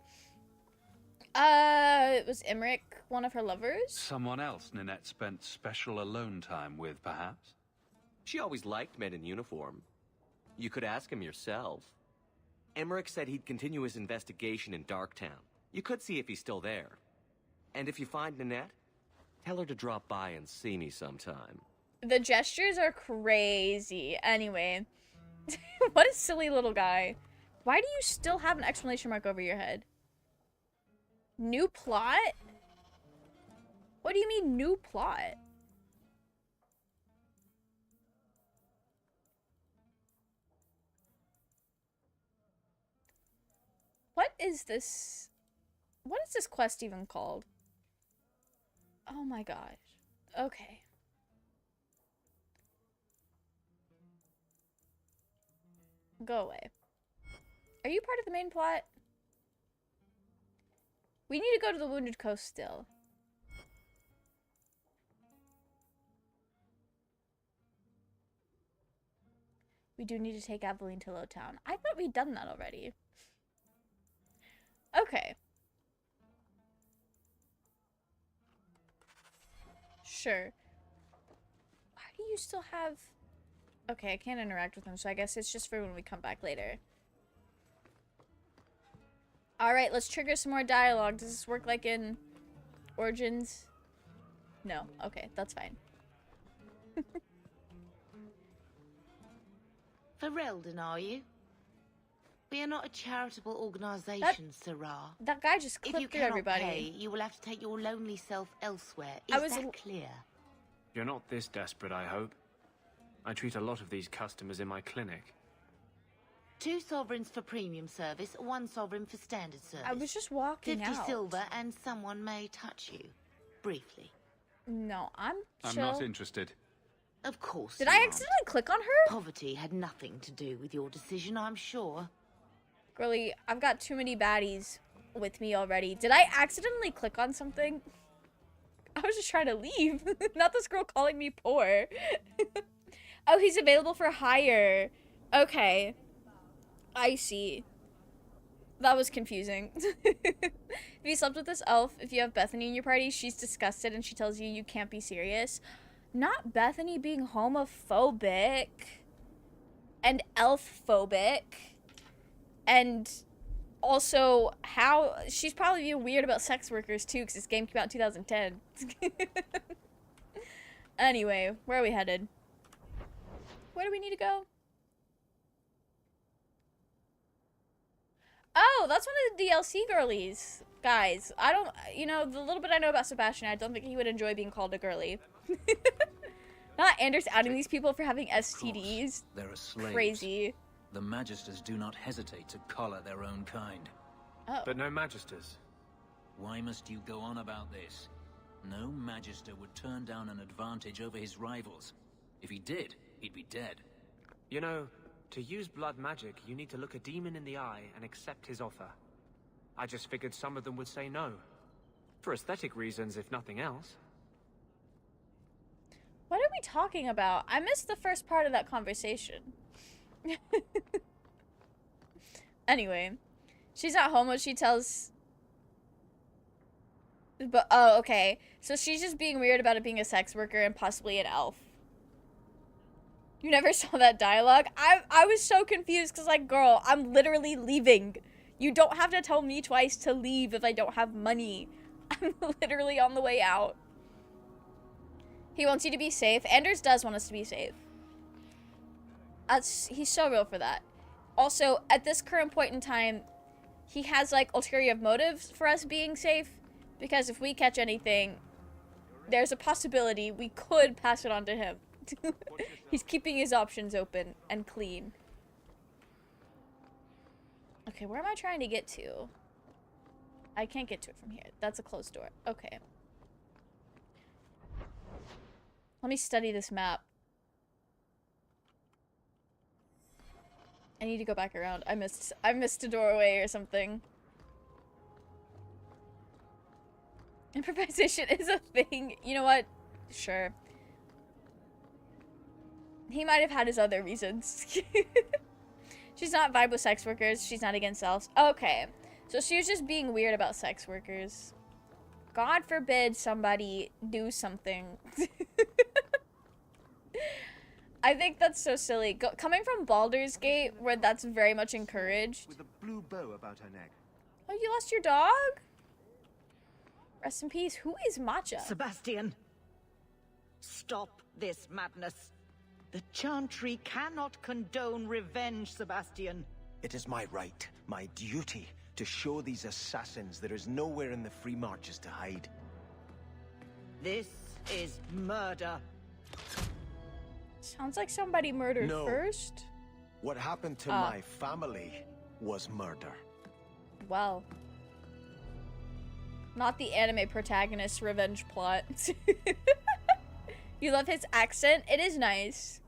Was Emmerich one of her lovers? Someone else Ninette spent special alone time with, perhaps? She always liked men in uniform. You could ask him yourself. Emmerich said he'd continue his investigation in Darktown. You could see if he's still there. And if you find Ninette, tell her to drop by and see me sometime. The gestures are crazy. Anyway. What a silly little guy. Why do you still have an exclamation mark over your head? New plot? What do you mean, new plot? What is this? What is this quest even called? Oh my gosh. Okay. Go away. Are you part of the main plot? We need to go to the Wounded Coast still. We do need to take Aveline to Lowtown. I thought we'd done that already. Okay. Sure. Why do you still have... Okay, I can't interact with him, so I guess it's just for when we come back later. Alright, let's trigger some more dialogue. Does this work like in Origins? No. Okay, that's fine. Ferelden, are you? We are not a charitable organisation, Sarah. That guy just clipped If you through cannot everybody. pay, you will have to take your lonely self elsewhere. I Is was that clear? You're not this desperate, I hope. I treat a lot of these customers in my clinic. 2 sovereigns for premium service, 1 sovereign for standard service. I was just walking 50 out. silver and someone may touch you. Briefly. No, I'm I'm chill. not interested. Of course Did you I aren't. accidentally click on her? Poverty had nothing to do with your decision, I'm sure. Girlie, I've got too many baddies with me already. Did I accidentally click on something? I was just trying to leave. Not this girl calling me poor. Oh, he's available for hire. Okay. I see. That was confusing. If you slept with this elf, if you have Bethany in your party, she's disgusted and she tells you you can't be serious. Not Bethany being homophobic and elf-phobic, and also how she's probably being weird about sex workers too, because this game came out in 2010. Anyway, where are we headed? Where do we need to go? Oh, that's one of the DLC girlies. Guys, I don't, you know, the little bit I know about Sebastian, I don't think he would enjoy being called a girly. Not Anders outing these people for having STDs. There are slaves. Crazy. The Magisters do not hesitate to collar their own kind. Oh. But no Magisters. Why must you go on about this? No Magister would turn down an advantage over his rivals. If he did, he'd be dead. You know, to use blood magic, you need to look a demon in the eye and accept his offer. I just figured some of them would say no. For aesthetic reasons, if nothing else. What are we talking about? I missed the first part of that conversation. Anyway, she's not homo, she tells... But, oh, okay. So she's just being weird about it being a sex worker and possibly an elf. You never saw that dialogue? I was so confused because, like, girl, I'm literally leaving. You don't have to tell me twice to leave if I don't have money. I'm literally on the way out. He wants you to be safe. Anders does want us to be safe. He's so real for that. Also, at this current point in time, he has, like, ulterior motives for us being safe. Because if we catch anything, there's a possibility we could pass it on to him. He's keeping his options open and clean. Okay, where am I trying to get to? I can't get to it from here. That's a closed door. Okay. Let me study this map. I need to go back around. I missed a doorway or something. Improvisation is a thing. You know what? Sure. He might have had his other reasons. She's not vibe with sex workers. She's not against elves. Okay. So she was just being weird about sex workers. God forbid somebody do something. I think that's so silly. Coming from Baldur's Gate, where that's very much encouraged. With a blue bow about her neck. Oh, you lost your dog? Rest in peace. Who is Matcha? Sebastian, stop this madness. The Chantry cannot condone revenge, Sebastian. It is my right, my duty, to show these assassins there is nowhere in the Free Marches to hide. This is murder. Sounds like somebody murdered first. What happened to my family was murder. Well. Not the anime protagonist's revenge plot. You love his accent? It is nice.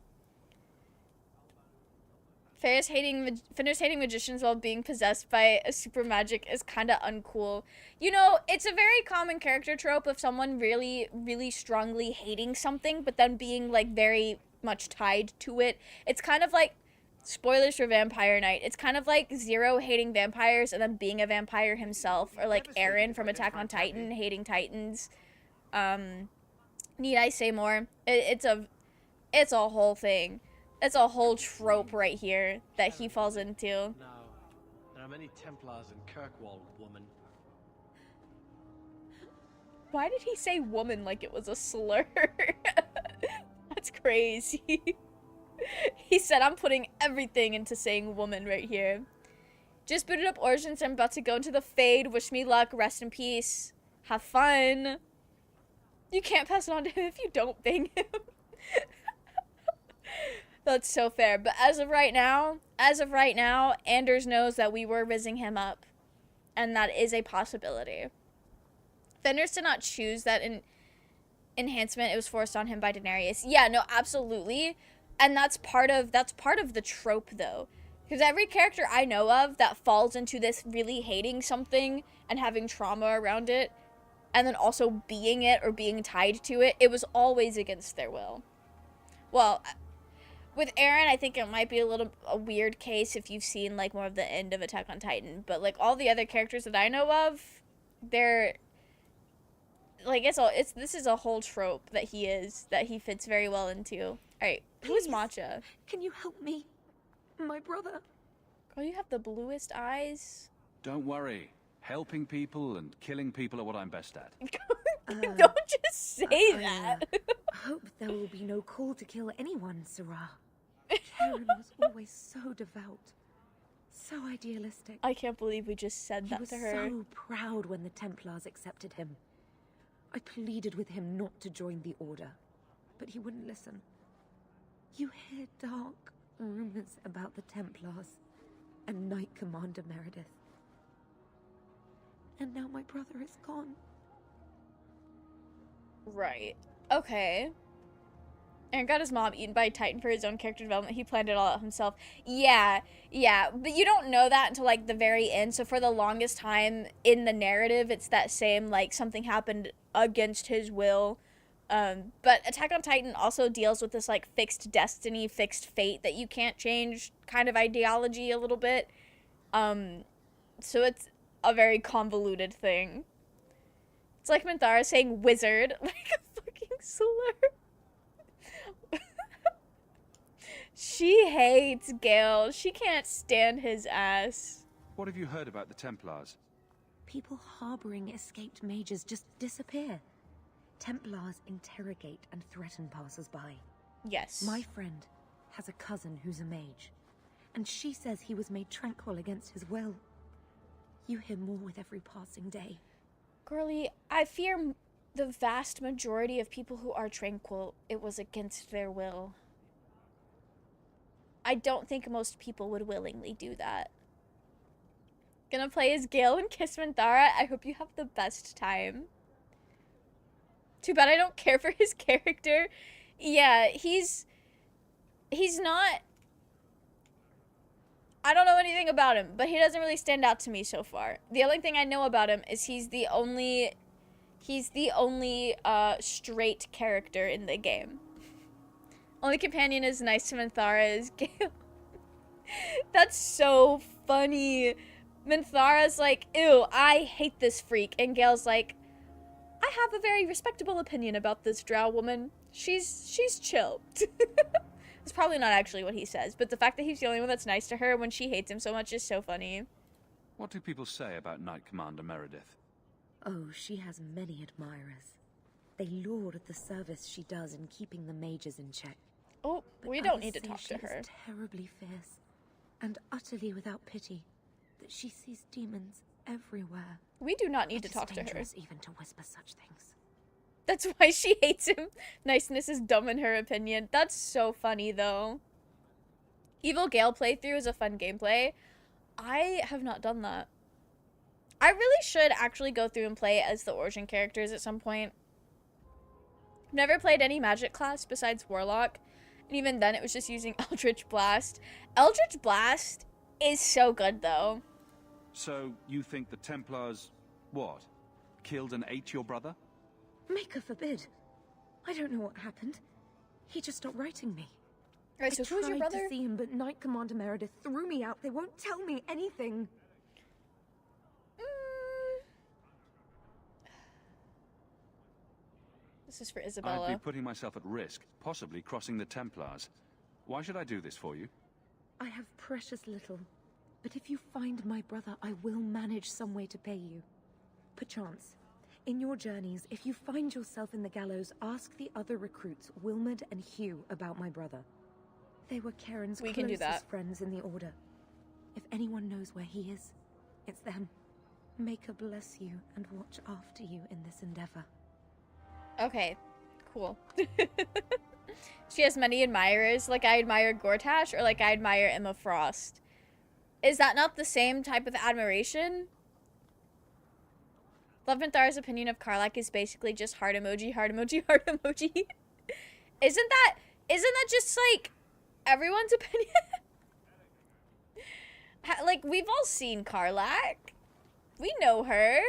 Fenris hating magicians while being possessed by a super magic is kind of uncool. You know, it's a very common character trope of someone really, really strongly hating something, but then being, like, very much tied to it. It's kind of like, spoilers for Vampire Knight, it's kind of like Zero hating vampires and then being a vampire himself, or like Eren from Attack on Titan hating Titans. Need I say more? It's a whole thing. It's a whole trope right here that he falls into. No, there are many Templars in Kirkwall, woman. Why did he say woman like it was a slur? That's crazy. He said, I'm putting everything into saying woman right here. Just booted up Origins. I'm about to go into the Fade. Wish me luck. Rest in peace. Have fun. You can't pass it on to him if you don't bang him. That's so fair. But as of right now, Anders knows that we were rizzing him up. And that is a possibility. Fenris did not choose that enhancement. It was forced on him by Daenerys. Yeah, no, absolutely. And that's part of the trope, though. Because every character I know of that falls into this really hating something and having trauma around it, and then also being it or being tied to it, it was always against their will. Well, with Eren, I think it might be a weird case if you've seen, like, more of the end of Attack on Titan. But, like, all the other characters that I know of, they're... like this is a whole trope that he fits very well into. All right, who's Matcha? Can you help me? My brother. Girl, you have the bluest eyes. Don't worry. Helping people and killing people are what I'm best at. Don't just say that. Hope there will be no call to kill anyone, Sarah. Karen was always so devout, so idealistic. I can't believe we just said that to her. He was so proud when the Templars accepted him. I pleaded with him not to join the Order, but he wouldn't listen. You hear dark rumors about the Templars and Knight Commander Meredith. And now my brother is gone. Right. Okay. Aaron got his mom eaten by a Titan for his own character development. He planned it all out himself. Yeah. But you don't know that until, like, the very end. So for the longest time in the narrative, it's that same, like, something happened against his will. But Attack on Titan also deals with this, like, fixed destiny, fixed fate that you can't change kind of ideology a little bit. So it's a very convoluted thing. It's like Minthara saying wizard, like a fucking slur. She hates Gale. She can't stand his ass. What have you heard about the Templars? People harboring escaped mages just disappear. Templars interrogate and threaten passers-by. Yes. My friend has a cousin who's a mage, and she says he was made tranquil against his will. You hear more with every passing day. Girlie, I fear the vast majority of people who are tranquil, it was against their will. I don't think most people would willingly do that. Gonna play as Gale and kiss Minthara. I hope you have the best time. Too bad I don't care for his character. Yeah, he's not... I don't know anything about him, but he doesn't really stand out to me so far. The only thing I know about him is he's the only straight character in the game. Only companion is nice to Minthara is Gale. That's so funny. Minthara's like, ew, I hate this freak. And Gale's like, I have a very respectable opinion about this drow woman. She's chill. It's probably not actually what he says, but the fact that he's the only one that's nice to her when she hates him so much is so funny. What do people say about Knight Commander Meredith? Oh, she has many admirers. They laud the service she does in keeping the mages in check. Oh, but we don't others need to say talk she to her. Is terribly fierce and utterly without pity. That she sees demons everywhere. We do not need to talk to her. Dangerous even to whisper such things. That's why she hates him. Niceness is dumb in her opinion. That's so funny, though. Evil Gale playthrough is a fun gameplay. I have not done that. I really should actually go through and play as the Origin characters at some point. I've never played any magic class besides Warlock. And even then, it was just using Eldritch Blast. Eldritch Blast is so good, though. So, you think the Templars, what? Killed and ate your brother? Maker forbid. I don't know what happened. He just stopped writing me. Right, so who's your brother? I tried to see him, but Knight Commander Meredith threw me out. They won't tell me anything. This is for Isabella. I'd be putting myself at risk, possibly crossing the Templars. Why should I do this for you? I have precious little. But if you find my brother, I will manage some way to pay you. Perchance. In your journeys, if you find yourself in the gallows, ask the other recruits, Wilmerd and Hugh, about my brother. They were Karen's closest friends in the Order. If anyone knows where he is, it's them. Maker bless you and watch after you in this endeavor. Okay, cool. She has many admirers, like I admire Gortash or like I admire Emma Frost. Is that not the same type of admiration? Love Minthara's opinion of Karlach is basically just heart emoji, heart emoji, heart emoji. Isn't that just like everyone's opinion? Like, we've all seen Karlach. We know her.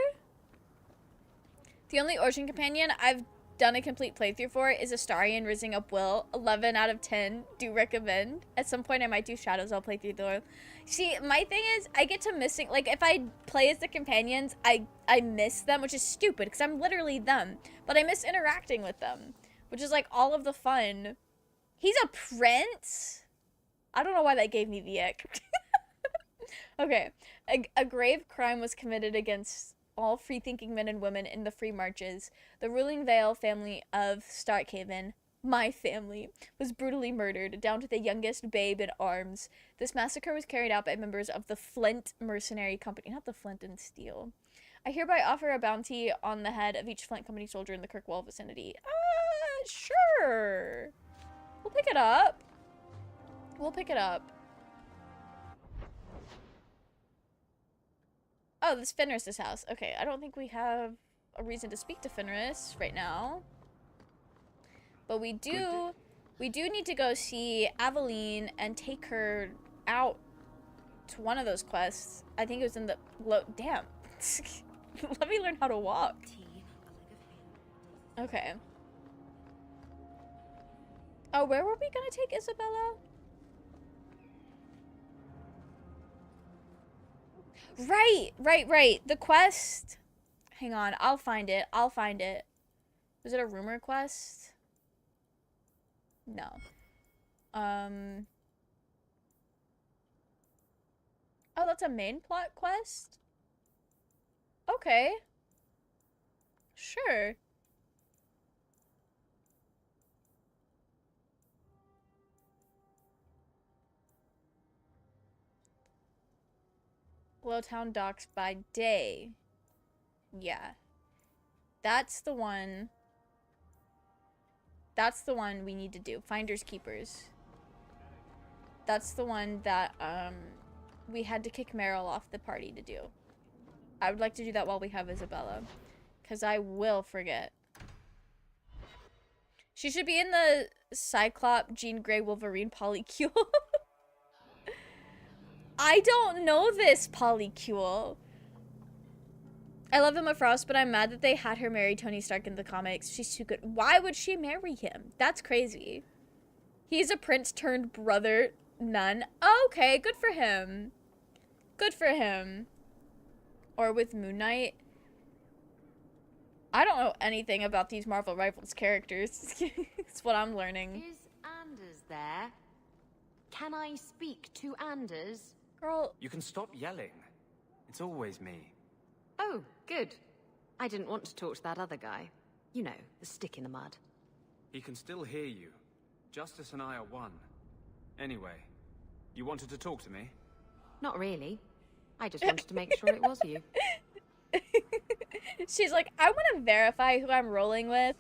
The only Origin companion I've done a complete playthrough for is Astarion Rising Up Will. 11 out of 10. Do recommend. At some point I might do Shadows. I'll play through the... See, my thing is, I get to missing... Like, if I play as the companions, I miss them, which is stupid, because I'm literally them. But I miss interacting with them, which is, like, all of the fun. He's a prince? I don't know why that gave me the ick. Okay. A grave crime was committed against all free-thinking men and women in the Free Marches. The ruling Vale family of Starkhaven, my family, was brutally murdered, down to the youngest babe in arms. This massacre was carried out by members of the Flint Mercenary Company, not the Flint and Steel. I hereby offer a bounty on the head of each Flint Company soldier in the Kirkwall vicinity. Sure. We'll pick it up. We'll pick it up. Oh, this Fenris's house. Okay, I don't think we have a reason to speak to Fenris right now. But we do need to go see Aveline and take her out to one of those quests. I think it was in the... Damn. Let me learn how to walk. Okay. Oh, where were we gonna take Isabella? Right. The quest. Hang on, I'll find it. Was it a rumor quest? No. Oh, that's a main plot quest? Okay. Sure. Glowtown Docks by day. Yeah. That's the one. That's the one we need to do. Finders Keepers. That's the one that we had to kick Meryl off the party to do. I would like to do that while we have Isabella, because I will forget. She should be in the Cyclop Jean Grey Wolverine polycule. I don't know this polycule. I love Emma Frost, but I'm mad that they had her marry Tony Stark in the comics. She's too good. Why would she marry him? That's crazy. He's a prince turned brother nun. Okay, good for him. Good for him. Or with Moon Knight. I don't know anything about these Marvel Rivals characters. It's what I'm learning. Is Anders there? Can I speak to Anders? Girl. You can stop yelling. It's always me. Oh, good. I didn't want to talk to that other guy. You know, the stick in the mud. He can still hear you. Justice and I are one. Anyway, you wanted to talk to me? Not really. I just wanted to make sure it was you. She's like, I want to verify who I'm rolling with.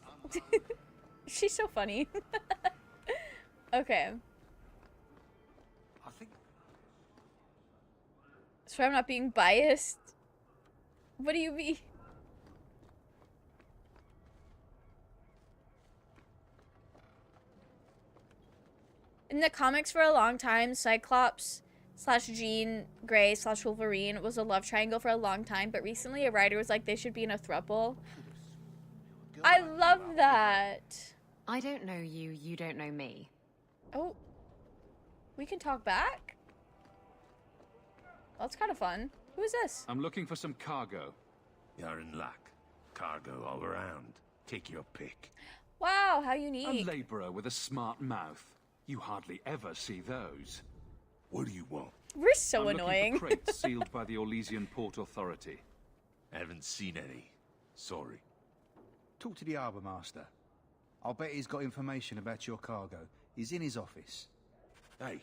She's so funny. Okay. I think... So I'm not being biased? What do you mean? In the comics for a long time, Cyclops / Jean Grey / Wolverine was a love triangle for a long time, but recently a writer was like they should be in a throuple. I love that. I don't know you, you don't know me. Oh. We can talk back? That's kind of fun. Who is this? I'm looking for some cargo. You're in luck. Cargo all around. Take your pick. Wow, how unique. A laborer with a smart mouth. You hardly ever see those. What do you want? We're so I'm annoying. looking for crates sealed by the Orlesian Port Authority. Haven't seen any. Sorry. Talk to the harbour master. I'll bet he's got information about your cargo. He's in his office. Hey,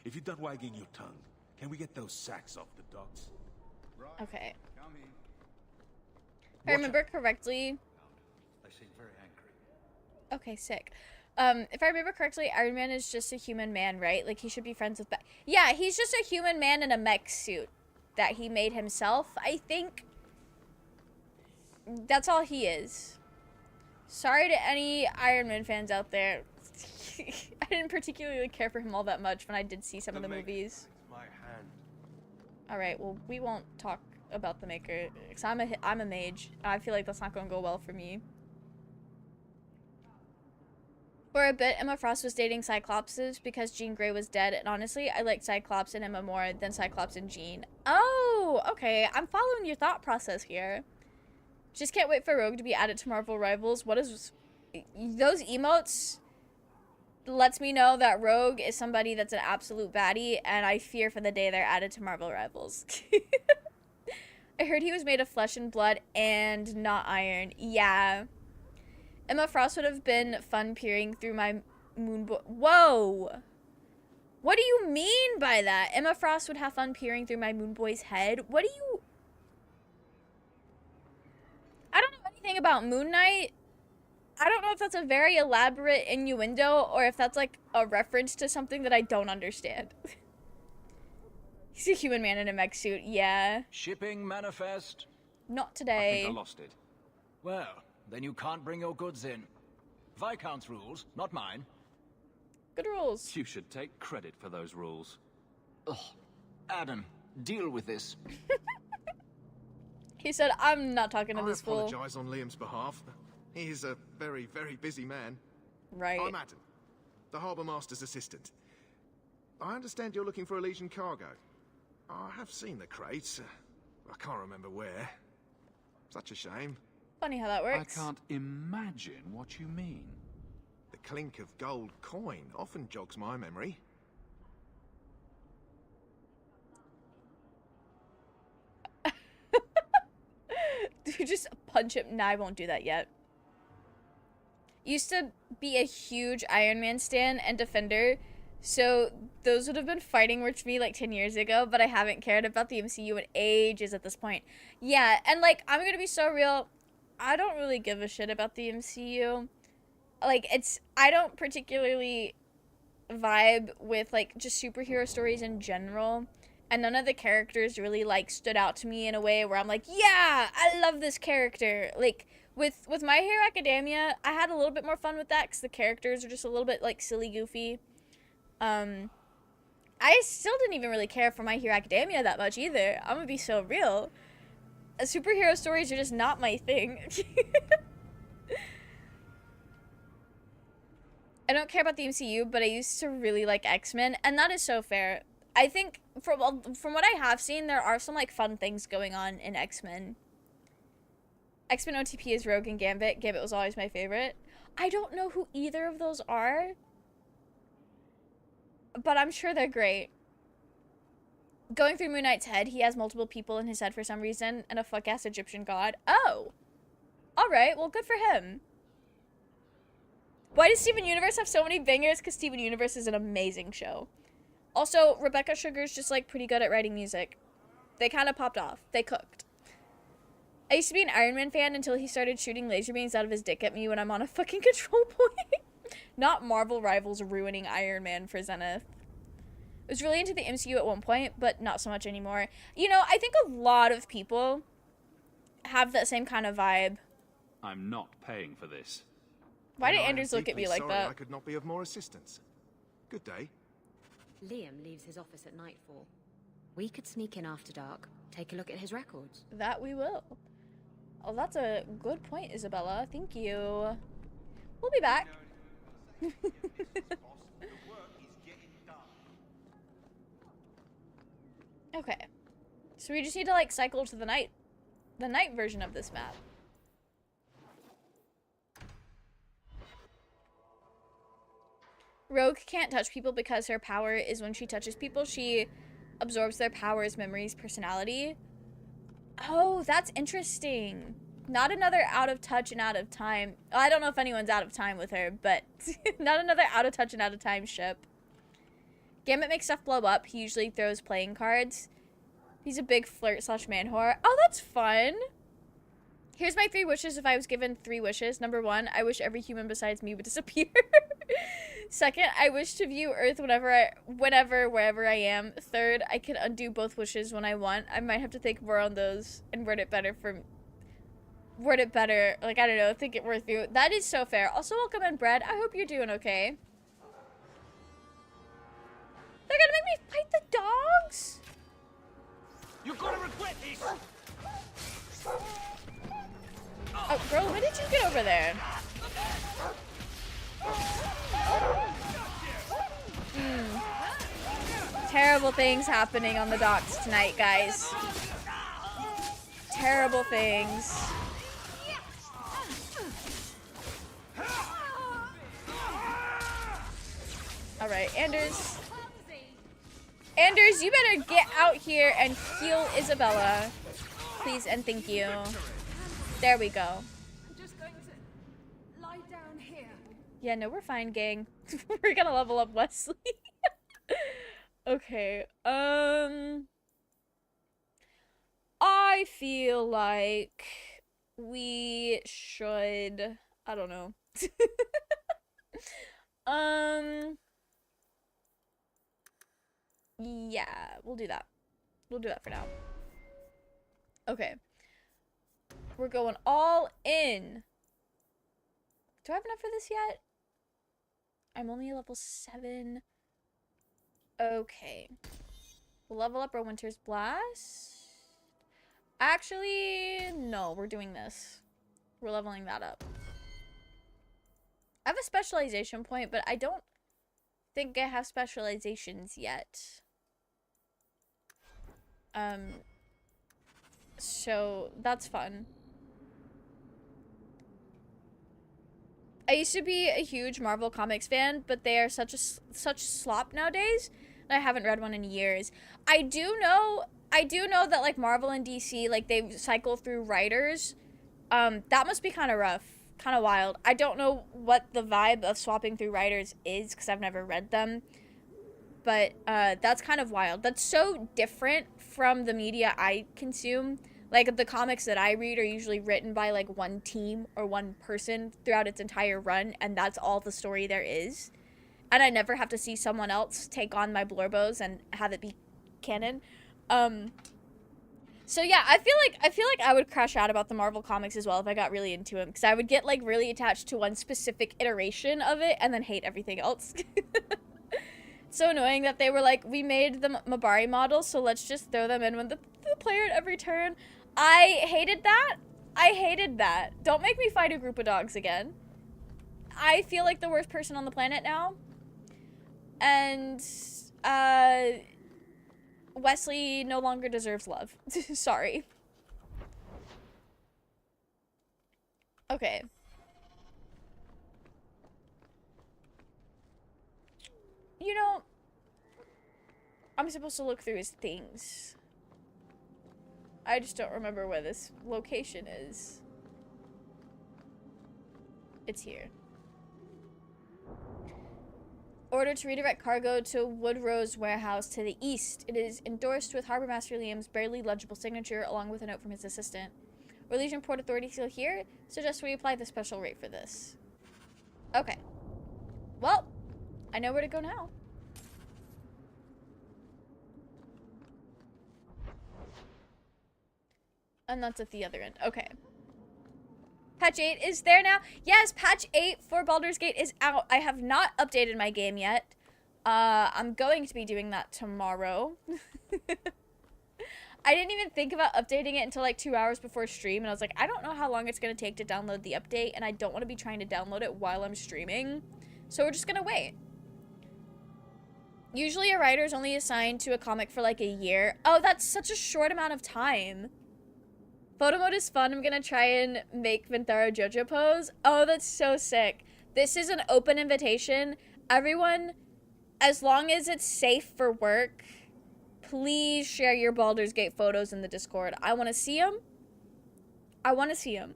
if you're done wagging your tongue, can we get those sacks off the docks? Okay. If I remember correctly... They seem very angry. Okay, sick. If I remember correctly, Iron Man is just a human man, right? Like, he should be friends with... Yeah, he's just a human man in a mech suit that he made himself, I think. That's all he is. Sorry to any Iron Man fans out there. I didn't particularly care for him all that much when I did see some of the movies. My hand. Alright, well, we won't talk about the Maker, because I'm a mage. I feel like that's not going to go well for me. For a bit, Emma Frost was dating Cyclopses because Jean Grey was dead, and honestly, I liked Cyclops and Emma more than Cyclops and Jean. Oh, okay. I'm following your thought process here. Just can't wait for Rogue to be added to Marvel Rivals. What is... Those emotes lets me know that Rogue is somebody that's an absolute baddie, and I fear for the day they're added to Marvel Rivals. I heard he was made of flesh and blood and not iron. Yeah. Emma Frost would have been fun peering through my moon boy. Whoa! What do you mean by that? Emma Frost would have fun peering through my moon boy's head? What do you... I don't know anything about Moon Knight. I don't know if that's a very elaborate innuendo or if that's like a reference to something that I don't understand. He's a human man in a mech suit, yeah. Shipping manifest? Not today. I think I lost it. Well, then you can't bring your goods in. Viscount's rules, not mine. Good rules. You should take credit for those rules. Ugh. Adam, deal with this. He said, I'm not talking to this I fool. apologize on Liam's behalf. He is a very, very busy man. Right. I'm Adam, the Harbour Master's assistant. I understand you're looking for Elysian cargo. I have seen the crates. I can't remember where. Such a shame. Funny how that works. I can't imagine what you mean. The clink of gold coin often jogs my memory. Dude, just punch him. Nah, I won't do that yet. Used to be a huge Iron Man stan and defender, so those would have been fighting words for me like 10 years ago, but I haven't cared about the MCU in ages at this point. Yeah, and like, I'm gonna be so real, I don't really give a shit about the MCU. Like, I don't particularly vibe with like just superhero stories in general. And none of the characters really, like, stood out to me in a way where I'm like, yeah, I love this character. Like, with My Hero Academia, I had a little bit more fun with that because the characters are just a little bit, like, silly goofy. I still didn't even really care for My Hero Academia that much either. I'm gonna be so real. Superhero stories are just not my thing. I don't care about the MCU, but I used to really like X-Men, and that is so fair. I think from what I have seen, there are some like fun things going on in X-Men. X-Men OTP is Rogue and Gambit. Gambit was always my favorite. I don't know who either of those are, but I'm sure they're great. Going through Moon Knight's head, he has multiple people in his head for some reason, and a fuck-ass Egyptian god. Oh! Alright, well good for him. Why does Steven Universe have so many bangers? Because Steven Universe is an amazing show. Also, Rebecca Sugar's just, like, pretty good at writing music. They kind of popped off. They cooked. I used to be an Iron Man fan until he started shooting laser beams out of his dick at me when I'm on a fucking control point. Not Marvel Rivals ruining Iron Man for Zenith. I was really into the MCU at one point, but not so much anymore. You know, I think a lot of people have that same kind of vibe. I'm not paying for this. Why did Anders look at me like that? I could not be of more assistance. Good day. Liam leaves his office at nightfall. We could sneak in after dark, take a look at his records. That we will. Oh, that's a good point, Isabella. Thank you. We'll be back. Okay. So we just need to, like, cycle to the night version of this map. Rogue can't touch people because her power is when she touches people, she absorbs their powers, memories, personality. Oh, that's interesting. Not another out of touch and out of time. I don't know if anyone's out of time with her, but not another out of touch and out of time ship. Gambit makes stuff blow up. He usually throws playing cards. He's a big flirt / man whore. Oh, that's fun. Here's my 3 wishes if I was given 3 wishes. Number 1, I wish every human besides me would disappear. Second, I wish to view Earth whenever, wherever I am. Third, I can undo both wishes when I want. I might have to think more on those and word it better, like, I don't know, think it worth through. That is so fair. Also, welcome in, Brad. I hope you're doing okay. They're gonna make me fight the dogs? You're gonna regret this! Oh, girl, when did you get over there? Terrible things happening on the docks tonight, guys. Terrible things. Alright, Anders. Anders, you better get out here and heal Isabella. Please and thank you. There we go. I'm just going to lie down here. Yeah, no, we're fine, gang. We're gonna level up Wesley. Okay, I feel like we should, I don't know. Yeah, we'll do that. We'll do that for now. Okay. We're going all in. Do I have enough for this yet? I'm only level 7. Okay. We'll level up our Winter's Blast. Actually, no, we're doing this. We're leveling that up. I have a specialization point, but I don't think I have specializations yet. So that's fun. I used to be a huge Marvel Comics fan, but they are such slop nowadays. I haven't read one in years. I do know that like Marvel and DC, like they cycle through writers. That must be kind of rough, kind of wild. I don't know what the vibe of swapping through writers is because I've never read them. But that's kind of wild. That's so different from the media I consume. Like, the comics that I read are usually written by, like, one team or one person throughout its entire run, and that's all the story there is. And I never have to see someone else take on my blorbos and have it be canon. So yeah, I feel like I would crash out about the Marvel comics as well if I got really into them, because I would get, like, really attached to one specific iteration of it and then hate everything else. So annoying that they were like, we made the Mabari models, so let's just throw them in with the player at every turn. I hated that. I hated that. Don't make me fight a group of dogs again. I feel like the worst person on the planet now. And, Wesley no longer deserves love. Sorry. Okay. You know, I'm supposed to look through his things. I just don't remember where this location is. It's here. Order to redirect cargo to Woodrow's warehouse to the east. It is endorsed with Harbor Master Liam's barely legible signature, along with a note from his assistant. Orlesian Port Authority seal here. Suggest we apply the special rate for this. Okay. Well, I know where to go now. And that's at the other end. Okay. Patch 8 is there now. Yes, patch 8 for Baldur's Gate is out. I have not updated my game yet. I'm going to be doing that tomorrow. I didn't even think about updating it until like 2 hours before stream. And I was like, I don't know how long it's going to take to download the update. And I don't want to be trying to download it while I'm streaming. So we're just going to wait. Usually a writer is only assigned to a comic for like a year. Oh, that's such a short amount of time. Photo mode is fun. I'm gonna try and make Vinthara JoJo pose. Oh, that's so sick. This is an open invitation. Everyone, as long as it's safe for work, please share your Baldur's Gate photos in the Discord. I want to see them. I want to see them.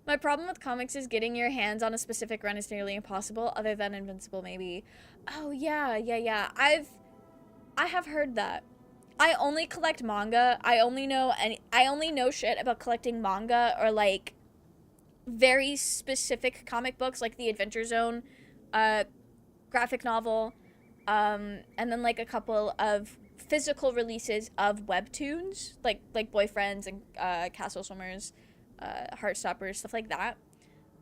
My problem with comics is getting your hands on a specific run is nearly impossible, other than Invincible, maybe. Oh, yeah. I have heard that. I only collect manga. I only know shit about collecting manga or like very specific comic books like the Adventure Zone graphic novel, and then like a couple of physical releases of webtoons like Boyfriends and Castle Swimmers, Heartstoppers, stuff like that.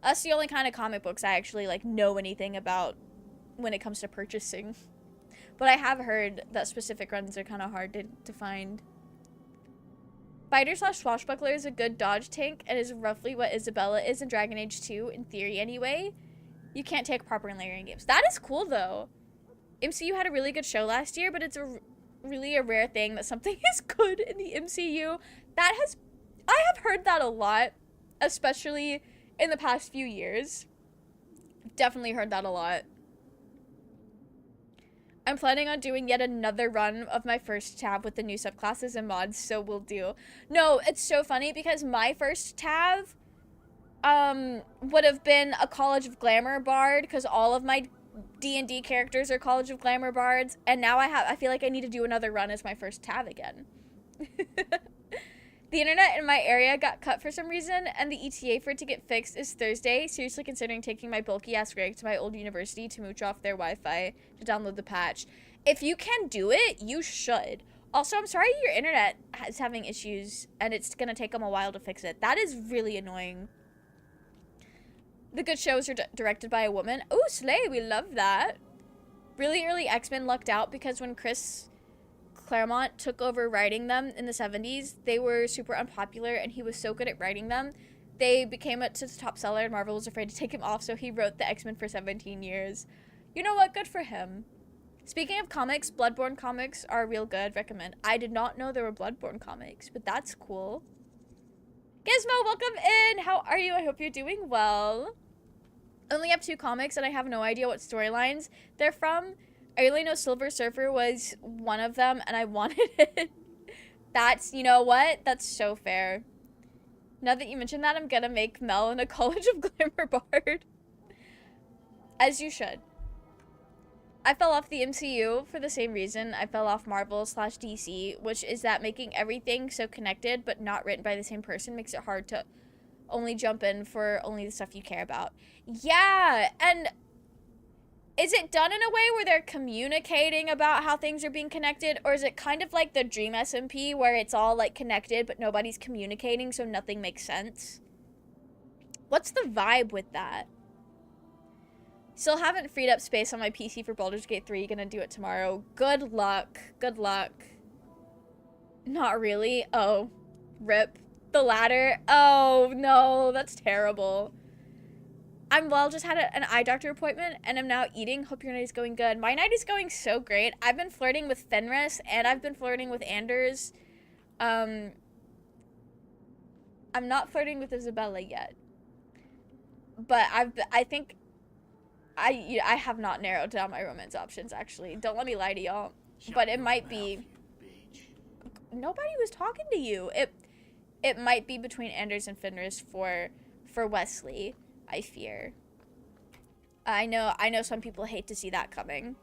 That's the only kind of comic books I actually like know anything about when it comes to purchasing. But I have heard that specific runs are kind of hard to find. Fighter/Swashbuckler is a good dodge tank and is roughly what Isabella is in Dragon Age 2, in theory anyway. You can't take proper in layering games. That is cool, though. MCU had a really good show last year, but it's really a rare thing that something is good in the MCU. I have heard that a lot, especially in the past few years. Definitely heard that a lot. I'm planning on doing yet another run of my first tab with the new subclasses and mods, so we'll do. No, it's so funny because my first tab would have been a College of Glamour bard because all of my D&D characters are College of Glamour bards, and now I feel like I need to do another run as my first tab again. The internet in my area got cut for some reason, and the ETA for it to get fixed is Thursday. Seriously considering taking my bulky-ass rig to my old university to mooch off their Wi-Fi to download the patch. If you can do it, you should. Also, I'm sorry your internet is having issues, and it's gonna take them a while to fix it. That is really annoying. The good shows are directed by a woman. Oh, slay, we love that. Really early X-Men lucked out because when Chris Claremont took over writing them in the 70s, they were super unpopular, and he was so good at writing them. They became a top seller, and Marvel was afraid to take him off, so he wrote the X-Men for 17 years. You know what? Good for him. Speaking of comics, Bloodborne comics are real good. Recommend. I did not know there were Bloodborne comics, but that's cool. Gizmo, welcome in! How are you? I hope you're doing well. I only have 2 comics, and I have no idea what storylines they're from. I only know Silver Surfer was one of them, and I wanted it. That's, you know what? That's so fair. Now that you mentioned that, I'm gonna make Mel in a College of Glamour bard. As you should. I fell off the MCU for the same reason I fell off Marvel/DC, which is that making everything so connected but not written by the same person makes it hard to only jump in for only the stuff you care about. Yeah, and is it done in a way where they're communicating about how things are being connected, or is it kind of like the Dream SMP where it's all like connected but nobody's communicating so nothing makes sense? What's the vibe with that? Still haven't freed up space on my PC for Baldur's Gate 3. Gonna do it tomorrow. Good luck. Good luck. Not really. Oh. Rip. The ladder. Oh, no. That's terrible. I'm well, just had an eye doctor appointment, and I'm now eating. Hope your night is going good. My night is going so great. I've been flirting with Fenris, and I've been flirting with Anders. I'm not flirting with Isabella yet. But I think I have not narrowed down my romance options, actually. Don't let me lie to y'all. But it might be... Nobody was talking to you. It might be between Anders and Fenris for Wesley, I fear. I know some people hate to see that coming.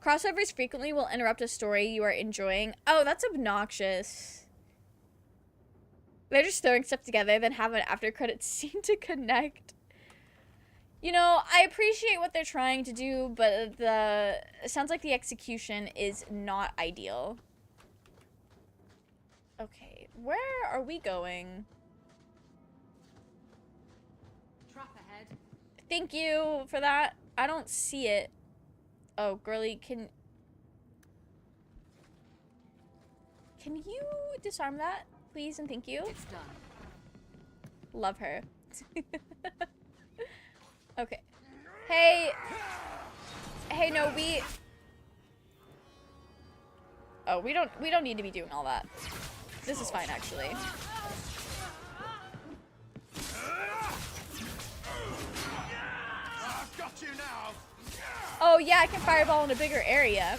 Crossovers frequently will interrupt a story you are enjoying. Oh, that's obnoxious. They're just throwing stuff together, then have an after credits scene to connect. You know, I appreciate what they're trying to do, but it sounds like the execution is not ideal. Okay, where are we going? Trap ahead. Thank you for that. I don't see it. Oh, girly, can you disarm that, please, and thank you? It's done. Love her. Okay. Hey, no, we don't need to be doing all that. This is fine, actually. I've got you now. Oh yeah, I can fireball in a bigger area.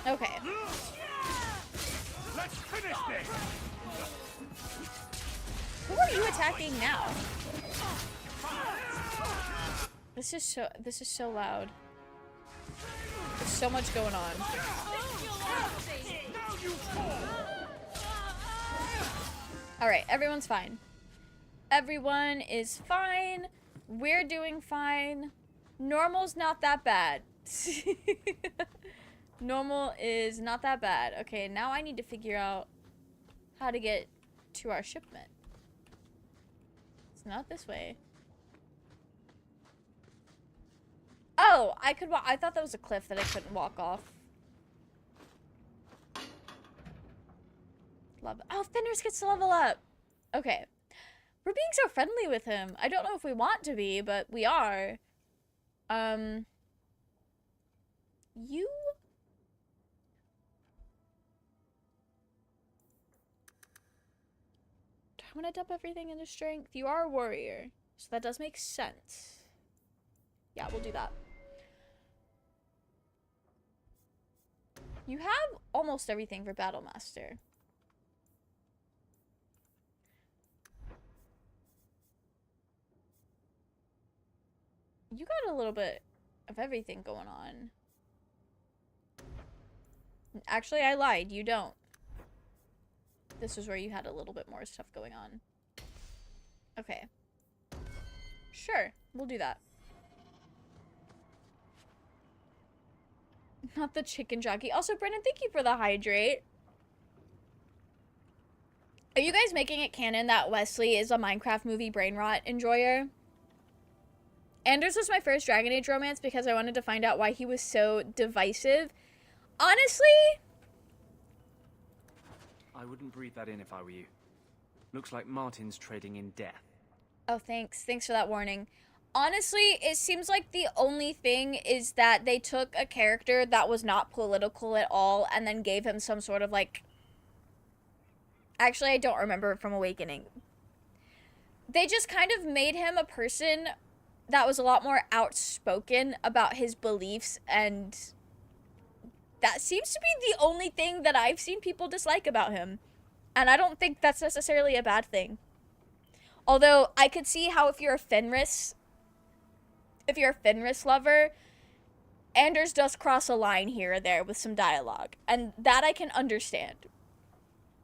Okay. Let's finish this. Who are you attacking now? This is so loud. There's so much going on. Alright, everyone's fine. Everyone is fine. We're doing fine. Normal's not that bad. Normal is not that bad. Okay, now I need to figure out how to get to our shipment. It's not this way. Oh, I could walk. I thought that was a cliff that I couldn't walk off. love. Oh, Fenris gets to level up. Okay. We're being so friendly with him. I don't know if we want to be, but we are. You? Do I want to dump everything into strength? You are a warrior, so that does make sense. Yeah, we'll do that. You have almost everything for Battlemaster. You got a little bit of everything going on. Actually, I lied. You don't. This is where you had a little bit more stuff going on. Okay. Sure, we'll do that. Not the chicken jockey. Also, Brennan, thank you for the hydrate. Are you guys making it canon that Wesley is a Minecraft movie brain rot enjoyer? Anders was my first Dragon Age romance because I wanted to find out why he was so divisive. Honestly, I wouldn't breathe that in if I were you. Looks like Martin's trading in death. oh, thanks. Thanks for that warning. Honestly, it seems like the only thing is that they took a character that was not political at all and then gave him some sort of, like... Actually, I don't remember from Awakening. They just kind of made him a person that was a lot more outspoken about his beliefs, and that seems to be the only thing that I've seen people dislike about him. And I don't think that's necessarily a bad thing. Although, I could see how if you're a Fenris lover, Anders does cross a line here or there with some dialogue. And that I can understand.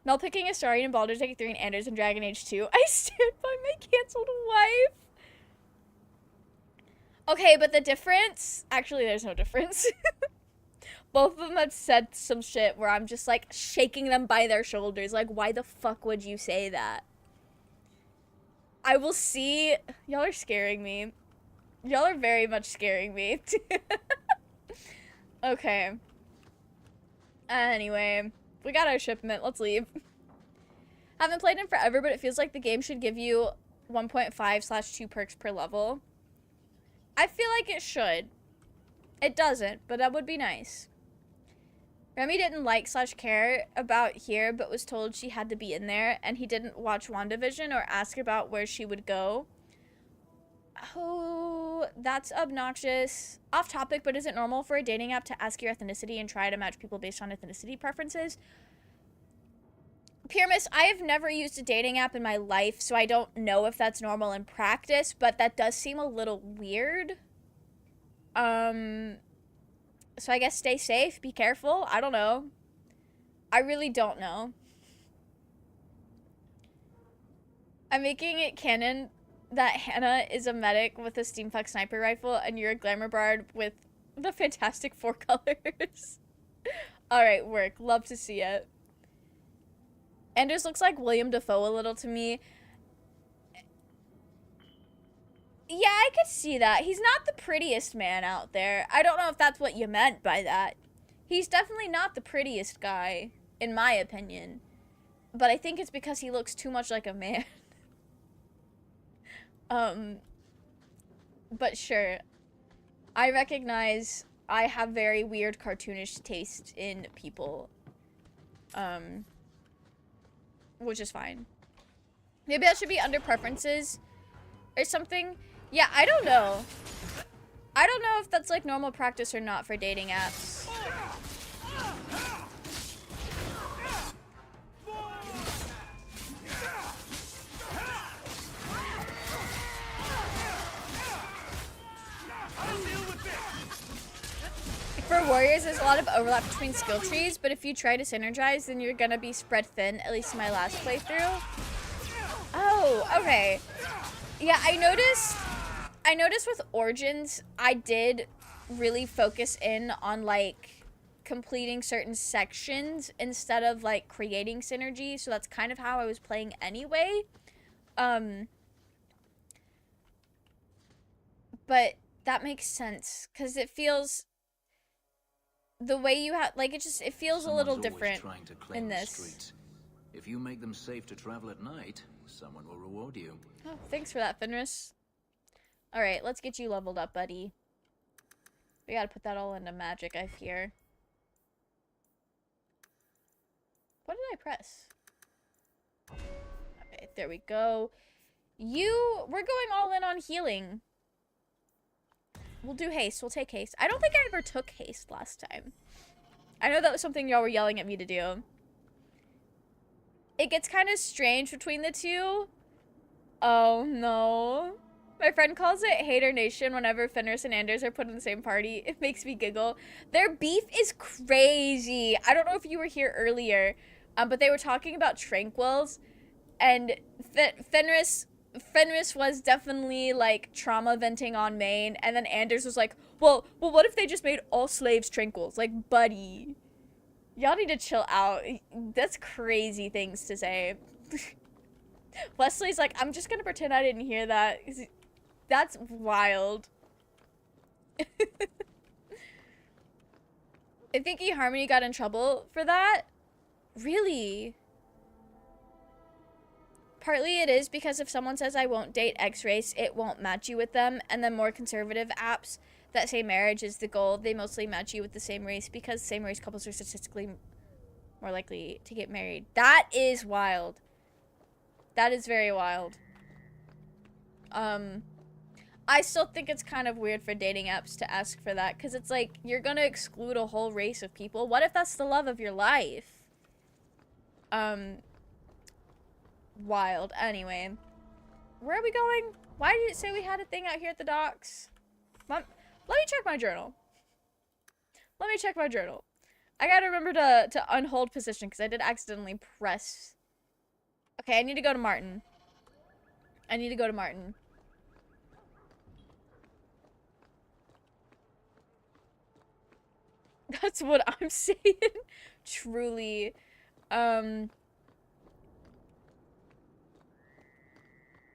Mel picking Astarion in Baldur's Gate 3 and Anders in Dragon Age 2. I stand by my canceled wife. Okay, but the difference... Actually, there's no difference. Both of them have said some shit where I'm just, like, shaking them by their shoulders. Like, why the fuck would you say that? I will see... Y'all are scaring me. Y'all are very much scaring me. Okay. Anyway, we got our shipment. Let's leave. Haven't played in forever, but it feels like the game should give you 1.5/2 perks per level. I feel like it should. It doesn't, but that would be nice. Remy didn't like/care about here, but was told she had to be in there, and he didn't watch WandaVision or ask about where she would go. Oh, that's obnoxious. Off topic, but is it normal for a dating app to ask your ethnicity and try to match people based on ethnicity preferences? Pyramus, I have never used a dating app in my life, so I don't know if that's normal in practice, but that does seem a little weird. So I guess stay safe, be careful. I don't know. I really don't know. I'm making it canon that Hannah is a medic with a steampunk sniper rifle and you're a glamour bard with the Fantastic Four colors. Alright, work. Love to see it. Anders looks like William Dafoe a little to me. Yeah, I could see that. He's not the prettiest man out there. I don't know if that's what you meant by that. He's definitely not the prettiest guy, in my opinion. But I think it's because he looks too much like a man. But sure. I recognize I have very weird cartoonish taste in people. Which is fine. Maybe that should be under preferences or something. Yeah, I don't know. I don't know if that's like normal practice or not for dating apps. For warriors, there's a lot of overlap between skill trees, but if you try to synergize, then you're gonna be spread thin, at least in my last playthrough. Oh, okay. Yeah, I noticed with Origins, I did really focus in on, like, completing certain sections instead of, like, creating synergy, so that's kind of how I was playing anyway. But that makes sense, because it feels... The way you have, like, it feels a little different in this. If you make them safe to travel at night, someone will reward you. Oh, thanks for that, Fenris. Alright, let's get you leveled up, buddy. We gotta put that all into magic, I fear. What did I press? Okay, there we go. We're going all in on healing. We'll do haste. We'll take haste. I don't think I ever took haste last time. I know that was something y'all were yelling at me to do. It gets kind of strange between the two. Oh, no. My friend calls it Hater Nation whenever Fenris and Anders are put in the same party. It makes me giggle. Their beef is crazy. I don't know if you were here earlier, but they were talking about tranquils, and Fenris was definitely like trauma venting on Maine, and then Anders was like, well, what if they just made all slaves tranquils? Like, buddy, y'all need to chill out. That's crazy things to say. Wesley's like, I'm just gonna pretend I didn't hear that. That's wild. I think eHarmony got in trouble for that. Really? Partly it is because if someone says I won't date X race, it won't match you with them, and then more conservative apps that say marriage is the goal, they mostly match you with the same race because same race couples are statistically more likely to get married. That is wild. That is very wild. I still think it's kind of weird for dating apps to ask for that, because it's like, you're gonna exclude a whole race of people. What if that's the love of your life? Wild. Anyway. Where are we going? Why did it say we had a thing out here at the docks? Let me check my journal. Let me check my journal. I gotta remember to unhold position, because I did accidentally press. Okay, I need to go to Martin. I need to go to Martin. That's what I'm saying. Truly.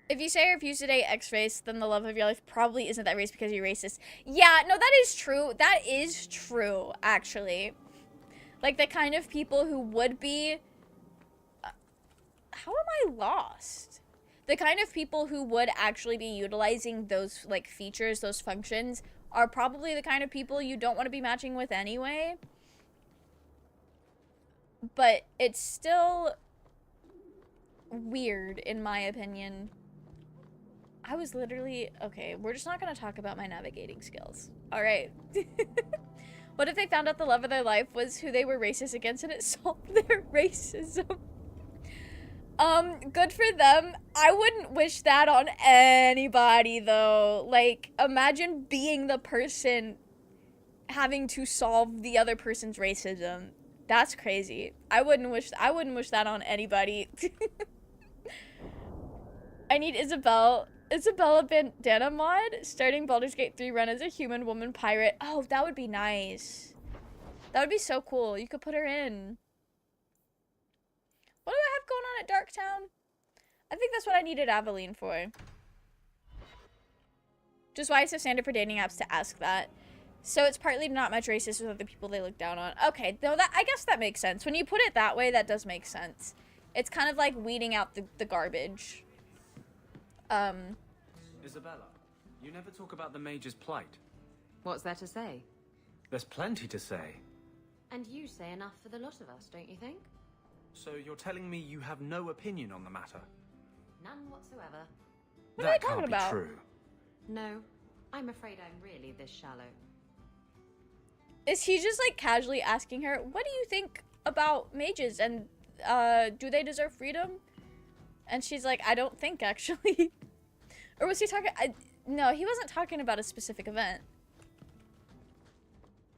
If you say I refuse to date X race, then the love of your life probably isn't that race because you're racist. Yeah, no, that is true. That is true, actually. Like, the kind of people who would be... how am I lost? The kind of people who would actually be utilizing those, like, features, those functions, are probably the kind of people you don't want to be matching with anyway. But it's still weird, in my opinion. I was literally... okay, we're just not going to talk about my navigating skills. Alright. What if they found out the love of their life was who they were racist against and it solved their racism? Good for them. I wouldn't wish that on anybody, though. Like, imagine being the person having to solve the other person's racism. That's crazy. I wouldn't wish that on anybody. I need Isabella Bandana mod starting Baldur's Gate 3 run as a human woman pirate. Oh, that would be nice. That would be so cool. You could put her in. What do I have going on at Darktown? I think that's what I needed Aveline for. Just why it's so standard for dating apps to ask that. So it's partly not much racist with other people they look down on. Okay, no, I guess that makes sense. When you put it that way, that does make sense. It's kind of like weeding out the garbage. Isabella, you never talk about the Major's plight. What's there to say? There's plenty to say. And you say enough for the lot of us, don't you think? So you're telling me you have no opinion on the matter? None whatsoever. What are they talking about? True. No, I'm afraid I'm really this shallow. Is he just like casually asking her, what do you think about mages and do they deserve freedom? And she's like, I don't think, actually. Or was he talking... no, he wasn't talking about a specific event.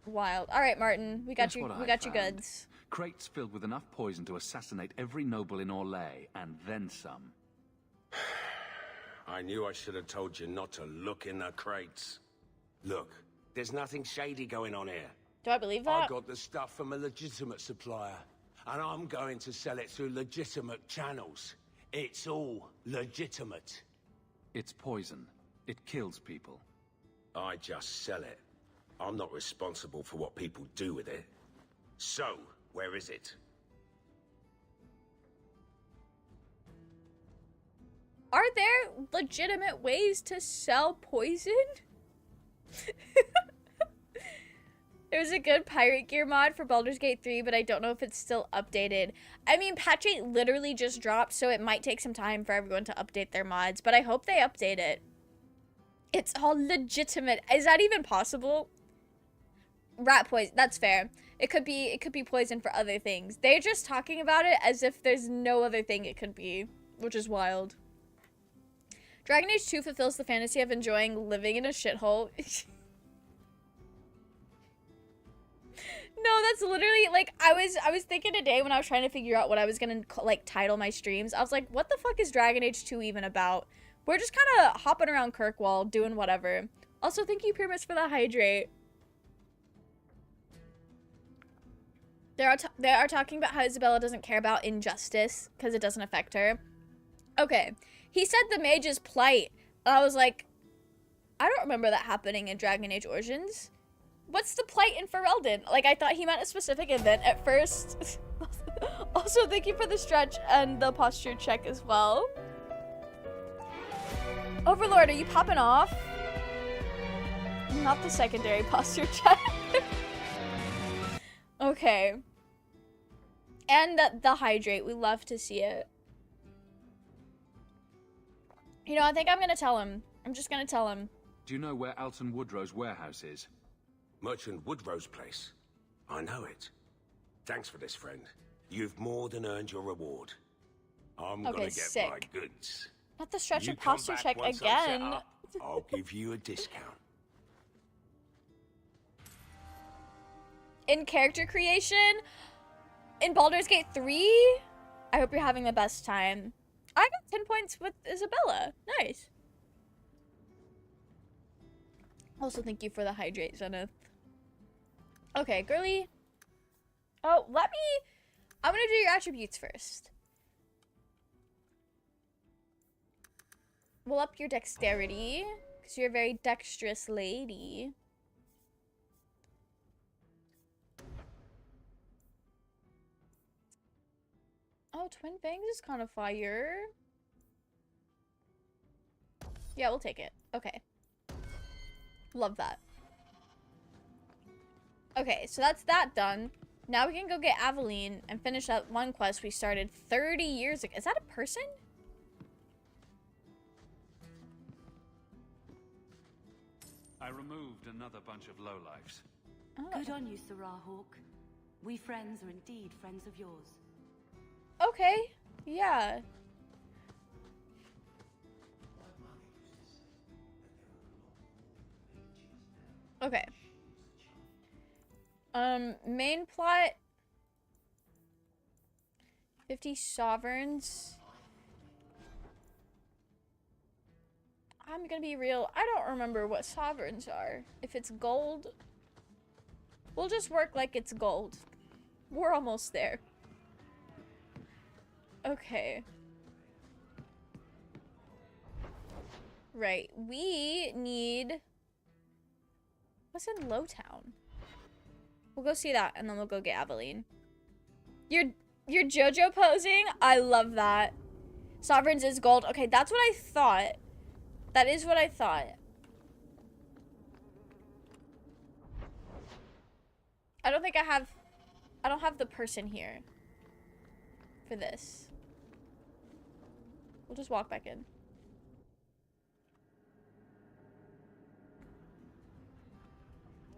Wild. All right, Martin, we got you. We got you goods. Crates filled with enough poison to assassinate every noble in Orlais, and then some. I knew I should have told you not to look in the crates. Look, there's nothing shady going on here. Do I believe that? I got the stuff from a legitimate supplier, and I'm going to sell it through legitimate channels. It's all legitimate. It's poison. It kills people. I just sell it. I'm not responsible for what people do with it. So, where is it? Are there legitimate ways to sell poison? There's a good pirate gear mod for Baldur's Gate 3, but I don't know if it's still updated. I mean, patch 8 literally just dropped, so it might take some time for everyone to update their mods, but I hope they update it. It's all legitimate. Is that even possible? Rat poison, that's fair. It could be poison for other things. They're just talking about it as if there's no other thing it could be, which is wild. Dragon Age 2 fulfills the fantasy of enjoying living in a shithole. No, that's literally, like, I was thinking today when I was trying to figure out what I was gonna, like, title my streams. I was like, what the fuck is Dragon Age 2 even about? We're just kind of hopping around Kirkwall, doing whatever. Also, thank you, Pyramus, for the hydrate. They are talking about how Isabella doesn't care about injustice because it doesn't affect her. Okay, he said the mage's plight. And I was like, I don't remember that happening in Dragon Age Origins. What's the plight in Ferelden? Like, I thought he meant a specific event at first. Also, thank you for the stretch and the posture check as well. Overlord, are you popping off? Not the secondary posture check. Okay. And the hydrate. We love to see it. You know, I think I'm gonna tell him. I'm just gonna tell him. Do you know where Alton Woodrow's warehouse is? Merchant Woodrow's place. I know it. Thanks for this, friend. You've more than earned your reward. I'm Okay, gonna get sick. my goods. Not the stretch You and come posture back check once I'm set again. up, I'll give you a discount. In character creation, in Baldur's Gate 3, I hope you're having the best time. I got 10 points with Isabella. Nice. Also, thank you for the hydrate, Zenith. Okay, girly. Oh, I'm gonna do your attributes first. We'll up your dexterity, because you're a very dexterous lady. Oh, Twin Fangs is kind of fire. Yeah, we'll take it. Okay. Love that. Okay, so that's that done. Now we can go get Aveline and finish up one quest we started 30 years ago. Is that a person? I removed another bunch of lowlifes. Oh. Good on you, Sarah Hawk. We friends are indeed friends of yours. Okay, yeah. Okay. Main plot. 50 sovereigns. I'm gonna be real. I don't remember what sovereigns are. If it's gold, we'll just work like it's gold. We're almost there. Okay. Right. We need... What's in Lowtown? We'll go see that, and then we'll go get Aveline. You're JoJo posing? I love that. Sovereigns is gold. Okay, that's what I thought. That is what I thought. I don't think I don't have the person here for this. We'll just walk back in.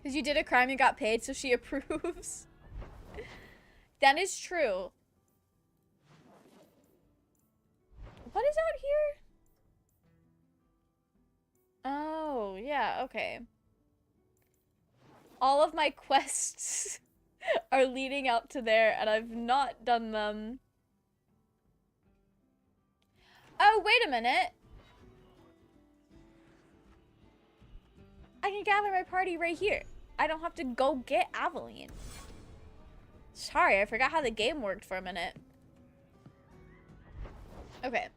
Because you did a crime and got paid, so she approves. That is true. What is out here? Oh, yeah, okay. All of my quests are leading up to there, and I've not done them. Oh, wait a minute. I can gather my party right here. I don't have to go get Aveline. Sorry, I forgot how the game worked for a minute. Okay.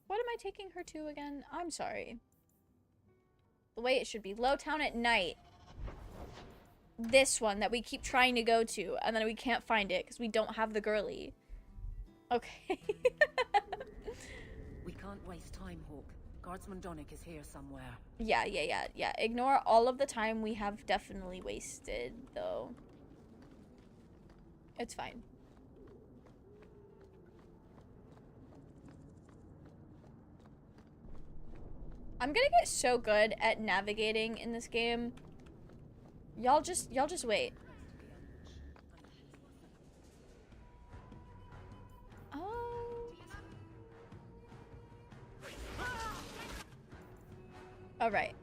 What am I taking her to again? I'm sorry. The way it should be. Lowtown at night. this one that we keep trying to go to, and then we can't find it because we don't have the girly. Okay. We can't waste time, Hawk. Guardsman Donnick is here somewhere. Yeah. Ignore all of the time we have definitely wasted, though. It's fine. I'm gonna get so good at navigating in this game. Y'all just wait. Alright.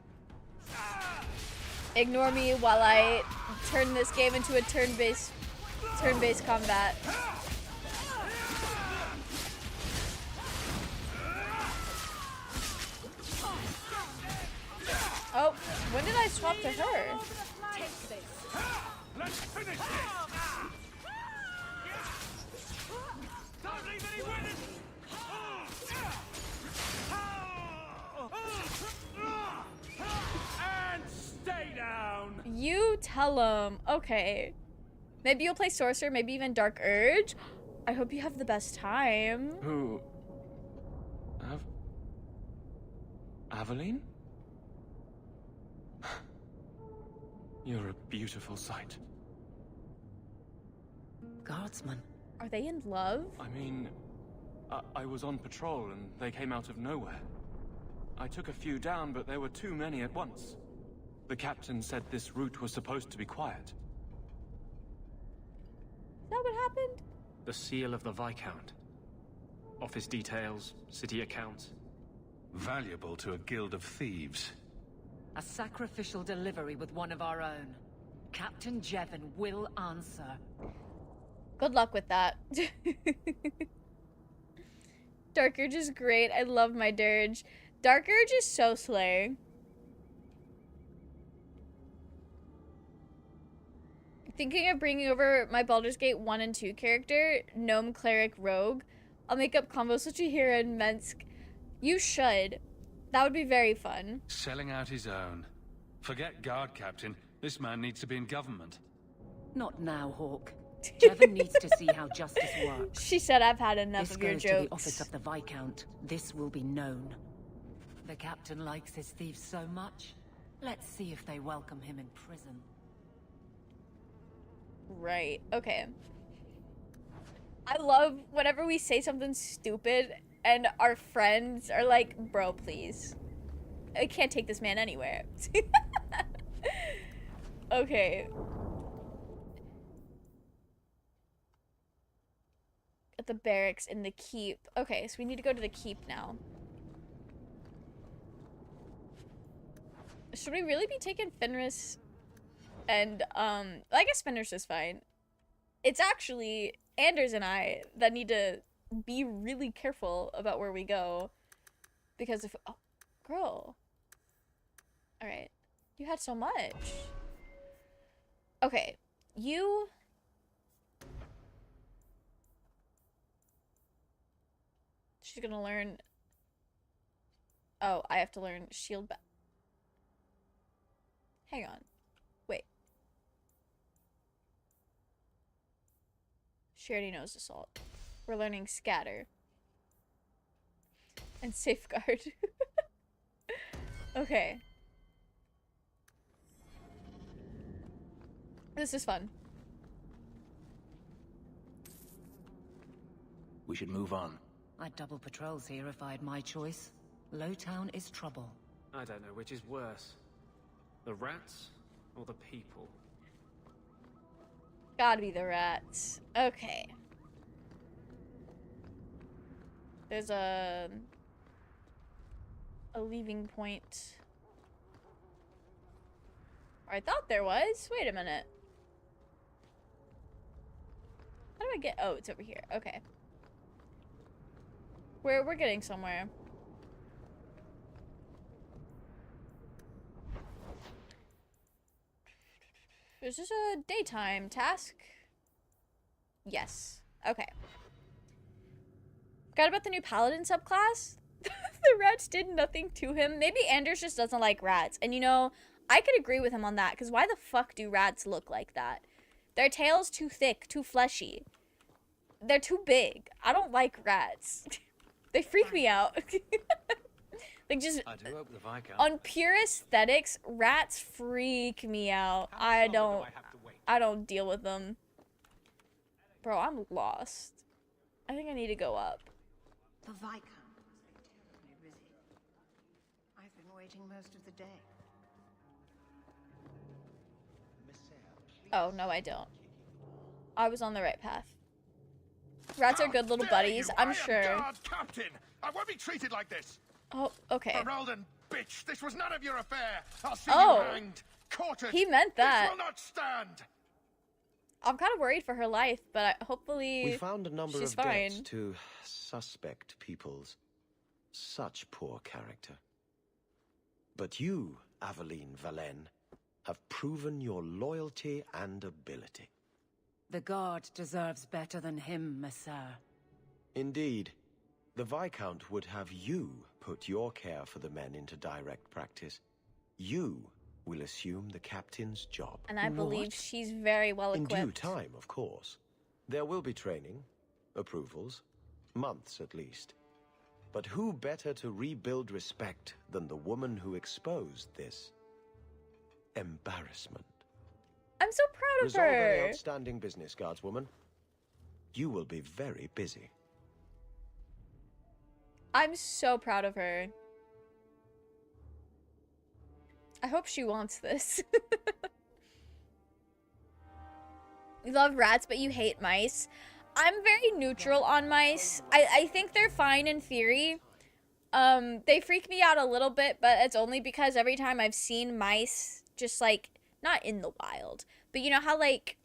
Ignore me while I turn this game into a turn-based combat. Oh, when did I swap to her? Take this. Let's finish this! Don't leave any witness! And stay down! You tell him. Okay. Maybe you'll play Sorcerer, maybe even Dark Urge. I hope you have the best time. Who? Aveline? You're a beautiful sight. Guardsman. Are they in love? I mean, I was on patrol and they came out of nowhere. I took a few down, but there were too many at once. The captain said this route was supposed to be quiet. Is that what happened? The seal of the Viscount. Office details, city accounts. Valuable to a guild of thieves. A sacrificial delivery with one of our own. Captain Jevon will answer. Good luck with that. Dark Urge is great. I love my Dirge. Dark Urge is so slay. Thinking of bringing over my Baldur's Gate 1 and 2 character, Gnome Cleric Rogue. I'll make up combos with you here in Mensk. You should. That would be very fun. Selling out his own. Forget guard captain. This man needs to be in government. Not now, Hawk. Jevon needs to see how justice works. She said I've had enough This of your goes jokes. to the office of the Viscount. This will be known. The captain likes his thieves so much. Let's see if they welcome him in prison. Right. Okay. I love whenever we say something stupid and our friends are like, bro, please. I can't take this man anywhere. Okay. At the barracks in the keep. Okay, so we need to go to the keep now. Should we really be taking Fenris? And, I guess Fenris is fine. It's actually Anders and I that need to be really careful about where we go. Because if... Oh, girl. Alright. You had so much. Okay. You... She's gonna learn... Oh, I have to learn shield back. Hang on. Wait. She already knows assault. We're learning scatter. And safeguard. Okay. This is fun. We should move on. I'd double patrols here if I had my choice. Lowtown is trouble. I don't know which is worse. The rats or the people? Gotta be the rats. Okay. There's a leaving point. Or I thought there was. Wait a minute. How do I get... Oh, it's over here. Okay. We're getting somewhere. Is this a daytime task? Yes. Okay. Forgot about the new paladin subclass. The rats did nothing to him. Maybe Anders just doesn't like rats. And you know, I could agree with him on that, because why the fuck do rats look like that? Their tail's too thick, too fleshy. They're too big. I don't like rats. They freak me out. Like, just I do hope the Viscount... on pure aesthetics, rats freak me out. I don't deal with them. Bro, I'm lost. I think I need to go up. The Viscount must be terribly busy. I've been waiting most of the day. Oh, no, I don't. I was on the right path. Rats are good little buddies, I'm sure. Guard Captain! I won't be treated like this! Oh, okay. Heralden, bitch! This was none of your affair! I'll see Oh. you hanged! Quartered! He meant that. This will not stand! I'm kind of worried for her life, but hopefully We found a number she's of fine. debts to suspect peoples. Such poor character. But you, Aveline Valen, have proven your loyalty and ability. The guard deserves better than him, Messere. Indeed. The Viscount would have you put your care for the men into direct practice. You will assume the captain's job. And I believe she's very well In equipped. due time, of course. There will be training, approvals, months at least. But who better to rebuild respect than the woman who exposed this embarrassment? I'm so proud of Resolve any her. outstanding business, guardswoman. You will be very busy. I'm so proud of her. I hope she wants this. You love rats, but you hate mice. I'm very neutral on mice. I think they're fine in theory. They freak me out a little bit, but it's only because every time I've seen mice, just like, not in the wild, but you know how like,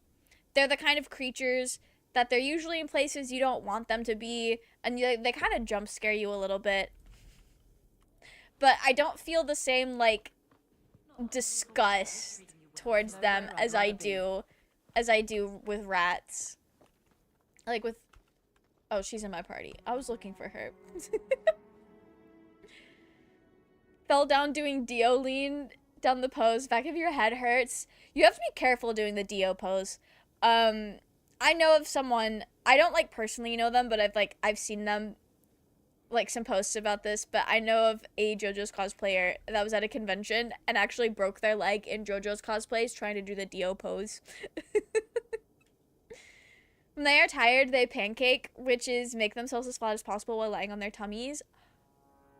they're the kind of creatures that they're usually in places you don't want them to be, and they kind of jump scare you a little bit. But I don't feel the same, like, disgust towards them as I do with rats. Like with... Oh, she's in my party. I was looking for her. Fell down doing Dio lean down the pose. Back of your head hurts. You have to be careful doing the Dio pose. I know of someone, I don't like personally know them, but I've seen them, like some posts about this, but I know of a JoJo's cosplayer that was at a convention and actually broke their leg in JoJo's cosplays trying to do the Dio pose. When they are tired, they pancake, which is make themselves as flat as possible while lying on their tummies.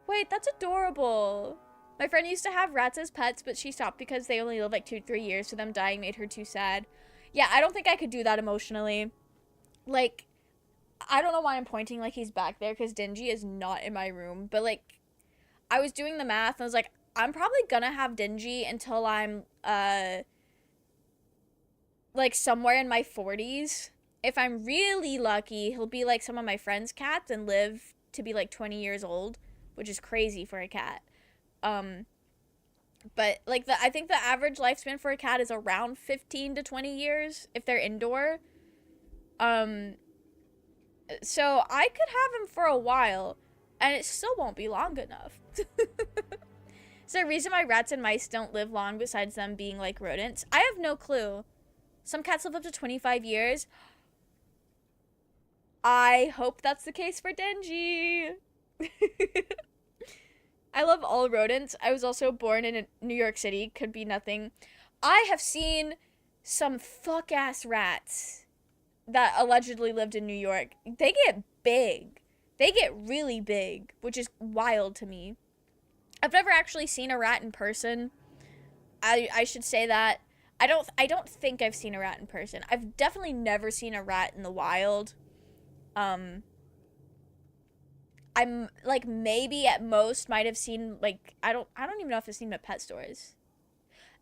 Wait, that's adorable. My friend used to have rats as pets, but she stopped because they only live like 2 to 3 years, so them dying made her too sad. Yeah, I don't think I could do that emotionally. Like, I don't know why I'm pointing like he's back there, because Dingy is not in my room. But, like, I was doing the math, and I was like, I'm probably gonna have Dingy until I'm, like, somewhere in my 40s. If I'm really lucky, he'll be like some of my friends' cats and live to be, like, 20 years old, which is crazy for a cat. But, like, I think the average lifespan for a cat is around 15 to 20 years if they're indoor. So I could have him for a while, and it still won't be long enough. Is there a reason why rats and mice don't live long besides them being like rodents? I have no clue. Some cats live up to 25 years. I hope that's the case for Denji. I love all rodents. I was also born in New York City. Could be nothing. I have seen some fuck-ass rats that allegedly lived in New York. They get big. They get really big, which is wild to me. I've never actually seen a rat in person. I should say that. I don't think I've seen a rat in person. I've definitely never seen a rat in the wild. I'm like maybe at most might have seen like I don't even know if I've seen them at pet stores.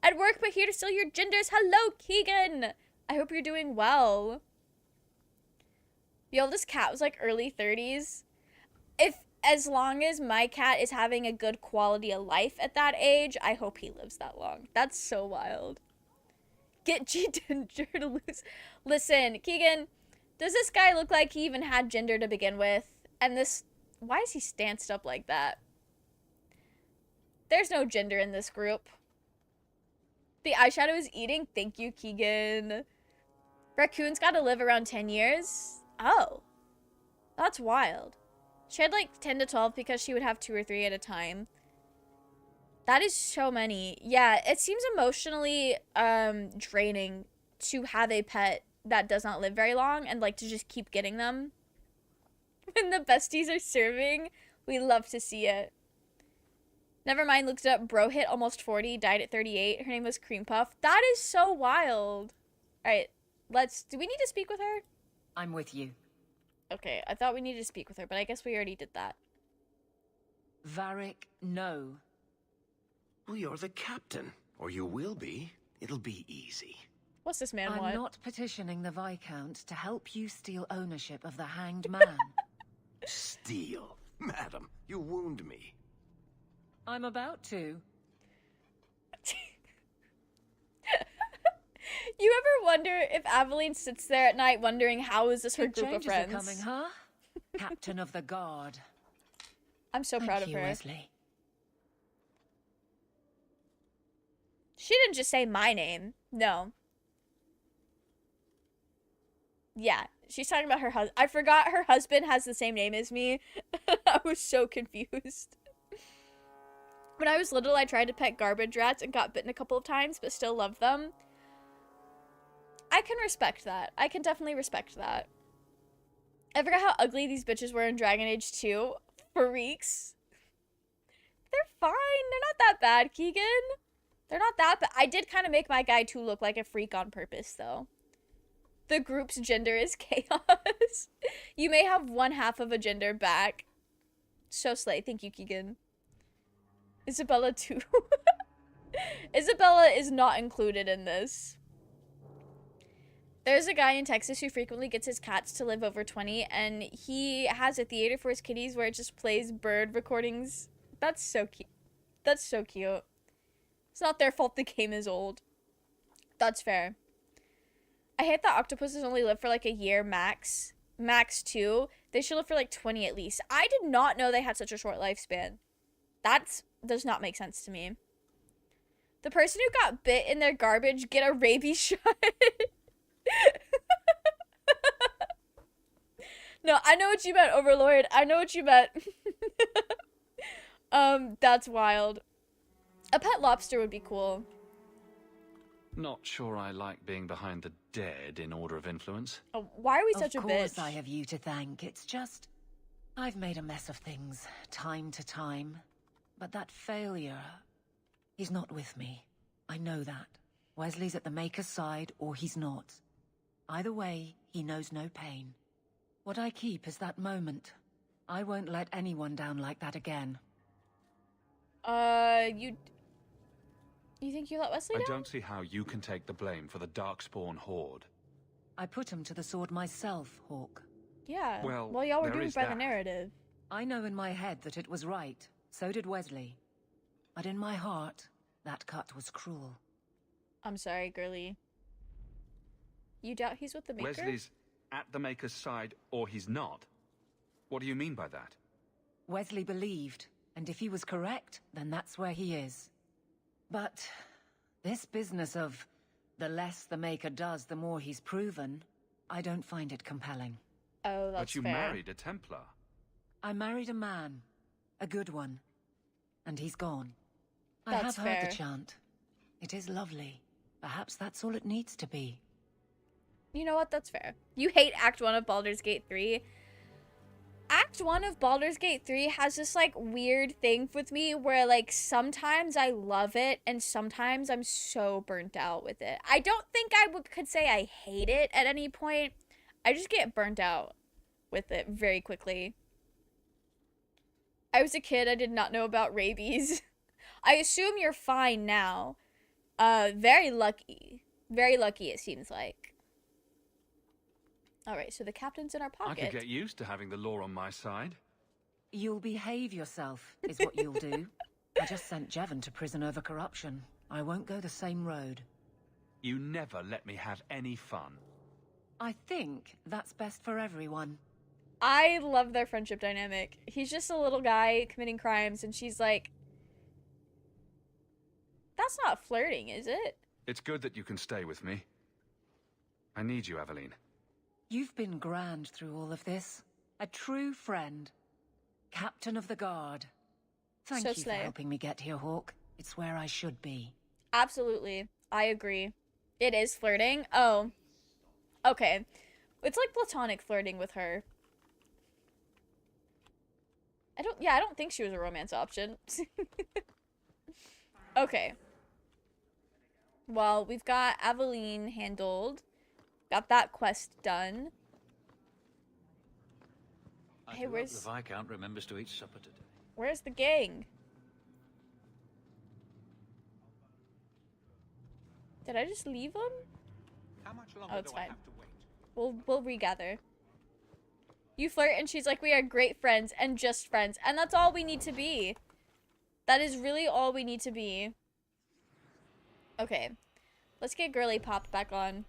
At work, but here to steal your genders. Hello, Keegan. I hope you're doing well. Yo, this cat was like early 30s. As long as my cat is having a good quality of life at that age, I hope he lives that long. That's so wild. Get G-Ginger to lose. Listen, Keegan, does this guy look like he even had gender to begin with? And this, why is he stanced up like that? There's no gender in this group. The eyeshadow is eating. Thank you, Keegan. Raccoon's got to live around 10 years. Oh. That's wild. She had like 10 to 12 because she would have 2 or 3 at a time. That is so many. Yeah, it seems emotionally draining to have a pet that does not live very long and like to just keep getting them. When the besties are serving, we love to see it. Never mind, looked it up. Bro hit almost 40, died at 38. Her name was Cream Puff. That is so wild. All right, do we need to speak with her? I'm with you. Okay, I thought we needed to speak with her, but I guess we already did that. Varric, no. Well, you're the captain. Or you will be. It'll be easy. What's this man I'm want? not petitioning the Viscount to help you steal ownership of the Hanged Man. Steal? Madam, you wound me. I'm about to. You ever wonder if Aveline sits there at night wondering how is this her Good group of changes friends? are coming, huh? Captain of the Guard. I'm so proud of Thank her. you, Wesley. She didn't just say my name. No. Yeah, she's talking about her husband. I forgot her husband has the same name as me. I was so confused. When I was little, I tried to pet garbage rats and got bitten a couple of times, but still love them. I can respect that. I can definitely respect that. I forgot how ugly these bitches were in Dragon Age 2. Freaks. They're fine. They're not that bad, Keegan. They're not that bad. I did kind of make my guy 2 look like a freak on purpose, though. The group's gender is chaos. You may have one half of a gender back. So slay. Thank you, Keegan. Isabella too. Isabella is not included in this. There's a guy in Texas who frequently gets his cats to live over 20, and he has a theater for his kitties where it just plays bird recordings. That's so cute. That's so cute. It's not their fault the game is old. That's fair. I hate that octopuses only live for like a year max. Max 2. They should live for like 20 at least. I did not know they had such a short lifespan. That does not make sense to me. The person who got bit in their garbage get a rabies shot. No, I know what you meant, Overlord. I know what you meant. That's wild. A pet lobster would be cool. Not sure I like being behind the dead in order of influence. Oh, why are we such a bitch? Of course I have you to thank. It's just... I've made a mess of things, time to time. But that failure... He's not with me. I know that. Wesley's at the Maker's side, or he's not. Either way, he knows no pain. What I keep is that moment. I won't let anyone down like that again. You think you let Wesley down? I don't see how you can take the blame for the Darkspawn horde. I put him to the sword myself, Hawk. Yeah. Well, y'all were there doing is by the that. narrative. I know in my head that it was right. So did Wesley. But in my heart, that cut was cruel. I'm sorry, girly. You doubt he's with the Maker? Wesley's at the Maker's side, or he's not. What do you mean by that? Wesley believed, and if he was correct, then that's where he is. But this business of the less the Maker does, the more he's proven, I don't find it compelling. Oh, that's But you fair. married a Templar. I married a man. A good one. And he's gone. I That's have heard fair. the chant. It is lovely. Perhaps that's all it needs to be. You know what? That's fair. You hate Act 1 of Baldur's Gate 3. Act 1 of Baldur's Gate 3 has this, like, weird thing with me where, like, sometimes I love it and sometimes I'm so burnt out with it. I don't think I could say I hate it at any point. I just get burnt out with it very quickly. I was a kid. I did not know about rabies. I assume you're fine now. Very lucky. Very lucky, it seems like. Alright, so the captain's in our I pocket. could get used to having the law on my side. You'll behave yourself, is what you'll do. I just sent Jevon to prison over corruption. I won't go the same road. You never let me have any fun. I think that's best for everyone. I love their friendship dynamic. He's just a little guy committing crimes, and she's like, that's not flirting, is it? It's good that you can stay with me. I need you, Aveline. You've been grand through all of this. A true friend. Captain of the Guard. Thank So you for slay. helping me get here, Hawk. It's where I should be. Absolutely. I agree. It is flirting. Oh. Okay. It's like platonic flirting with her. I don't think she was a romance option. Okay. Well, we've got Aveline handled. Got that quest done. Hey, The Viscount remembers to eat supper today. where's the gang? Did I just leave them? How much Oh, it's fine. We'll regather. You flirt and she's like, we are great friends and just friends. And that's all we need to be. That is really all we need to be. Okay. Let's get Girly Pop back on.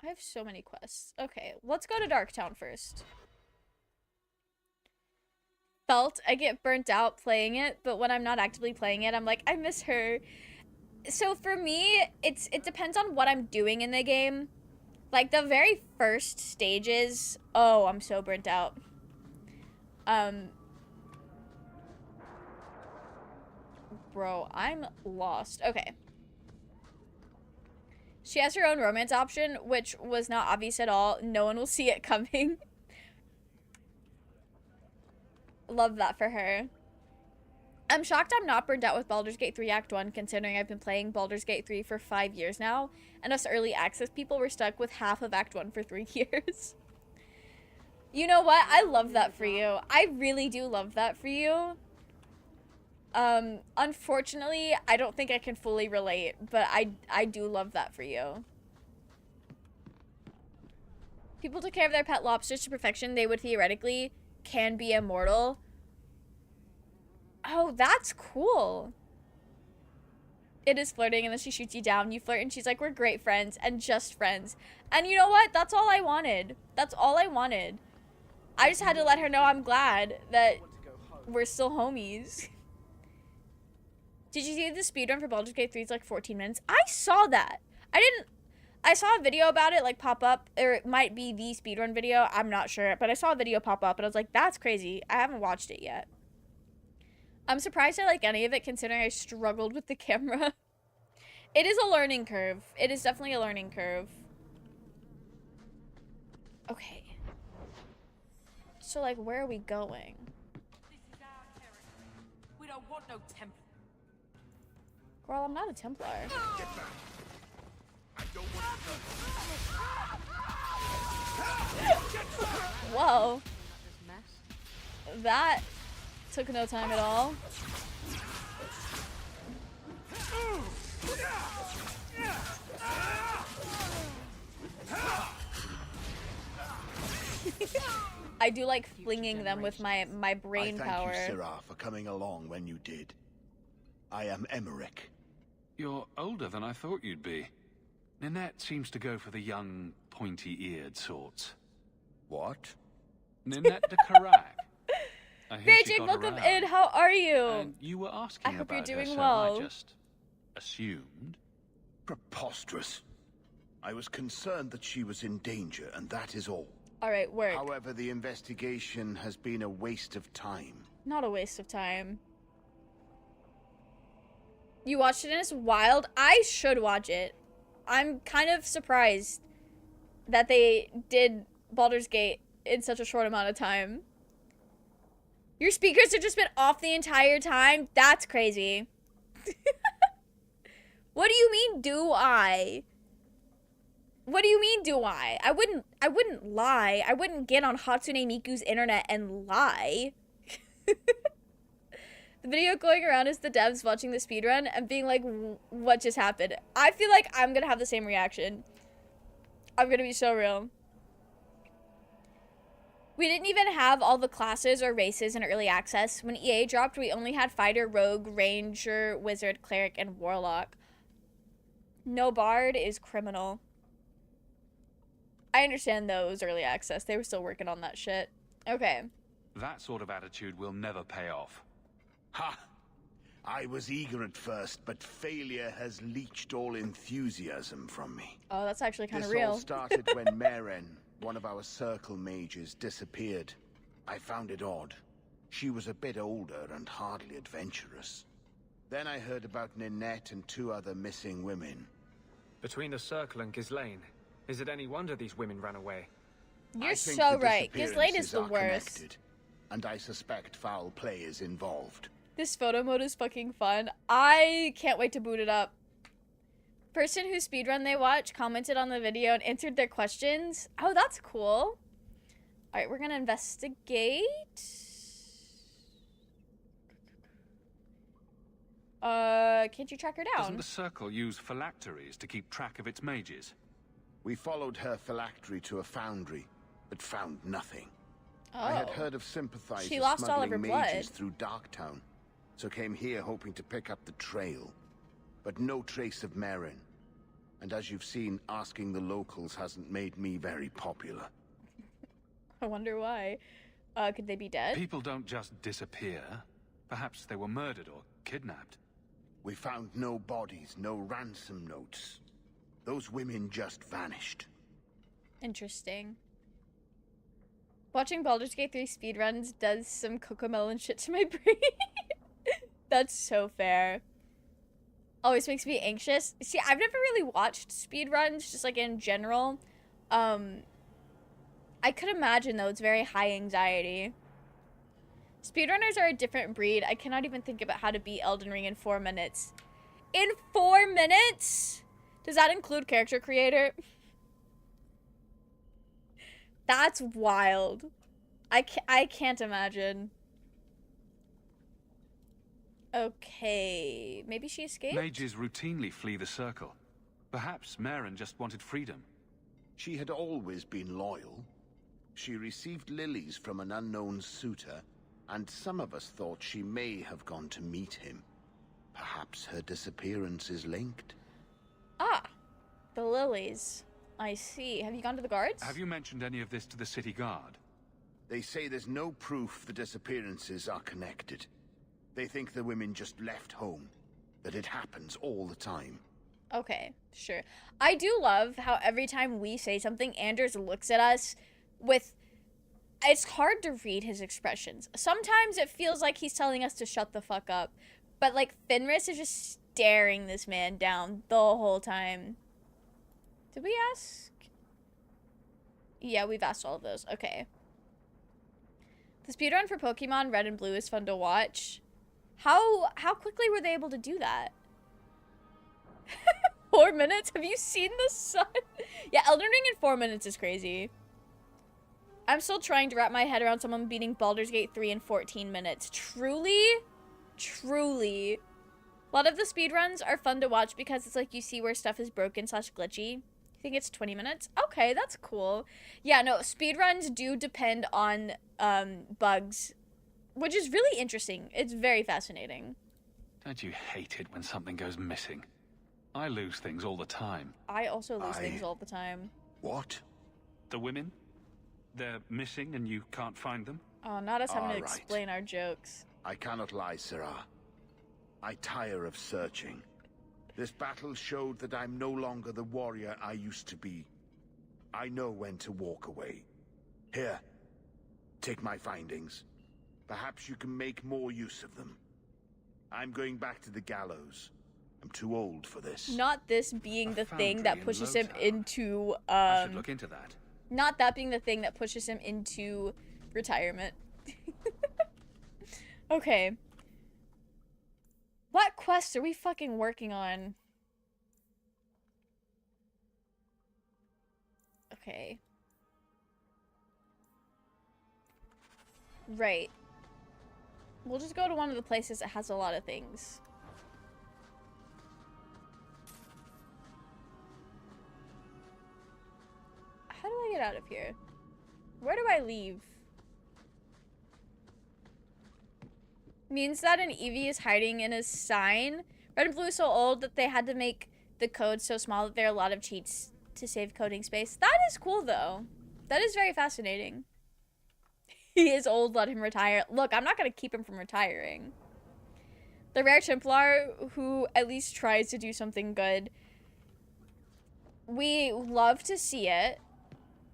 I have so many quests. Okay, let's go to Darktown first. I get burnt out playing it, but when I'm not actively playing it, I'm like, I miss her. So for me, it depends on what I'm doing in the game. Like the very first stages, oh, I'm so burnt out. Bro, I'm lost. Okay. She has her own romance option, which was not obvious at all. No one will see it coming. Love that for her. I'm shocked I'm not burned out with Baldur's Gate 3 Act 1, considering I've been playing Baldur's Gate 3 for 5 years now, and us early access people were stuck with half of Act 1 for 3 years. You know what? I love that for you. I really do love that for you. Unfortunately, I don't think I can fully relate, but I do love that for you. People took care of their pet lobsters to perfection. They would theoretically can be immortal. Oh, that's cool. It is flirting, and then she shoots you down. You flirt, and she's like, we're great friends, and just friends. And you know what? That's all I wanted. That's all I wanted. I just had to let her know I'm glad that we're still homies. Did you see the speedrun for Baldur's Gate 3 is like 14 minutes? I saw that. I saw a video about it like pop up, or it might be the speedrun video. I'm not sure, but I saw a video pop up, and I was like, that's crazy. I haven't watched it yet. I'm surprised I like any of it, considering I struggled with the camera. It is a learning curve. It is definitely a learning curve. Okay. So, like, where are we going? This is our territory. We don't want no Templar. Girl, I'm not a Templar. Get back. I don't want to. Whoa. That took no time at all. I do like flinging them with my brain power. Thank you, Sirrah, for coming along when you did. I am Emmerich. You're older than I thought you'd be. Ninette seems to go for the young, pointy-eared sorts. What? Ninette de Carac. I hear she Beijing, got welcome around. in. How are you? And you were asking I hope you're about her, doing so well. I just assumed. Preposterous. I was concerned that she was in danger, and that is all. All right, work. However, the investigation has been a waste of time. Not a waste of time. You watched it and it's wild. I should watch it. I'm kind of surprised that they did Baldur's Gate in such a short amount of time. Your speakers have just been off the entire time? That's crazy. What do you mean, do I? What do you mean, do I? I wouldn't lie. I wouldn't get on Hatsune Miku's internet and lie. The video going around is the devs watching the speedrun and being like, what just happened? I feel like I'm gonna have the same reaction. I'm gonna be so real. We didn't even have all the classes or races in early access. When EA dropped, we only had fighter, rogue, ranger, wizard, cleric, and warlock. No bard is criminal. I understand though, it was early access. They were still working on that shit. Okay. That sort of attitude will never pay off. Ha! I was eager at first, but failure has leached all enthusiasm from me. Oh, that's actually kind of This real. all started when Meren, one of our circle mages, disappeared. I found it odd. She was a bit older and hardly adventurous. Then I heard about Ninette and 2 other missing women. Between the Circle and Ghislaine, is it any wonder these women ran away? You're I think so the right. Ghislaine is disappearances the are worst. connected, and I suspect foul play is involved. This photo mode is fucking fun. I can't wait to boot it up. Person whose speedrun they watch commented on the video and answered their questions. Oh, that's cool. Alright, we're gonna investigate. Can't you track her down? Doesn't the Circle use phylacteries to keep track of its mages? We followed her phylactery to a foundry, but found nothing. I had heard of sympathizers She lost all of her smuggling blood. mages through Darktown, so came here hoping to pick up the trail. But no trace of Meren. And as you've seen, asking the locals hasn't made me very popular. I wonder why. Could they be dead? People don't just disappear. Perhaps they were murdered or kidnapped. We found no bodies, no ransom notes. Those women just vanished. Interesting. Watching Baldur's Gate 3 speedruns does some Cocomelon shit to my brain. That's so fair. Always makes me anxious. See, I've never really watched speedruns, just like in general. I could imagine though, it's very high anxiety. Speedrunners are a different breed. I cannot even think about how to beat Elden Ring in 4 minutes. In 4 minutes? Does that include character creator? That's wild. I can't imagine. Okay, maybe she escaped? Mages routinely flee the Circle. Perhaps Meren just wanted freedom. She had always been loyal. She received lilies from an unknown suitor, and some of us thought she may have gone to meet him. Perhaps her disappearance is linked. Ah, the lilies. I see. Have you gone to the guards? Have you mentioned any of this to the city guard? They say there's no proof the disappearances are connected. They think the women just left home, that it happens all the time. Okay, sure. I do love how every time we say something, Anders looks at us with... It's hard to read his expressions. Sometimes it feels like he's telling us to shut the fuck up. But, like, Fenris is just staring this man down the whole time. Did we ask? Yeah, we've asked all of those. Okay. The speedrun for Pokemon Red and Blue is fun to watch. How quickly were they able to do that? 4 minutes? Have you seen the sun? Yeah, Elden Ring in 4 minutes is crazy. I'm still trying to wrap my head around someone beating Baldur's Gate 3 in 14 minutes. Truly? Truly. A lot of the speedruns are fun to watch because it's like you see where stuff is broken / glitchy. I think it's 20 minutes. Okay, that's cool. Yeah, no, speedruns do depend on bugs, which is really interesting. It's very fascinating. Don't you hate it when something goes missing? I lose things all the time. I also lose things all the time. What? The women? They're missing and you can't find them? Oh, not us having to All right. explain our jokes. I cannot lie, Sirrah. I tire of searching. This battle showed that I'm no longer the warrior I used to be. I know when to walk away. Here, take my findings. Perhaps you can make more use of them. I'm going back to the gallows. I'm too old for this. Not this being the thing that pushes him into I should look into that. not that being the thing that pushes him into retirement. Okay. What quests are we fucking working on? Okay. Right. We'll just go to one of the places that has a lot of things. How do I get out of here? Where do I leave? Means that an Eevee is hiding in a sign. Red and Blue is so old that they had to make the code so small that there are a lot of cheats to save coding space. That is cool, though. That is very fascinating. He is old, let him retire. Look, I'm not going to keep him from retiring. The rare Templar who at least tries to do something good. We love to see it.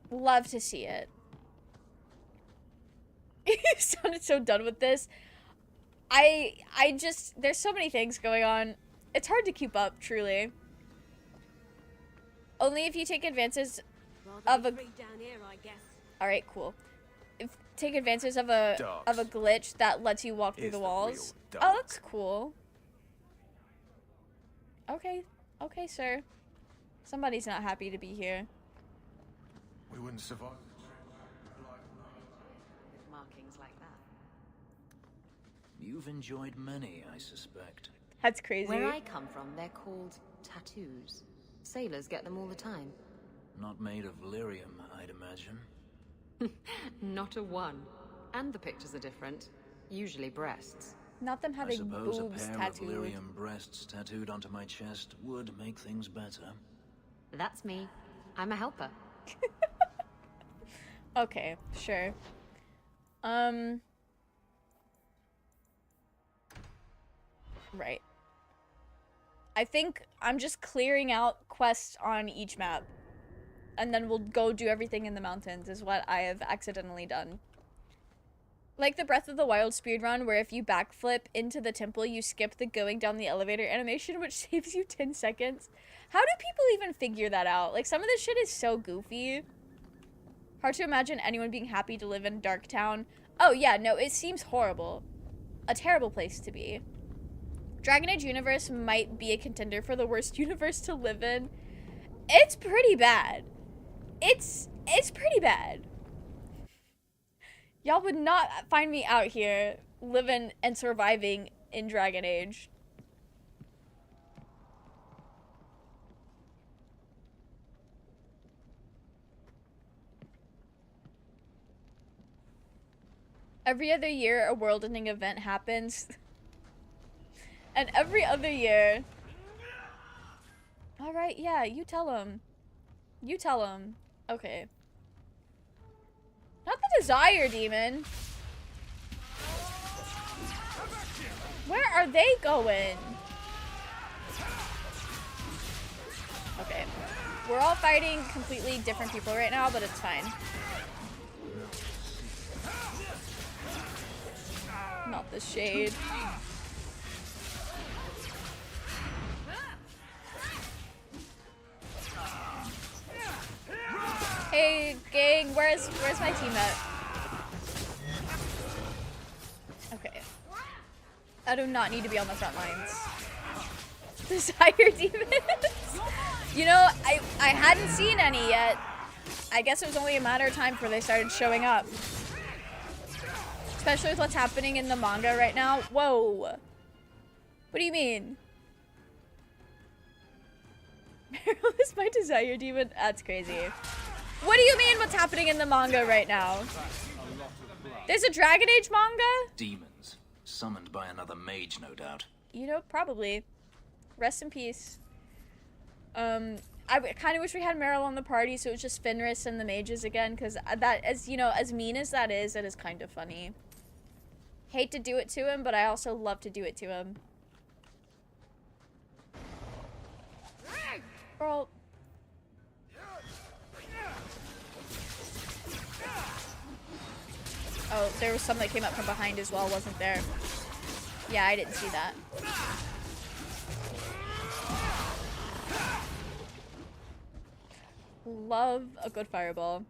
Love to see it. You sounded so done with this. I just, there's so many things going on. It's hard to keep up, truly. Only if you take advances of a... Alright, cool. Take advances of a glitch that lets you walk through the walls. Oh, that's cool. Okay. Okay, sir. Somebody's not happy to be here. We wouldn't survive. With markings like that. You've enjoyed many, I suspect. That's crazy. Where I come from, they're called tattoos. Sailors get them all the time. Not made of lyrium, I'd imagine. Not a one. And the pictures are different. Usually breasts. Not them I having suppose boobs a pair tattooed. of lyrium breasts tattooed onto my chest would make things better. That's me. I'm a helper. Okay, sure. Right. I think I'm just clearing out quests on each map. And then we'll go do everything in the mountains, is what I have accidentally done. Like the Breath of the Wild speedrun, where if you backflip into the temple, you skip the going down the elevator animation, which saves you 10 seconds. How do people even figure that out? Like, some of this shit is so goofy. Hard to imagine anyone being happy to live in Darktown. Oh, yeah, no, it seems horrible. A terrible place to be. Dragon Age Universe might be a contender for the worst universe to live in. It's pretty bad. It's pretty bad. Y'all would not find me out here living and surviving in Dragon Age. Every other year, a world-ending event happens. And every other year... Alright, yeah, you tell him. You tell him. Okay. Not the Desire Demon. Where are they going? Okay. We're all fighting completely different people right now, but it's fine. Not the shade. Hey, gang, where's my team at? Okay. I do not need to be on the front lines. Desire demons? You know, I hadn't seen any yet. I guess it was only a matter of time before they started showing up. Especially with what's happening in the manga right now. Whoa. What do you mean? Meryl is my desire demon? That's crazy. What do you mean what's happening in the manga right now? There's a Dragon Age manga? Demons. Summoned by another mage, no doubt. You know, probably. Rest in peace. I kind of wish we had Meryl on the party so it was just Fenris and the mages again, because that, as you know, as mean as that is, it is kind of funny. Hate to do it to him, but I also love to do it to him. Girl. Oh, there was some that came up from behind as well, wasn't there? Yeah, I didn't see that. Love a good fireball.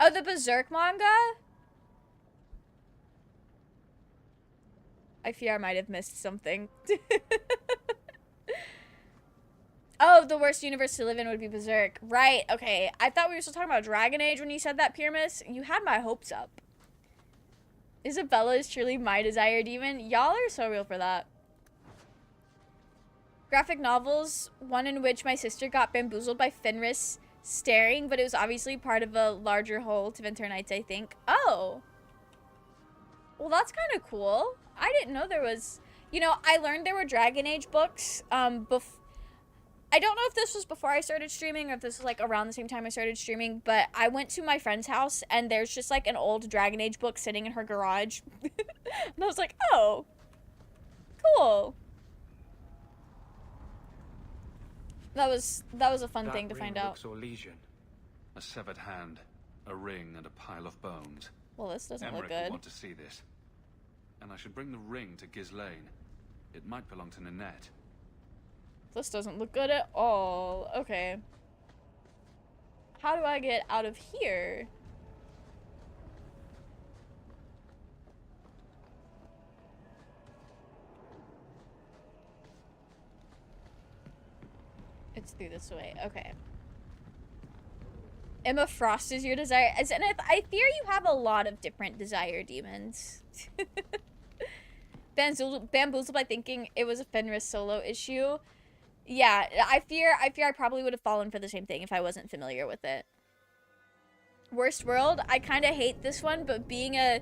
Oh, the Berserk manga? I fear I might have missed something. Oh, the worst universe to live in would be Berserk. Right, okay. I thought we were still talking about Dragon Age when you said that, Pyramus. You had my hopes up. Isabella is truly my desire demon. Y'all are so real for that. Graphic novels, one in which my sister got bamboozled by Fenris staring, but it was obviously part of a larger whole to Ventura Nights, I think. Oh. Well, that's kind of cool. I didn't know there was... You know, I learned there were Dragon Age books I don't know if this was before I started streaming or if this was like around the same time I started streaming, but I went to my friend's house and there's just like an old Dragon Age book sitting in her garage. And I was like, oh, cool. That was a fun thing to find out. Orlesian. A severed hand, a ring, and a pile of bones. Well, this doesn't Emmerich look good. will want to see this. And I should bring the ring to Ghislaine. It might belong to Ninette. This doesn't look good at all. Okay. How do I get out of here? It's through this way. Okay. Emma Frost is your desire. And I fear you have a lot of different desire demons. Bamboozled by thinking it was a Fenris solo issue. Yeah, I fear I probably would have fallen for the same thing if I wasn't familiar with it. Worst World, I kind of hate this one, but being a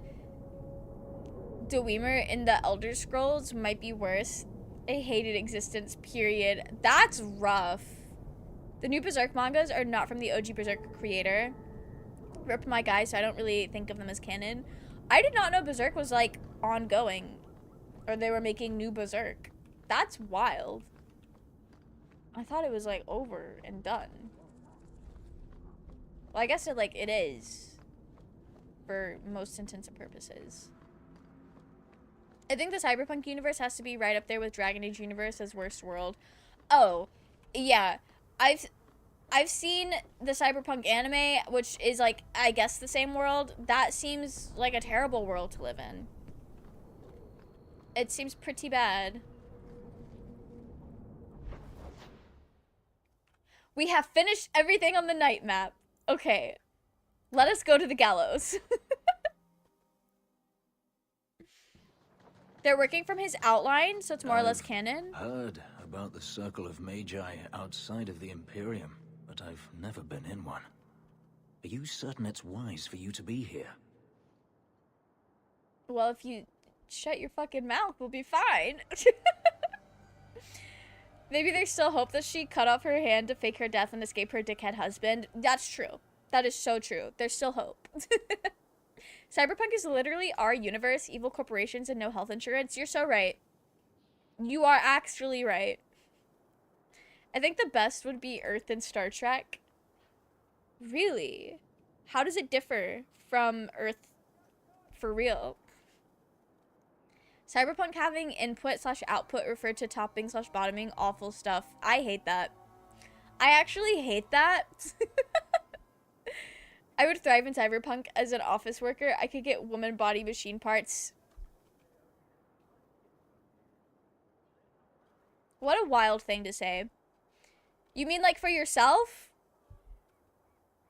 Dwemer in the Elder Scrolls might be worse. A hated existence, period. That's rough. The new Berserk mangas are not from the OG Berserk creator. Rip my guy, so I don't really think of them as canon. I did not know Berserk was, like, ongoing. Or they were making new Berserk. That's wild. I thought it was, like, over and done. Well, I guess it is. For most intents and purposes. I think the Cyberpunk universe has to be right up there with Dragon Age universe as Worst World. Oh, yeah. I've seen the Cyberpunk anime, which is, like, I guess the same world. That seems like a terrible world to live in. It seems pretty bad. We have finished everything on the night map. Okay. Let us go to the gallows. They're working from his outline, so it's more or less canon. Heard about the Circle of Magi outside of the Imperium, but I've never been in one. Are you certain it's wise for you to be here? Well, if you shut your fucking mouth, we'll be fine. Maybe there's still hope that she cut off her hand to fake her death and escape her dickhead husband. That's true. That is so true. There's still hope. Cyberpunk is literally our universe, evil corporations, and no health insurance. You're so right. You are actually right. I think the best would be Earth and Star Trek. Really? How does it differ from Earth for real? Cyberpunk having input/output referred to topping/bottoming, awful stuff. I hate that. I actually hate that. I would thrive in Cyberpunk as an office worker. I could get woman body machine parts. What a wild thing to say. You mean like for yourself?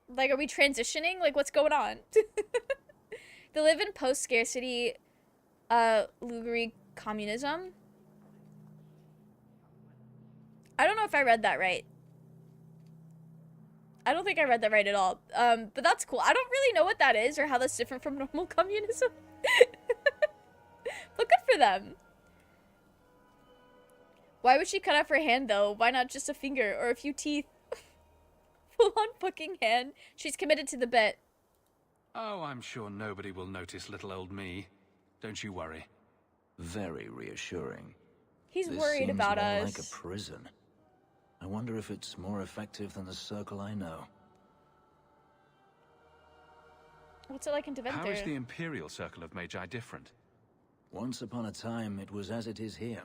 Like, are we transitioning? Like, what's going on? They live in post-scarcity, Lugari communism. I don't know if I read that right. I don't think I read that right at all. But that's cool. I don't really know what that is or how that's different from normal communism. But good for them. Why would she cut off her hand, though? Why not just a finger or a few teeth? Full-on fucking hand. She's committed to the bit. Oh, I'm sure nobody will notice little old me. Don't you worry. Very reassuring. He's worried about This seems more us. like a prison. I wonder if it's more effective than the circle I know. What's it like in Deventer? How is the Imperial Circle of Magi different? Once upon a time, it was as it is here.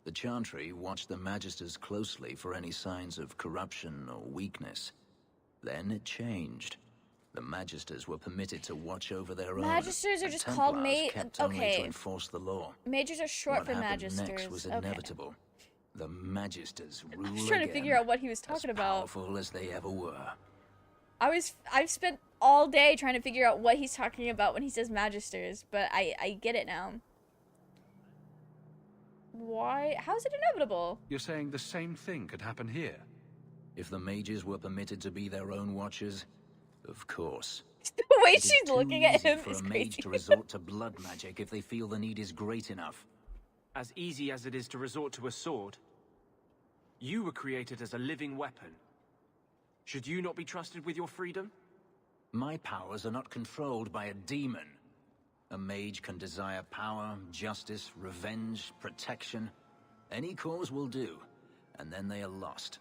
The Chantry watched the Magisters closely for any signs of corruption or weakness. Then it changed. The Magisters were permitted to watch over their own. Magisters are and just called Templars kept only to okay. enforce the law. Majors are short What for happened magisters. next was Okay. inevitable. The Magisters rule I was trying to again, figure out what he was talking about. powerful as they ever were. I've spent all day trying to figure out what he's talking about when he says magisters, but I get it now. Why? How is it inevitable? You're saying the same thing could happen here? If the mages were permitted to be their own watchers, of course. The way It is she's too looking at easy him for is a mage crazy. to resort to blood magic if they feel the need is great enough. As easy as it is to resort to a sword. You were created as a living weapon. Should you not be trusted with your freedom? My powers are not controlled by a demon. A mage can desire power, justice, revenge, protection. Any cause will do, and then they are lost.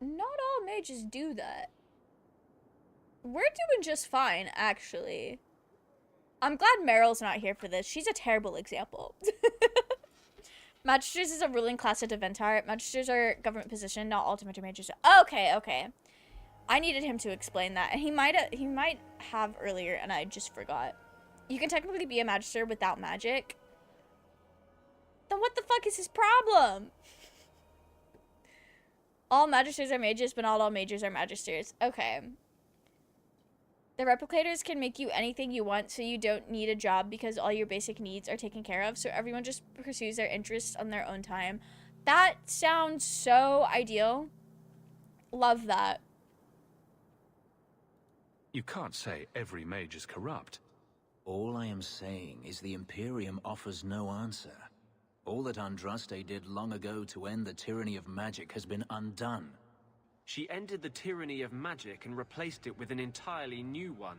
Not all mages do that. We're doing just fine, actually. I'm glad Meryl's not here for this. She's a terrible example. Magisters is a ruling class at Deventar. Magisters are government position, not ultimate mages. Okay, okay. I needed him to explain that, and he might have earlier, and I just forgot. You can technically be a magister without magic. Then what the fuck is his problem? All magisters are mages, but not all mages are magisters. Okay. The replicators can make you anything you want, so you don't need a job because all your basic needs are taken care of, so everyone just pursues their interests on their own time. That sounds so ideal. Love that. You can't say every mage is corrupt. All I am saying is the Imperium offers no answer. All that Andraste did long ago to end the tyranny of magic has been undone. She ended the tyranny of magic and replaced it with an entirely new one.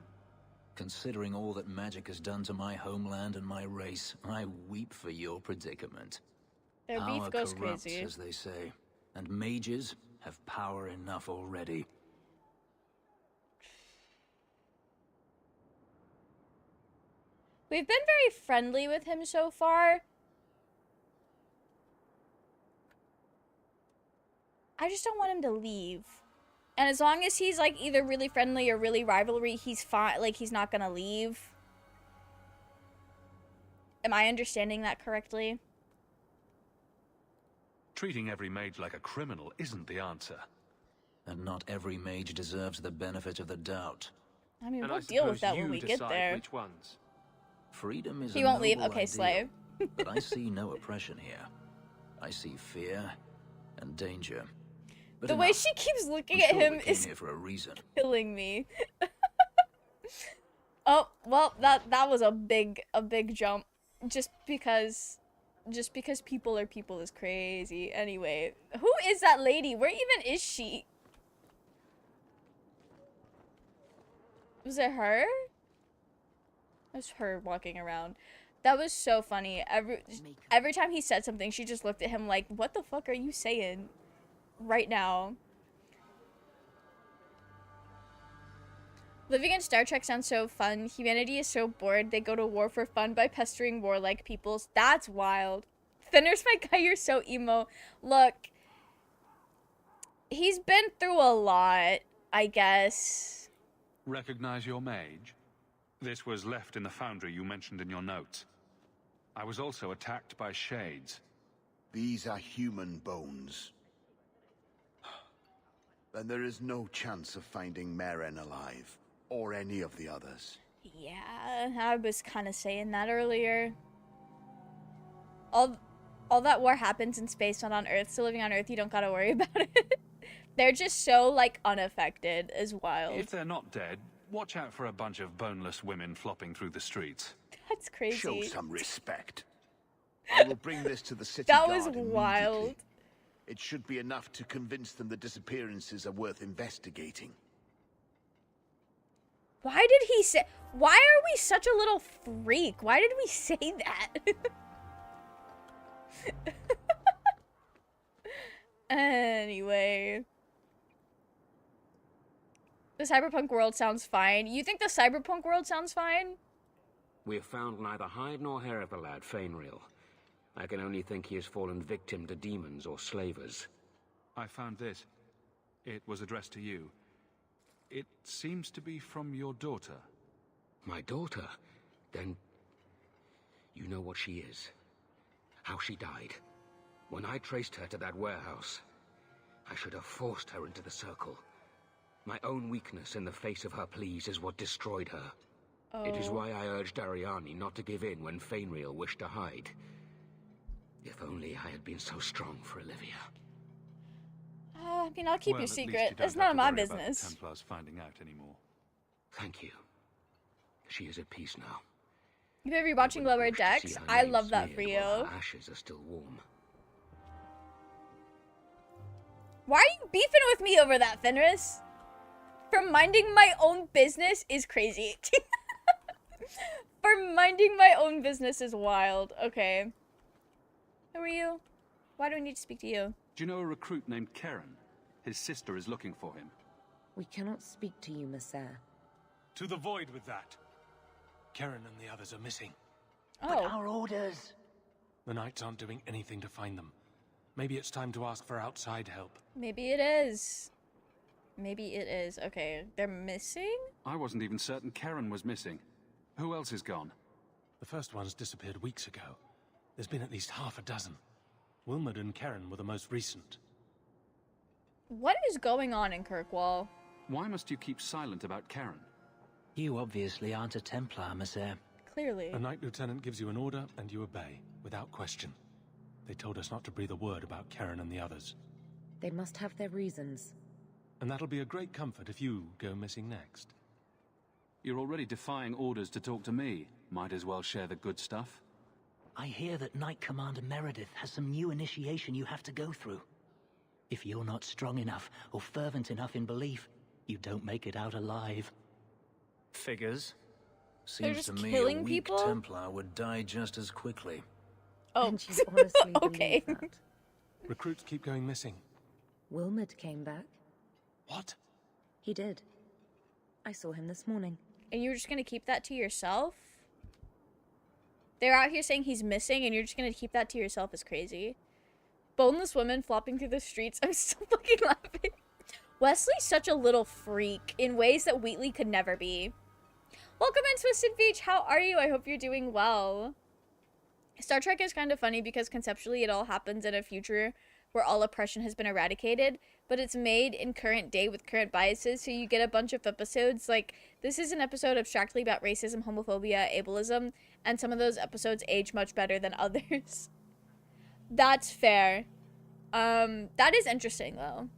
Considering all that magic has done to my homeland and my race, I weep for your predicament. Their beef Power goes corrupts, crazy. as they say, and mages have power enough already. We've been very friendly with him so far. I just don't want him to leave. And as long as he's like either really friendly or really rivalry, he's fine. Like, he's not gonna leave. Am I understanding that correctly? Treating every mage like a criminal isn't the answer. And not every mage deserves the benefit of the doubt. I mean, And we'll I deal with suppose that you when we get decide there. which ones. Freedom is He a won't leave. noble Okay, ideal, slave. but I see no oppression here. I see fear and danger. But The way enough. she keeps looking I'm at sure him we came is here for a reason. killing me. Oh, well, that was a big jump. Just because people are people is crazy. Anyway, who is that lady? Where even is she? Was it her? It was her walking around. That was so funny. Every time he said something, she just looked at him like, what the fuck are you saying right now? Living in Star Trek sounds so fun. Humanity is so bored, they go to war for fun by pestering warlike peoples. That's wild. Thinner's my guy, you're so emo. Look, he's been through a lot, I guess. Recognize your mage? This was left in the foundry you mentioned in your notes. I was also attacked by shades. These are human bones. Then there is no chance of finding Meren alive, or any of the others. Yeah, I was kind of saying that earlier. All that war happens in space, not on Earth, so living on Earth, you don't gotta worry about it. They're just so, like, unaffected as wild. If they're not dead, watch out for a bunch of boneless women flopping through the streets. That's crazy. Show some respect. I will bring this to the city That guard was immediately. wild. It should be enough to convince them the disappearances are worth investigating. Why did he say... Why are we such a little freak? Why did we say that? Anyway. The cyberpunk world sounds fine. You think the cyberpunk world sounds fine? We have found neither hide nor hair of the lad, Fainreal. I can only think he has fallen victim to demons or slavers. I found this. It was addressed to you. It seems to be from your daughter. My daughter? Then you know what she is. How she died. When I traced her to that warehouse, I should have forced her into the circle. My own weakness in the face of her pleas is what destroyed her. Oh. It is why I urged Ariani not to give in when Fainreal wished to hide. If only I had been so strong for Olivia. I mean, I'll keep Well, your at least you secret. don't It's have none to of my worry about the business. Templars finding out anymore. Thank you. She is at peace now. You better be watching Lower Decks. See her I name love that for smeared while you. her ashes are still warm. beefing with me over that, Fenris? For minding my own business is crazy. For minding my own business is wild. Okay. Who are you? Why do I need to speak to you? Do you know a recruit named Karen? His sister is looking for him. We cannot speak to you, Messer. To the void with that. Karen and the others are missing. Oh. But our orders. The Knights aren't doing anything to find them. Maybe it's time to ask for outside help. Maybe it is. Maybe it is. Okay, they're missing? I wasn't even certain Karen was missing. Who else is gone? The first ones disappeared weeks ago. There's been at least half a dozen. Wilmot and Karen were the most recent. What is going on in Kirkwall? Why must you keep silent about Karen? You obviously aren't a Templar, Monsieur. Clearly. A Knight Lieutenant gives you an order, and you obey, without question. They told us not to breathe a word about Karen and the others. They must have their reasons. And that'll be a great comfort if you go missing next. You're already defying orders to talk to me. Might as well share the good stuff. I hear that Knight Commander Meredith has some new initiation you have to go through. If you're not strong enough or fervent enough in belief, you don't make it out alive. Figures. Seems to me a weak Templar would die just as quickly. Oh, And you honestly okay. believe that? Recruits keep going missing. Wilmot came back. What? He did. I saw him this morning. And you're just gonna keep that to yourself? They're out here saying he's missing and you're just gonna keep that to yourself is crazy. Boneless women flopping through the streets. I'm still fucking laughing. Wesley's such a little freak in ways that Wheatley could never be. Welcome in, Twisted Beach. How are you? I hope you're doing well. Star Trek is kind of funny because conceptually it all happens in a future where all oppression has been eradicated, but it's made in current day with current biases, so you get a bunch of episodes. Like, this is an episode abstractly about racism, homophobia, ableism, and some of those episodes age much better than others. That's fair. That is interesting, though.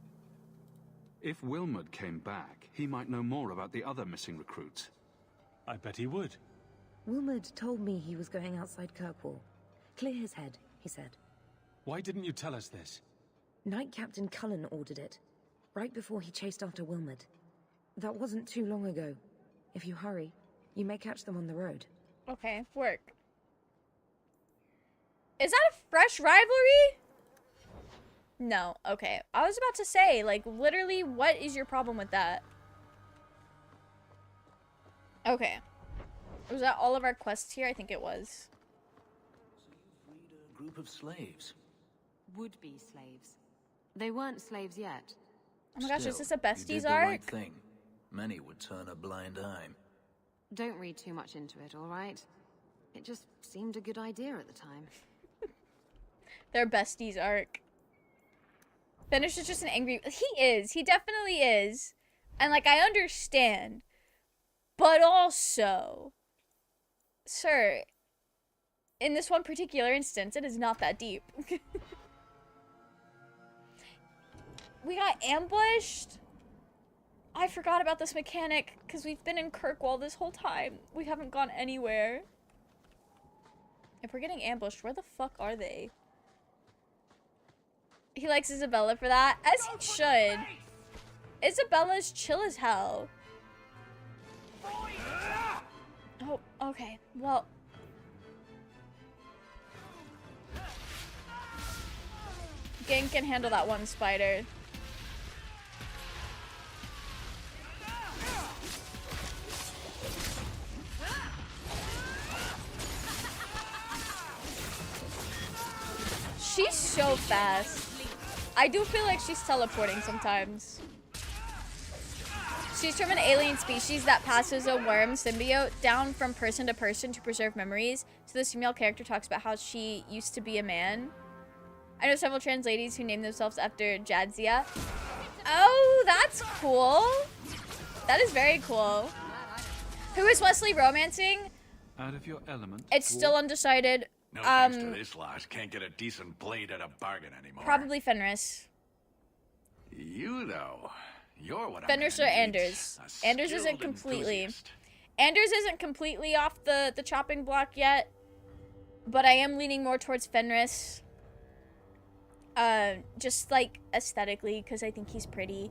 If Wilmot came back, he might know more about the other missing recruits. I bet he would. Wilmot told me he was going outside Kirkwall. Clear his head, he said. Why didn't you tell us this? Knight Captain Cullen ordered it, right before he chased after Wilmot. That wasn't too long ago. If you hurry, you may catch them on the road. Okay, work. Is that a fresh rivalry? No, okay. I was about to say, like, literally, what is your problem with that? Okay. Was that all of our quests here? I think it was. A group of slaves. Would-be slaves. They weren't slaves yet. Oh my gosh, is this a you besties did the arc? right thing. Many would turn a blind eye. Don't read too much into it, all right? It just seemed a good idea at the time. Their besties arc. Finish is just an angry... He is. He definitely is. And, like, I understand. But also... Sir, in this one particular instance, it is not that deep. We got ambushed? I forgot about this mechanic, because we've been in Kirkwall this whole time. We haven't gone anywhere. If we're getting ambushed, where the fuck are they? He likes Isabella for that, as he should. Isabella's chill as hell. Oh, okay. Well. Gang can handle that one spider. She's so fast. I do feel like she's teleporting sometimes. She's from an alien species that passes a worm symbiote down from person to person to preserve memories. So this female character talks about how she used to be a man. I know several trans ladies who name themselves after Jadzia. Oh, that's cool. That is very cool. Who is Wesley romancing? Out of your element. It's still undecided. No thanks to this lot. Can't get a decent blade at a bargain anymore. Probably Fenris. You though, you're what Fenris or Anders. Anders isn't completely. Anders isn't completely off the chopping block yet, but I am leaning more towards Fenris. Just like aesthetically, because I think he's pretty.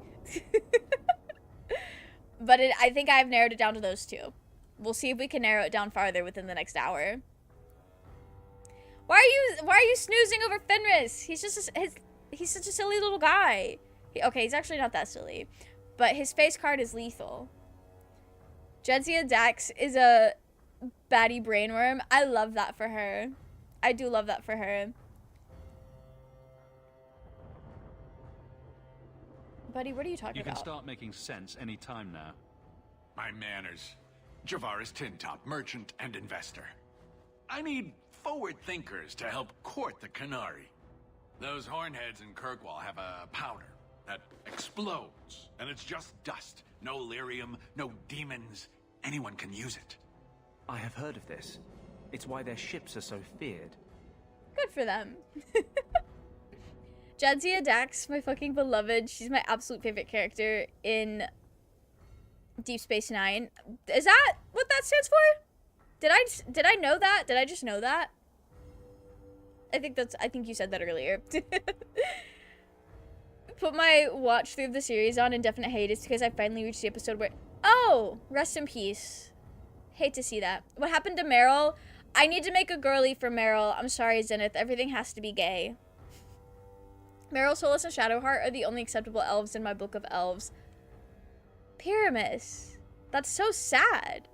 But I think I've narrowed it down to those two. We'll see if we can narrow it down farther within the next hour. Why are you snoozing over Fenris? He's just he's such a silly little guy. Okay, he's actually not that silly, but his face card is lethal. Jadzia Dax is a baddie brainworm. I love that for her. I do love that for her. Buddy, what are you talking about? You can start making sense any time now. My manners. Javaris Tintop, merchant and investor. I need forward thinkers to help court the Canary. Those hornheads in Kirkwall have a powder that explodes, and it's just dust. No lyrium, no demons. Anyone can use it. I have heard of this. It's why their ships are so feared. Good for them. Jadzia Dax, my fucking beloved. She's my absolute favorite character in Deep Space Nine. Is that what that stands for? Did I know that? Did I just know that? I think you said that earlier. Put my watch through of the series on indefinite hiatus because I finally reached the episode where... Oh! Rest in peace. Hate to see that. What happened to Meryl? I need to make a girly for Meryl. I'm sorry, Zenith. Everything has to be gay. Meryl, Solus, and Shadowheart are the only acceptable elves in my book of elves. Pyramus. That's so sad.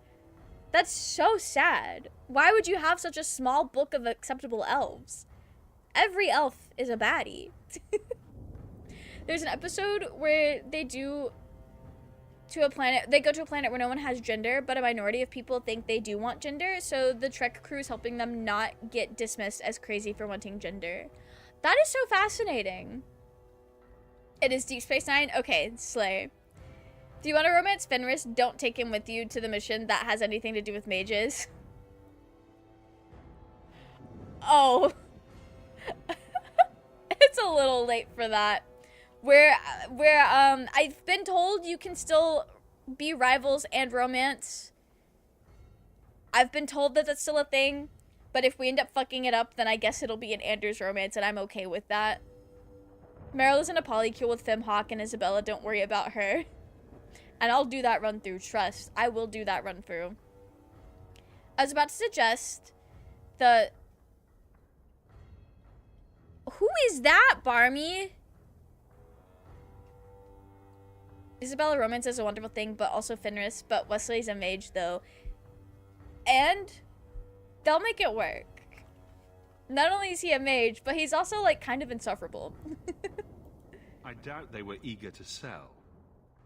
That's so sad. Why would you have such a small book of acceptable elves? Every elf is a baddie. There's an episode where they go to a planet where no one has gender, but a minority of people think they do want gender, so the Trek crew is helping them not get dismissed as crazy for wanting gender. That is so fascinating. It is Deep Space Nine? Okay, slay. Do you want to romance Fenris? Don't take him with you to the mission that has anything to do with mages. Oh. It's a little late for that. I've been told you can still be rivals and romance. I've been told that that's still a thing. But if we end up fucking it up, then I guess it'll be an Anders romance, and I'm okay with that. Meryl is in a polycule with Femhawk and Isabella. Don't worry about her. And I'll do that run through. Trust. I will do that run through. I was about to suggest the... Who is that, Barmy? Isabella romance is a wonderful thing, but also Fenris. But Wesley's a mage, though. And... they'll make it work. Not only is he a mage, but he's also, like, kind of insufferable. I doubt they were eager to sell.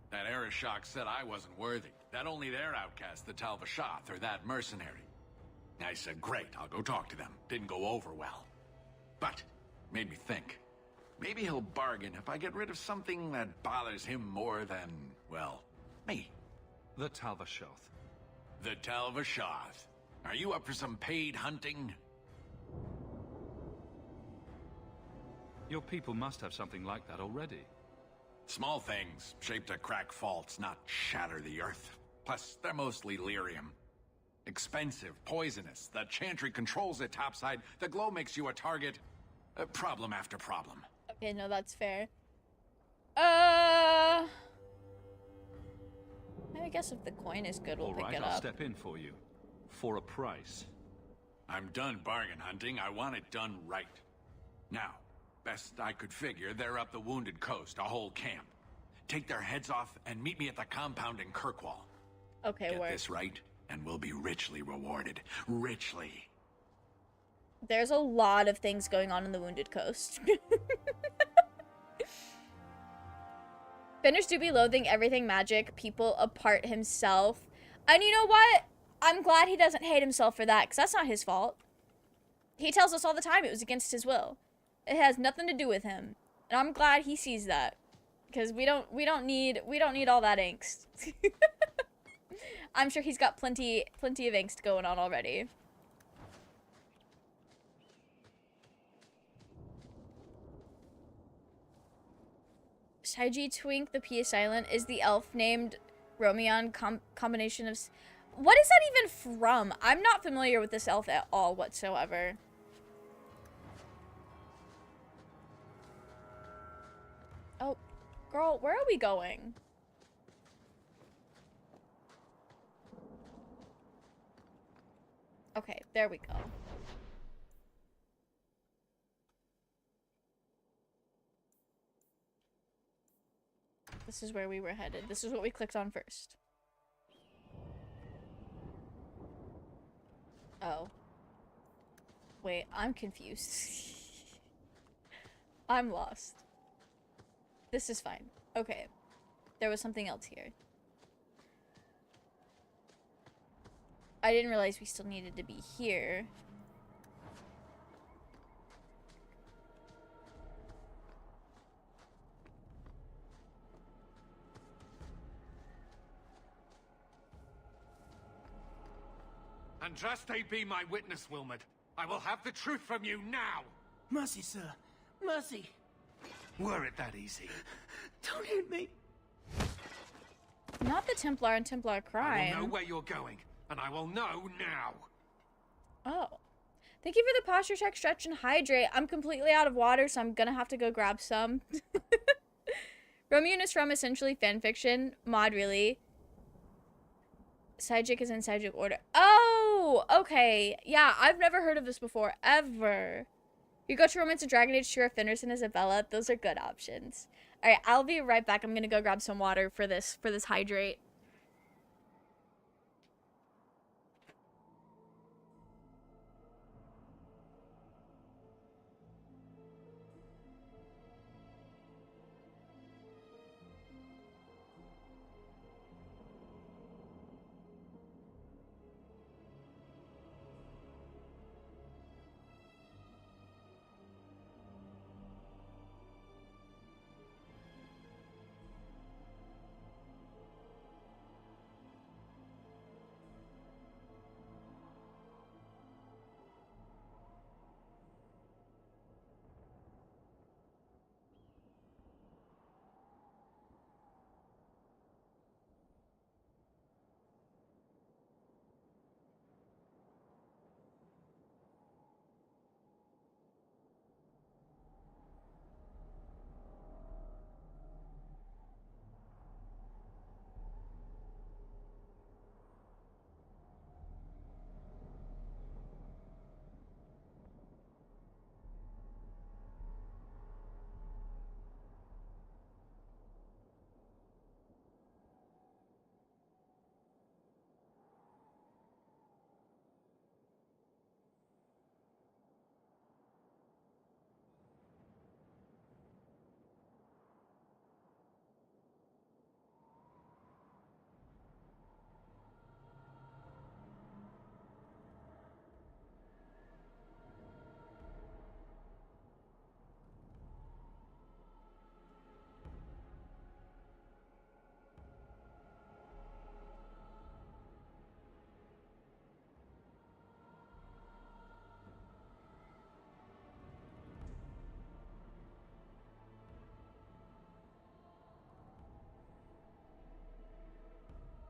That Arishok said I wasn't worthy. That only their outcast, the Talvashath, or that mercenary. I said, great, I'll go talk to them. Didn't go over well. But, made me think. Maybe he'll bargain if I get rid of something that bothers him more than, well, me. The Talvashath. The Talvashath. Are you up for some paid hunting? Your people must have something like that already. Small things, shaped to crack faults, not shatter the earth. Plus, they're mostly lyrium. Expensive, poisonous. The Chantry controls it topside. The glow makes you a target. Problem after problem. Okay, no, that's fair. I guess if the coin is good, we'll pick it up. I'll step in for you. For a price. I'm done bargain hunting. I want it done right. Now, best I could figure, they're up the Wounded Coast, a whole camp. Take their heads off and meet me at the compound in Kirkwall. Okay, Get work. this right, and we'll be richly rewarded. Richly. There's a lot of things going on in the Wounded Coast. Finish do be loathing everything magic, people apart himself. And you know what? I'm glad he doesn't hate himself for that, because that's not his fault. He tells us all the time it was against his will. It has nothing to do with him. And I'm glad he sees that. Because we don't need all that angst. I'm sure he's got plenty of angst going on already. Saiji Twink, the P is silent, is the elf named Romeon combination of... What is that even from? I'm not familiar with this elf at all whatsoever. Girl, where are we going? Okay, there we go. This is where we were headed. This is what we clicked on first. Oh. Wait, I'm confused. I'm lost. This is fine. Okay. There was something else here. I didn't realize we still needed to be here. Andraste be my witness, Wilmot. I will have the truth from you now! Mercy, sir. Mercy. Were it that easy? Don't hit me. Not the Templar and Templar crime. I will know where you're going, and I will know now. Oh. Thank you for the posture check, stretch, and hydrate. I'm completely out of water, so I'm gonna have to go grab some. Romeo is from essentially fanfiction. Mod, really. Sidechick is in Sidechick order. Oh! Okay. Yeah, I've never heard of this before, ever. You go to Romance of Dragon Age, Shira Finderson as Avella. Those are good options. Alright, I'll be right back. I'm gonna go grab some water for this hydrate.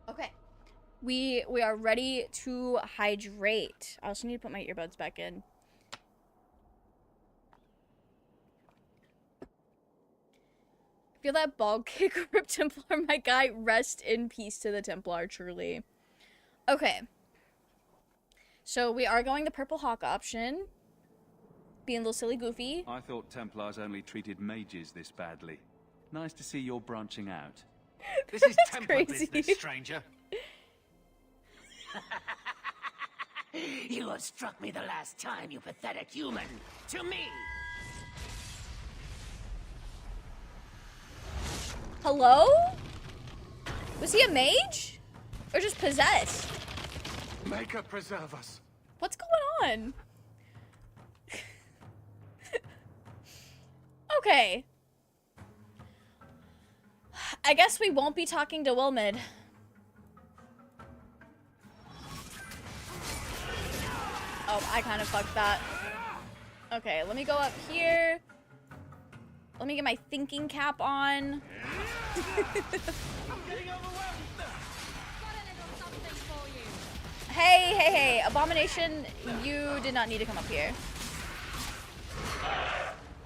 Okay. We are ready to hydrate. I also need to put my earbuds back in. Feel that ball kick, Rip Templar, my guy. Rest in peace to the Templar, truly. Okay. So we are going the Purple Hawk option. Being a little silly goofy. I thought Templars only treated mages this badly. Nice to see you're branching out. This is Templar crazy. business, stranger. You have struck me the last time, you pathetic human. To me! Hello? Was he a mage? Or just possessed? Make her preserve us. What's going on? Okay. I guess we won't be talking to Wilmid. Oh, I kind of fucked that. Okay, let me go up here. Let me get my thinking cap on. Hey, Abomination, you did not need to come up here.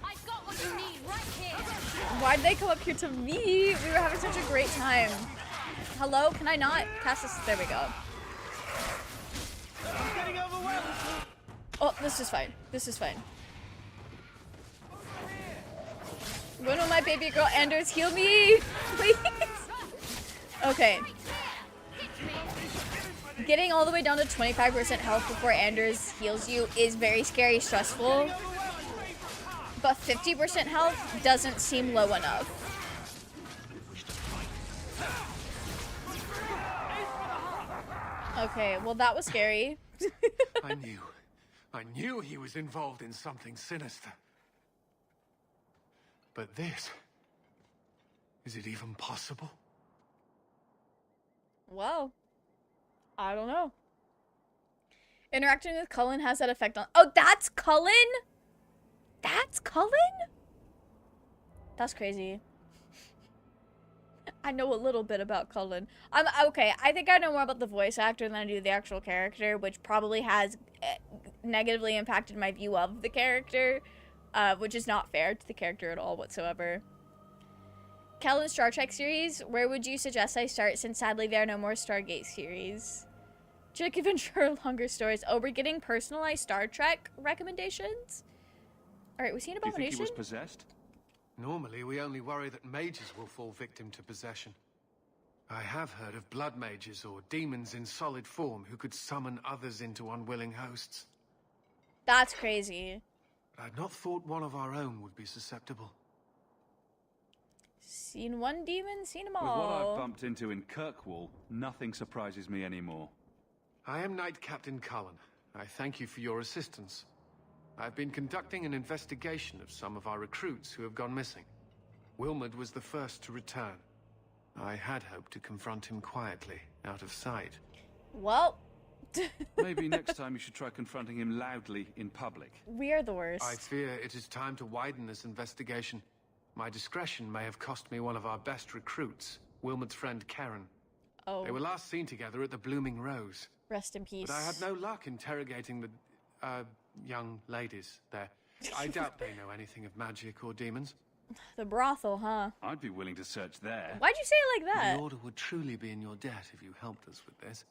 I've got what you need right here. Why'd they come up here to me? We were having such a great time. Hello? Can I not pass this? There we go. I'm getting overwhelmed. Oh, this is fine. This is fine. When will my baby girl Anders heal me? Please. Okay. Getting all the way down to 25% health before Anders heals you is very scary, stressful. But 50% health doesn't seem low enough. Okay, well that was scary. I knew he was involved in something sinister. But this, is it even possible? Well, I don't know. Interacting with Cullen has that effect on— oh, that's Cullen? That's Cullen? That's crazy. I know a little bit about Cullen. Okay, I think I know more about the voice actor than I do the actual character, which probably has negatively impacted my view of the character, which is not fair to the character at all whatsoever. Cullen Star Trek series, where would you suggest I start, since sadly there are no more Stargate series? Chick Adventure, longer stories. Oh, we're getting personalized Star Trek recommendations? Alright, was he an abomination? Do you think he was possessed? Normally, we only worry that mages will fall victim to possession. I have heard of blood mages or demons in solid form who could summon others into unwilling hosts. That's crazy. I'd not thought one of our own would be susceptible. Seen one demon, seen them With all. what I've bumped into in Kirkwall, nothing surprises me anymore. I am Knight Captain Cullen. I thank you for your assistance. I've been conducting an investigation of some of our recruits who have gone missing. Wilmerd was the first to return. I had hoped to confront him quietly, out of sight. Well... Maybe next time you should try confronting him loudly in public. We are the worst. I fear it is time to widen this investigation. My discretion may have cost me one of our best recruits, Wilmerd's friend Karen. Oh. They were last seen together at the Blooming Rose. Rest in peace. But I had no luck interrogating the, young ladies there. I doubt they know anything of magic or demons. The brothel, huh? I'd be willing to search there. Why'd you say it like that? The Order would truly be in your debt if you helped us with this.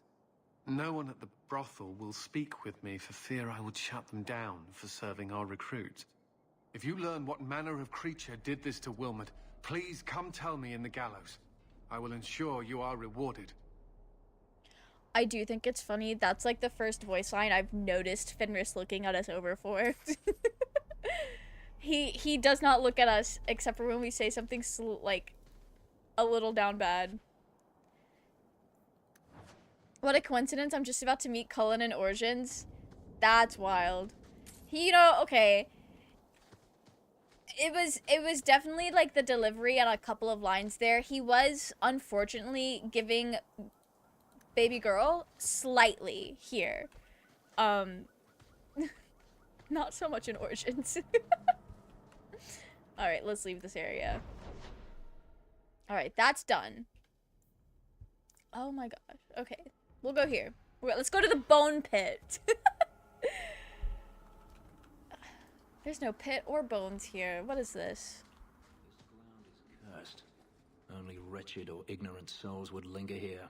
No one at the brothel will speak with me for fear I would shut them down for serving our recruits. If you learn what manner of creature did this to Wilmerd, please come tell me in the gallows. I will ensure you are rewarded. I do think it's funny. That's like the first voice line I've noticed Fenris looking at us over for. He does not look at us except for when we say something like a little down bad. What a coincidence, I'm just about to meet Cullen and Origins. That's wild. You know, okay. It was definitely like the delivery on a couple of lines there. He was unfortunately giving baby girl slightly here. Not so much in Origins. Alright, let's leave this area. Alright, that's done. Oh my gosh. Okay. We'll go here. Let's go to the bone pit. There's no pit or bones here. What is this? This ground is cursed. Only wretched or ignorant souls would linger here.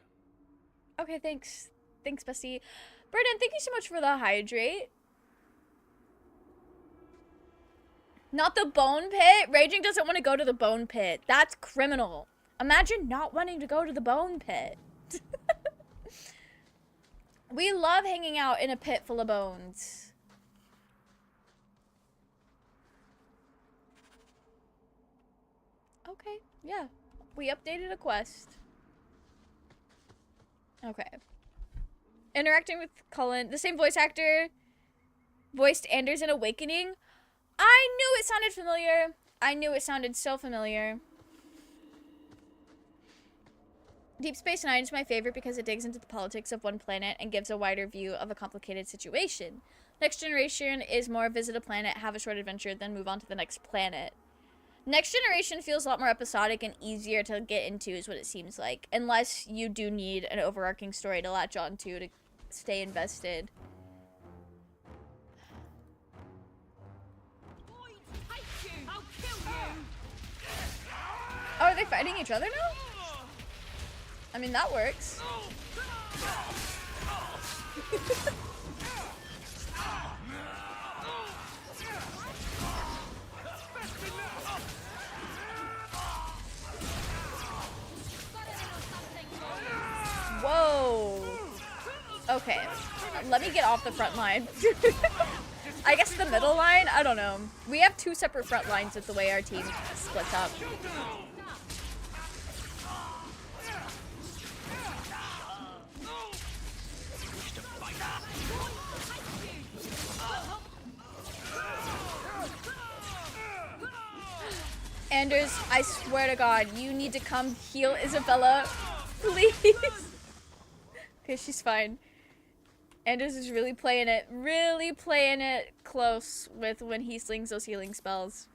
Okay, thanks. Thanks, bestie. Brendan, thank you so much for the hydrate. Not the bone pit? Raging doesn't want to go to the bone pit. That's criminal. Imagine not wanting to go to the bone pit. We love hanging out in a pit full of bones. Okay, yeah. We updated a quest. Okay. Interacting with Cullen. The same voice actor voiced Anders in Awakening. I knew it sounded familiar. I knew it sounded so familiar. Deep Space Nine is my favorite because it digs into the politics of one planet and gives a wider view of a complicated situation. Next Generation is more visit a planet, have a short adventure, then move on to the next planet. Next Generation feels a lot more episodic and easier to get into is what it seems like. Unless you do need an overarching story to latch on to stay invested. are they fighting each other now? I mean, that works. Whoa. Okay. Let me get off the front line. I guess the middle line? I don't know. We have two separate front lines with the way our team splits up. Anders, I swear to God, you need to come heal Isabella, please. Okay, she's fine. Anders is really playing it close with when he slings those healing spells.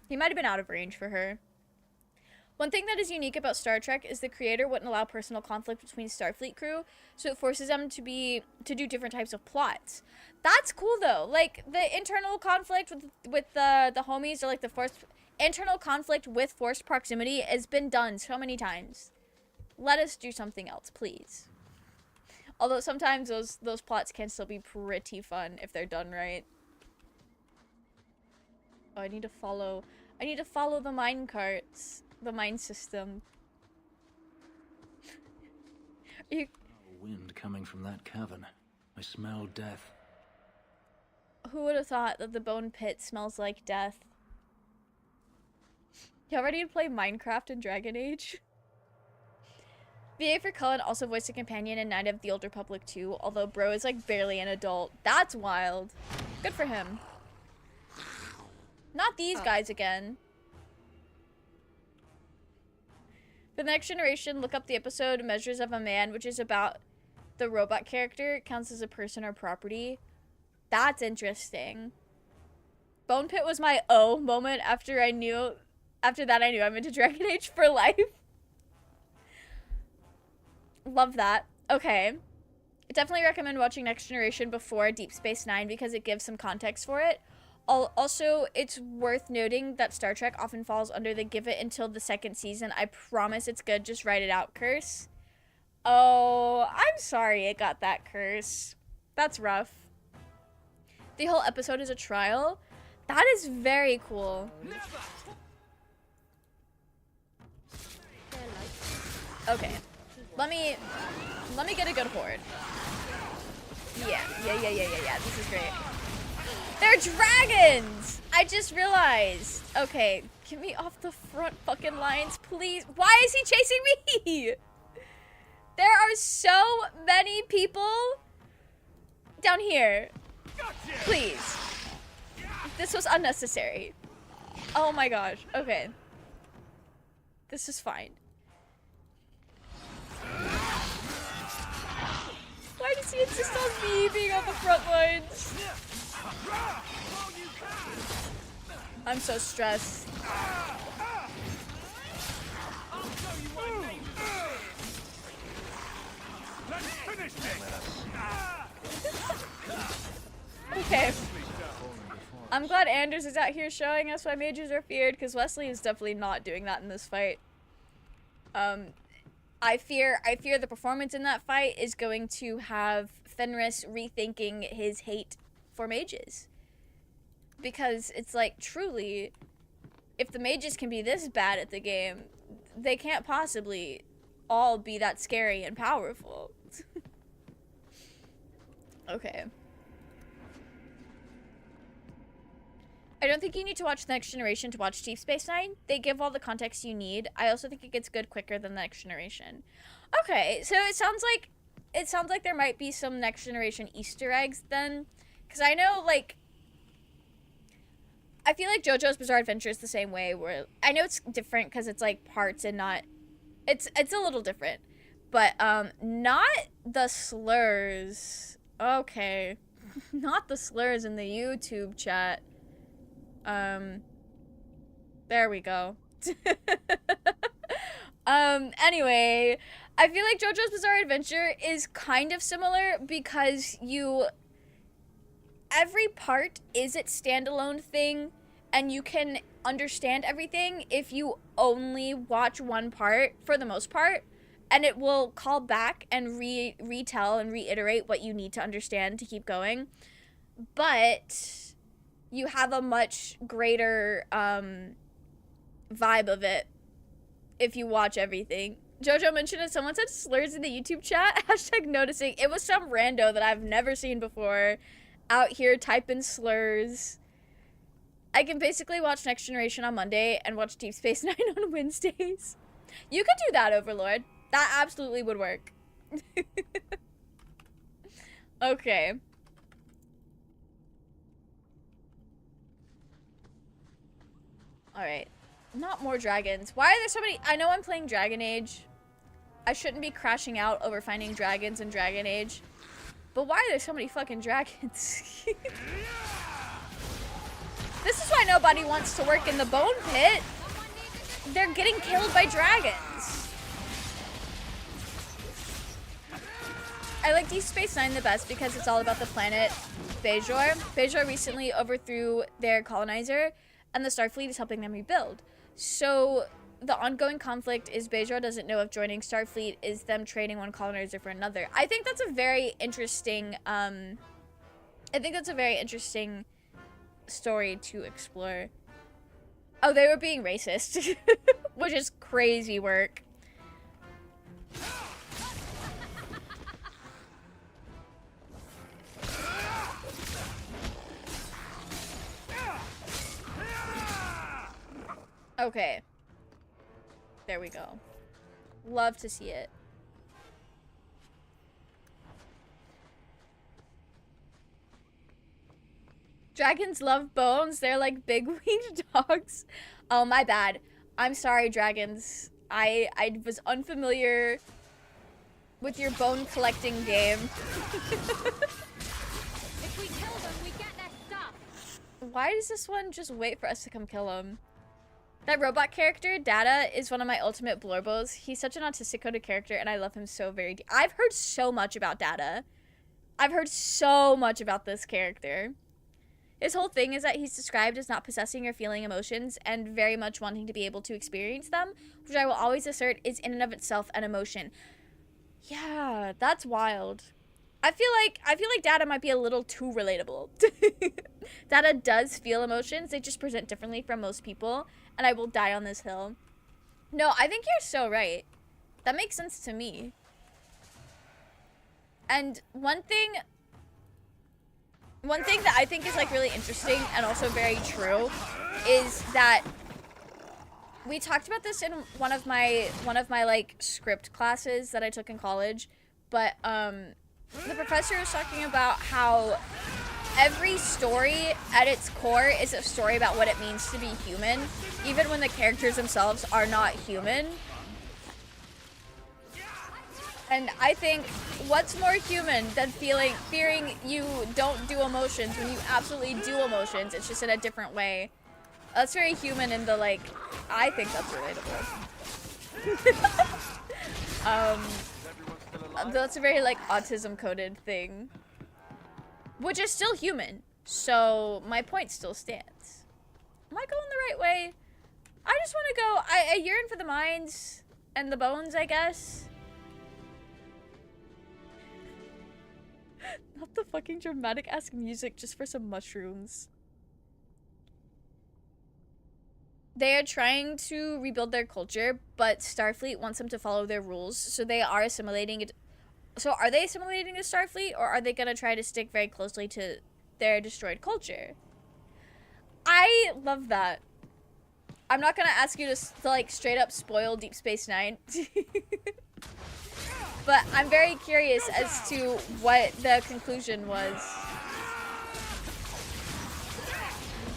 He might have been out of range for her. One thing that is unique about Star Trek is the creator wouldn't allow personal conflict between Starfleet crew, so it forces them to do different types of plots. That's cool though. Like the internal conflict with the homies, or like the forced internal conflict with forced proximity has been done so many times. Let us do something else, please. Although sometimes those plots can still be pretty fun if they're done right. Oh, I need to follow the mine carts, the mine system. Wind coming from that cavern. I smell death. Who would have thought that the bone pit smells like death? Y'all ready to play Minecraft in Dragon Age? VA for Cullen also voiced a companion in Knight of the Old Republic 2, although bro is like barely an adult. That's wild. Good for him. Not these guys again. For the Next Generation, look up the episode Measures of a Man, which is about the robot character. It counts as a person or property. That's interesting. Bone Pit was my oh moment after that I knew I'm into Dragon Age for life. Love that. Okay. I definitely recommend watching Next Generation before Deep Space Nine because it gives some context for it. Also, it's worth noting that Star Trek often falls under the give it until the second season. I promise it's good. Just write it out curse. Oh, I'm sorry it got that curse. That's rough. The whole episode is a trial. That is very cool. Okay. Let me get a good horde. Yeah. This is great. They're dragons! I just realized. Okay, get me off the front fucking lines, please. Why is he chasing me? There are so many people down here. Please. This was unnecessary. Oh my gosh. Okay. This is fine. Why does he insist on me being on the front lines? I'm so stressed. Okay. I'm glad Anders is out here showing us why mages are feared, because Wesley is definitely not doing that in this fight. I fear the performance in that fight is going to have Fenris rethinking his hate for mages. Because it's like, truly, if the mages can be this bad at the game, they can't possibly all be that scary and powerful. Okay. I don't think you need to watch The Next Generation to watch Deep Space Nine. They give all the context you need. I also think it gets good quicker than The Next Generation. Okay, so it sounds like there might be some Next Generation Easter eggs then. Because I know, like, I feel like JoJo's Bizarre Adventure is the same way, where I know it's different because it's like parts and not, it's a little different, but not the slurs. Okay. Not the slurs in the YouTube chat. There we go. Anyway, I feel like JoJo's Bizarre Adventure is kind of similar because every part is its standalone thing, and you can understand everything if you only watch one part for the most part, and it will call back and retell and reiterate what you need to understand to keep going. But you have a much greater vibe of it if you watch everything. Jojo mentioned it. Someone said slurs in the YouTube chat. Hashtag noticing. It was some rando that I've never seen before out here typing slurs. I can basically watch Next Generation on Monday and watch Deep Space Nine on Wednesdays. You could do that, Overlord. That absolutely would work. Okay. Alright. Not more dragons. Why are there so many? I know I'm playing Dragon Age. I shouldn't be crashing out over finding dragons in Dragon Age. But why are there so many fucking dragons? This is why nobody wants to work in the bone pit. They're getting killed by dragons. I like Deep Space Nine the best because it's all about the planet Bajor. Bajor recently overthrew their colonizer, and the Starfleet is helping them rebuild. So the ongoing conflict is Bajor doesn't know if joining Starfleet is them trading one colonizer for another. I think that's a very interesting story to explore. Oh, they were being racist, which is crazy work. Okay. There we go. Love to see it. Dragons love bones. They're like big winged dogs. Oh, my bad. I'm sorry, dragons. I was unfamiliar with your bone collecting game. If we kill them, we get their stuff. Why does this one just wait for us to come kill him? That robot character, Data, is one of my ultimate blorbos. He's such an autistic coded character, and I love him so very deep. I've heard so much about Data. I've heard so much about this character. His whole thing is that he's described as not possessing or feeling emotions and very much wanting to be able to experience them, which I will always assert is in and of itself an emotion. Yeah, that's wild. I feel like Data might be a little too relatable. Data does feel emotions, they just present differently from most people, and I will die on this hill. No, I think you're so right. That makes sense to me. And one thing that I think is like really interesting and also very true is that we talked about this in one of my like script classes that I took in college, but the professor was talking about how every story at its core is a story about what it means to be human, even when the characters themselves are not human. And I think what's more human than fearing you don't do emotions when you absolutely do emotions, it's just in a different way. That's very human in the like, I think that's relatable. That's a very like autism coded thing, which is still human. So my point still stands. Am I going the right way? I just want to go, I yearn for the minds and the bones, I guess. Not the fucking dramatic ass music just for some mushrooms. They are trying to rebuild their culture, but Starfleet wants them to follow their rules, so they are assimilating it. So are they assimilating the Starfleet, or are they gonna try to stick very closely to their destroyed culture? I love that. I'm not gonna ask you to like straight up spoil Deep Space Nine. But I'm very curious as to what the conclusion was.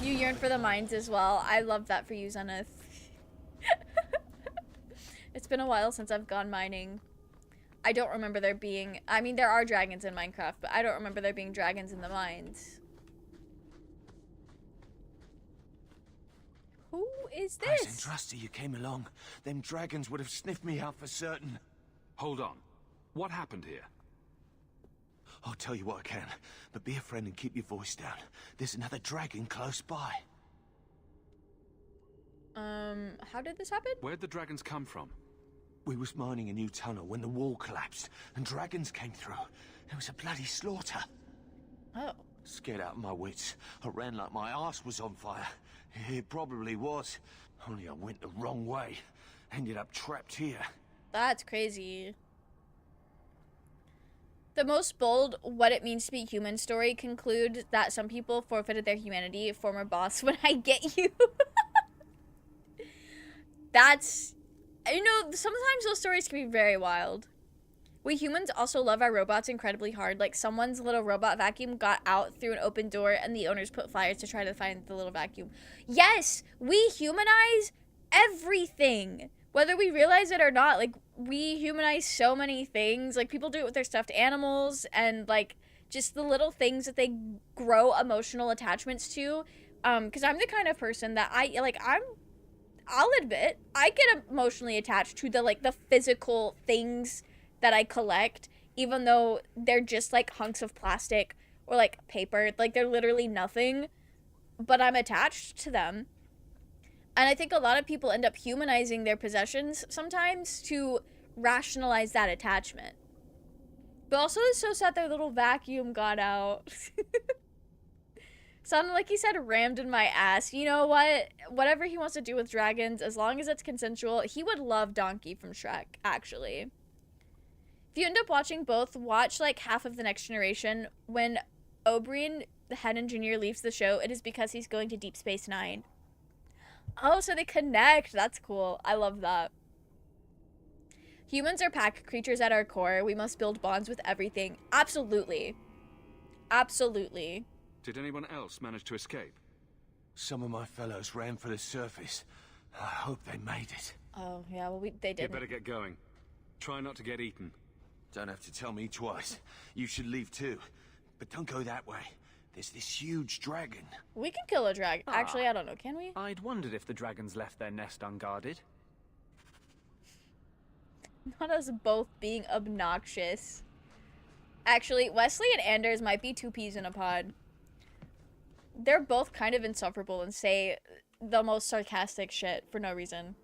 You yearn for the mines as well. I love that for you, Zenith. It's been a while since I've gone mining. I don't remember there being... I mean, there are dragons in Minecraft, but I don't remember there being dragons in the mines. Who is this? Nice and trusty you came along. Them dragons would have sniffed me out for certain. Hold on. What happened here? I'll tell you what I can, but be a friend and keep your voice down. There's another dragon close by. How did this happen? Where'd the dragons come from? We was mining a new tunnel when the wall collapsed, and dragons came through. It was a bloody slaughter. Oh. Scared out of my wits. I ran like my arse was on fire. It probably was. Only I went the wrong way. Ended up trapped here. That's crazy. The most bold What It Means to Be Human story concludes that some people forfeited their humanity. Former boss, when I get you. That's... You know, sometimes those stories can be very wild. We humans also love our robots incredibly hard. Like, someone's little robot vacuum got out through an open door and the owners put fires to try to find the little vacuum. Yes, we humanize everything. Whether we realize it or not, like, we humanize so many things. Like, people do it with their stuffed animals and, like, just the little things that they grow emotional attachments to. Because I'm the kind of person that I'll admit, I get emotionally attached to the, like, the physical things that I collect, even though they're just, like, hunks of plastic or, like, paper. Like, they're literally nothing, but I'm attached to them. And I think a lot of people end up humanizing their possessions sometimes to rationalize that attachment. But also, it's so sad their little vacuum got out. Sounded like he said rammed in my ass. You know what? Whatever he wants to do with dragons, as long as it's consensual, he would love Donkey from Shrek, actually. If you end up watching both, watch like half of The Next Generation. When Oberyn, the head engineer, leaves the show, it is because he's going to Deep Space Nine. Oh, so they connect. That's cool. I love that. Humans are pack creatures at our core. We must build bonds with everything. Absolutely. Absolutely. Did anyone else manage to escape? Some of my fellows ran for the surface. I hope they made it. Oh, yeah, well, they You didn't. better get going. Try not to get eaten. Don't have to tell me twice. You should leave too. But don't go that way. There's this huge dragon. We can kill a dragon. Actually, I don't know. Can we? I'd wondered if the dragons left their nest unguarded. Not us both being obnoxious. Actually, Wesley and Anders might be two peas in a pod. They're both kind of insufferable and say the most sarcastic shit for no reason.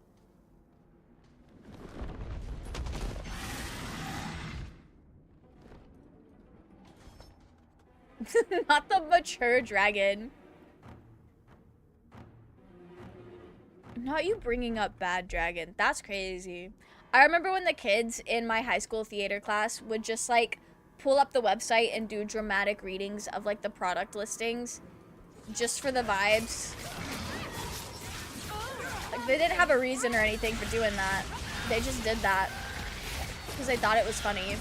Not the mature dragon. Not you bringing up bad dragon. That's crazy. I remember when the kids in my high school theater class would just like pull up the website and do dramatic readings of like the product listings just for the vibes. Like, they didn't have a reason or anything for doing that. They just did that because they thought it was funny.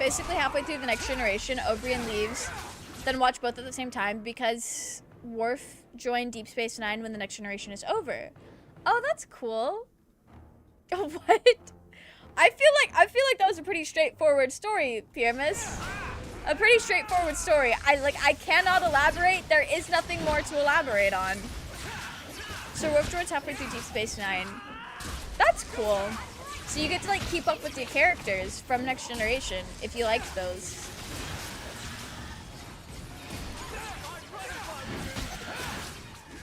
Basically, halfway through The Next Generation, Oberyn leaves, then watch both at the same time because Worf joined Deep Space Nine when The Next Generation is over. Oh, that's cool. Oh, what? I feel like that was a pretty straightforward story, Pyramus. A pretty straightforward story. I cannot elaborate. There is nothing more to elaborate on. So Worf joins halfway through Deep Space Nine. That's cool. So you get to like keep up with the characters from Next Generation if you liked those.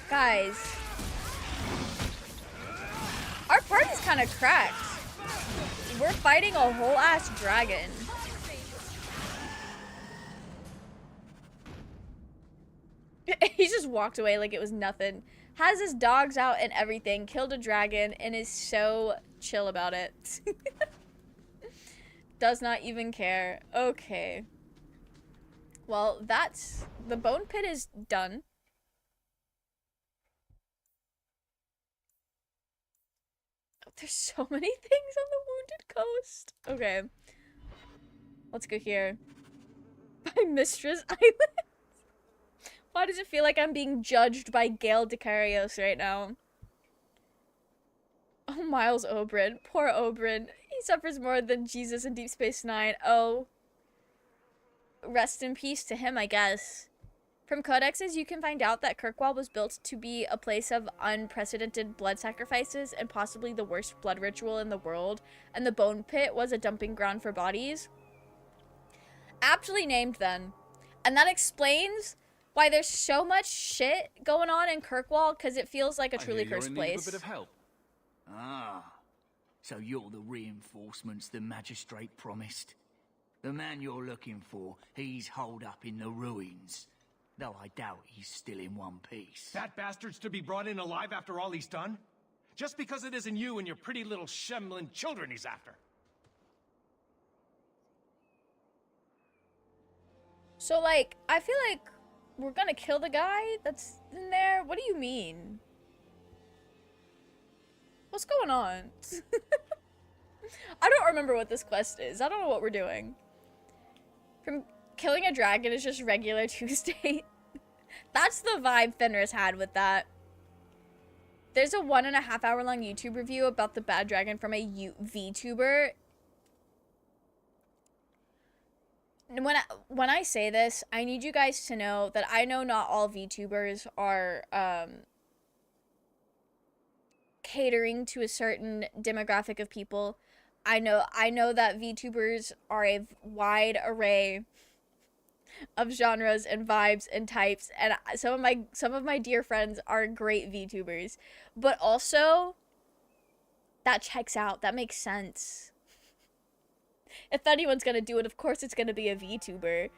Guys, our party's kind of cracked. We're fighting a whole ass dragon. He just walked away like it was nothing. Has his dogs out and everything, killed a dragon, and is so chill about it. Does not even care. Okay. Well, the bone pit is done. Oh, there's so many things on the Wounded Coast. Okay. Let's go here. By Mistress Island. Why does it feel like I'm being judged by Gail Decarios right now? Oh, Miles Oberyn. Poor Oberyn. He suffers more than Jesus in Deep Space Nine. Oh. Rest in peace to him, I guess. From codexes, you can find out that Kirkwall was built to be a place of unprecedented blood sacrifices and possibly the worst blood ritual in the world, and the Bone Pit was a dumping ground for bodies. aptly named then. And that explains why there's so much shit going on in Kirkwall, because it feels like a truly cursed place. A bit of help. Ah, so you're the reinforcements the magistrate promised. The man you're looking for, he's holed up in the ruins. Though I doubt he's still in one piece. That bastard's to be brought in alive after all he's done? Just because it isn't you and your pretty little Shemlin children he's after. So, like, I feel like we're gonna kill the guy that's in there? What do you mean? What's going on? I don't remember what this quest is. I don't know what we're doing. From killing a dragon is just regular Tuesday. That's the vibe Fenris had with that. There's a 1.5 hour long YouTube review about the bad dragon from a VTuber. When I say this, I need you guys to know that I know not all VTubers are catering to a certain demographic of people. I know that VTubers are a wide array of genres and vibes and types, and some of my dear friends are great VTubers, but also that checks out. That makes sense. If anyone's gonna do it, of course it's gonna be a VTuber.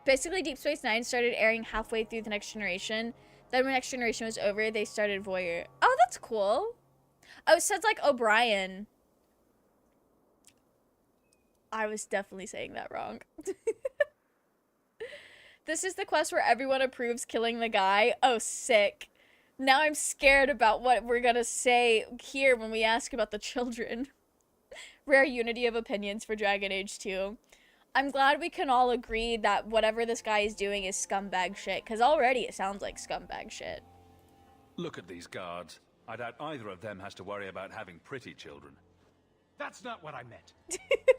Basically, Deep Space Nine started airing halfway through The Next Generation. Then when Next Generation was over, they started Voyeur. Oh, that's cool. Oh, it says like O'Brien. I was definitely saying that wrong. This is the quest where everyone approves killing the guy. Oh, sick. Now I'm scared about what we're gonna say here when we ask about the children. Rare unity of opinions for Dragon Age 2. I'm glad we can all agree that whatever this guy is doing is scumbag shit, because already it sounds like scumbag shit. Look at these guards. I doubt either of them has to worry about having pretty children. That's not what I meant.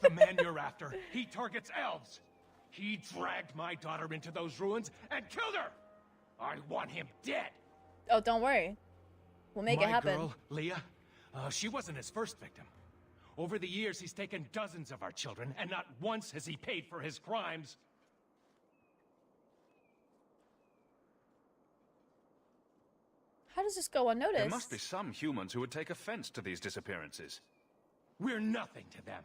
The man you're after, he targets elves. He dragged my daughter into those ruins and killed her. I want him dead. Oh, don't worry. We'll make it happen. My girl, Leah, she wasn't his first victim. Over the years, he's taken dozens of our children, and not once has he paid for his crimes. How does this go unnoticed? There must be some humans who would take offense to these disappearances. We're nothing to them.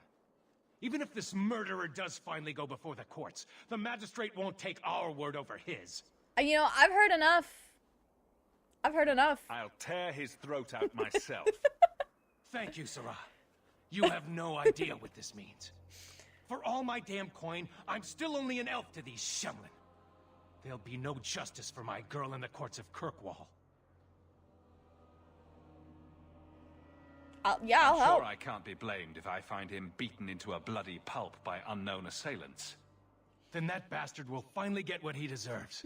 Even if this murderer does finally go before the courts, the magistrate won't take our word over his. You know, I've heard enough. I've heard enough. I'll tear his throat out myself. Thank you, Sarah. You have no idea what this means. For all my damn coin, I'm still only an elf to these Shemlin. There'll be no justice for my girl in the courts of Kirkwall. I'll I'm help. sure I can't be blamed if I find him beaten into a bloody pulp by unknown assailants. Then that bastard will finally get what he deserves.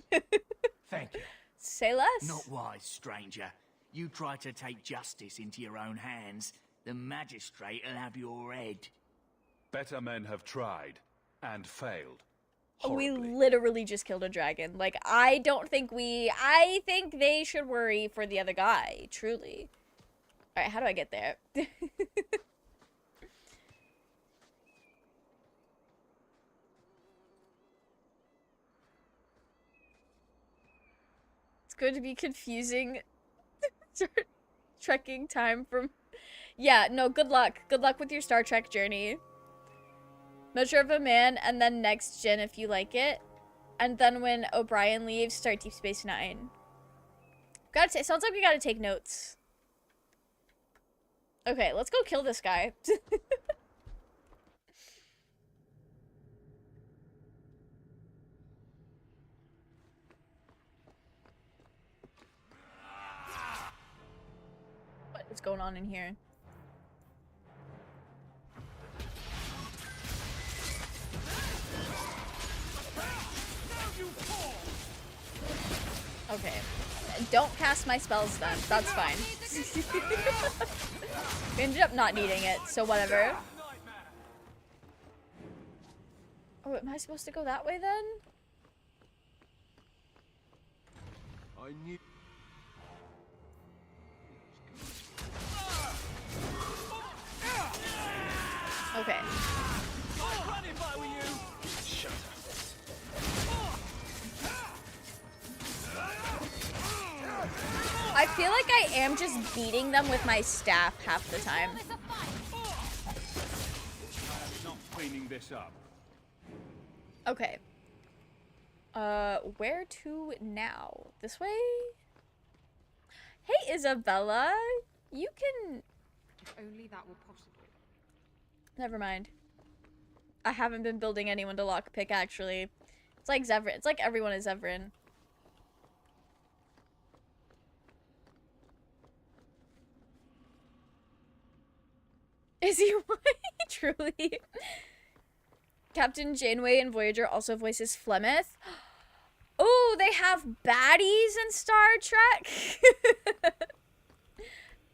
Thank you. Say less. Not wise, stranger. You try to take justice into your own hands, the magistrate'll have your head. Better men have tried and failed. We literally just killed a dragon. Like, I think they should worry for the other guy, truly. Alright, how do I get there? It's going to be confusing. Trekking time from... Yeah, no, good luck. Good luck with your Star Trek journey. Measure of a Man, and then Next Gen if you like it. And then when O'Brien leaves, start Deep Space Nine. Sounds like we gotta take notes. Okay, let's go kill this guy. What is going on in here? Okay. Don't cast my spells then. That's fine. We ended up not needing it, so whatever. Oh, am I supposed to go that way then? I need... Okay. feel like I am just beating them with my staff half the time. Not cleaning this up. Okay. Where to now? This way? Hey, Isabella. You can... If only that were possible. Never mind. I haven't been building anyone to lockpick, actually. It's like Zevran. It's like everyone is Zevran. Is he white? Truly? Captain Janeway in Voyager also voices Flemeth. Oh, they have baddies in Star Trek?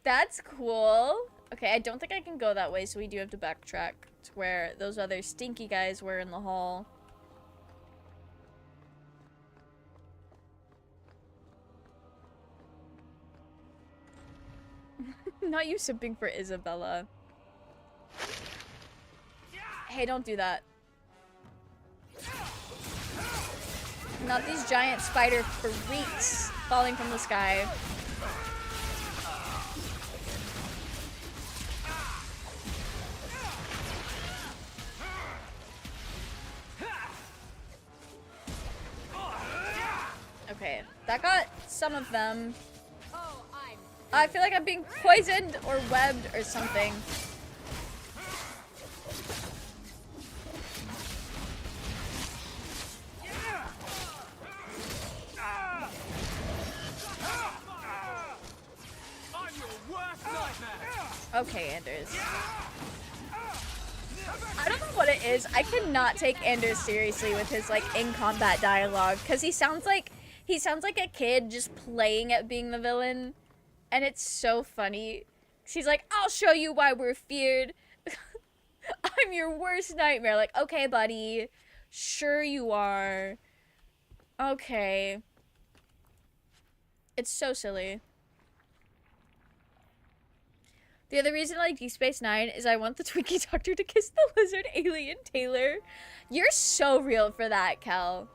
That's cool. Okay, I don't think I can go that way, so we do have to backtrack to where those other stinky guys were in the hall. Not you simping for Isabella. Hey, don't do that. Not these giant spider freaks falling from the sky. Okay, that got some of them. I feel like I'm being poisoned or webbed or something. Okay, Anders. I don't know what it is. I cannot take Anders seriously with his like in-combat dialogue because he sounds like a kid just playing at being the villain, and it's so funny. He's like, "I'll show you why we're feared. I'm your worst nightmare." Like, okay, buddy, sure you are. Okay. It's so silly. The other reason I like Deep Space Nine is I want the Twinkie Doctor to kiss the lizard alien Taylor. You're so real for that, Kel.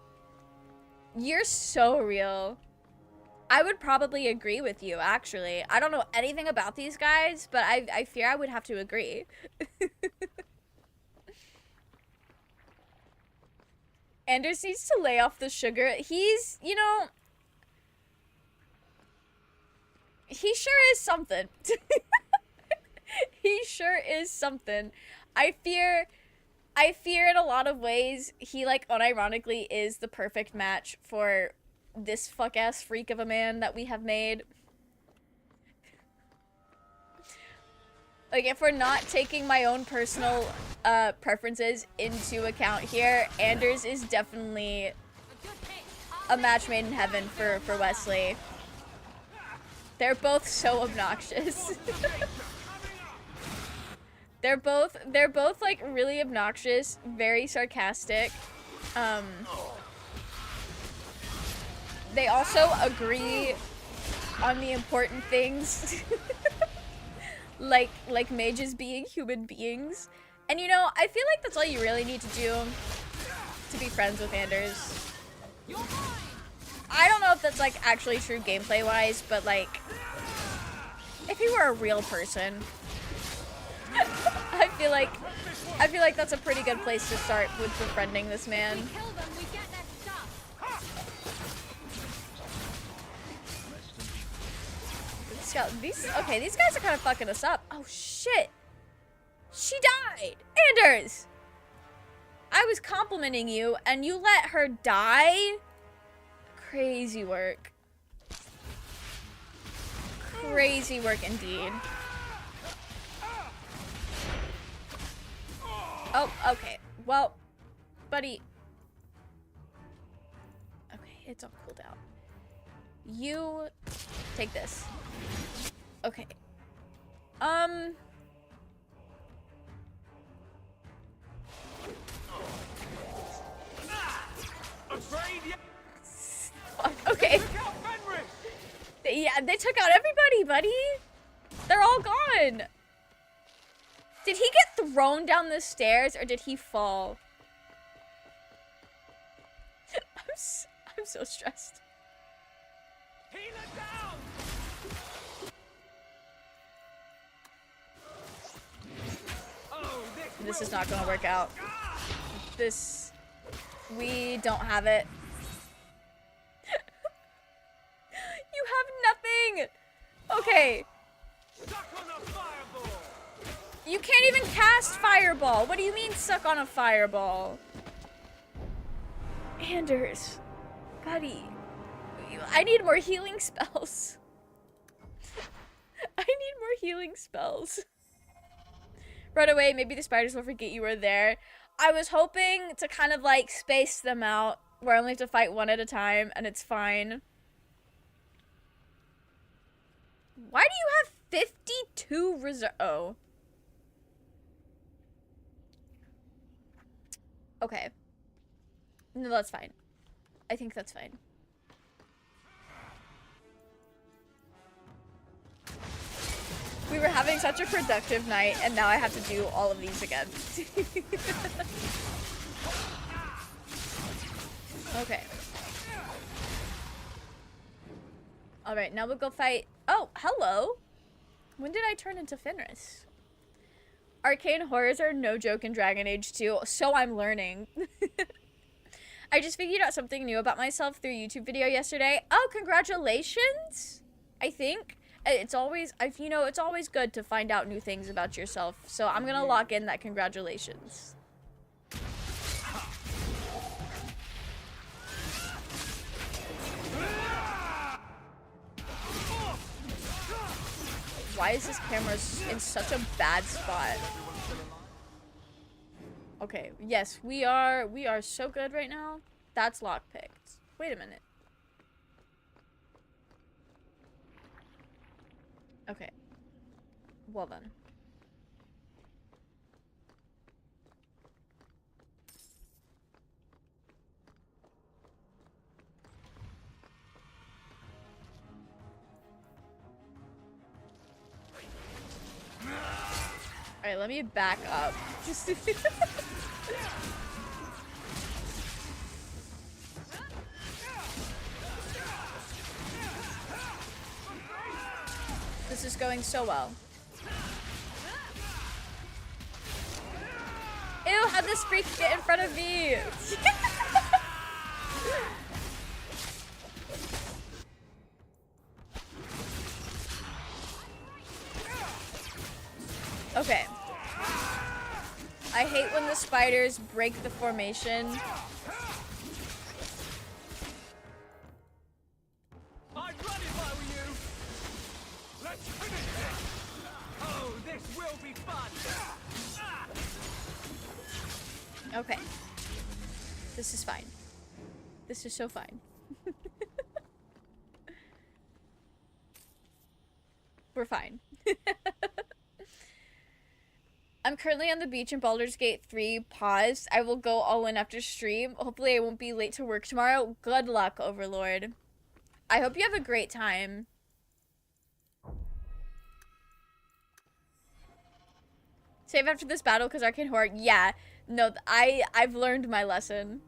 You're so real. I would probably agree with you, actually. I don't know anything about these guys, but I fear I would have to agree. Anders needs to lay off the sugar. He's, you know... He sure is something. He sure is something. I fear in a lot of ways he like unironically is the perfect match for this fuck-ass freak of a man that we have made. Like, if we're not taking my own personal preferences into account here, Anders is definitely a match made in heaven for Wesley. They're both so obnoxious. They're both like really obnoxious, very sarcastic. They also agree on the important things. like mages being human beings. And you know, I feel like that's all you really need to do to be friends with Anders. I don't know if that's like actually true gameplay wise, but like if he were a real person, I feel like that's a pretty good place to start with befriending this man. These guys are kind of fucking us up. Oh shit. She died. Anders! I was complimenting you and you let her die? Crazy work. Crazy work indeed. Oh, okay. Well, buddy. Okay, it's on cooldown. You take this. Okay. Fuck, okay. Yeah, they took out everybody, buddy. They're all gone. Did he get thrown down the stairs or did he fall? I'm so stressed. This is not gonna work out. We don't have it. You have nothing! Okay. You can't even cast Fireball. What do you mean suck on a Fireball? Anders. Buddy. I need more healing spells. I need more healing spells. Run away, maybe the spiders will forget you were there. I was hoping to kind of like space them out where I only have to fight one at a time and it's fine. Why do you have 52 reserve? Oh. Okay. No, that's fine. I think that's fine. We were having such a productive night, and now I have to do all of these again. Okay. Alright, now we'll go fight... Oh, hello! When did I turn into Fenris? Arcane horrors are no joke in Dragon Age 2, so I'm learning. I just figured out something new about myself through a YouTube video yesterday. Oh, congratulations! I think. It's always, you know, it's always good to find out new things about yourself. So I'm gonna lock in that congratulations. Why is this camera in such a bad spot? Okay, yes, we are so good right now. That's lockpicked. Wait a minute. Okay. Well then. Alright, let me back up. This is going so well. Ew, how'd this freak get in front of me? Okay. I hate when the spiders break the formation. I'd run if I were you. Let's finish this. Oh, this will be fun. Okay. This is fine. This is so fine. We're fine. I'm currently on the beach in Baldur's Gate 3. Paused. I will go all in after stream. Hopefully I won't be late to work tomorrow. Good luck, Overlord. I hope you have a great time. Save after this battle because Arcane Horror. Yeah. No, I've learned my lesson.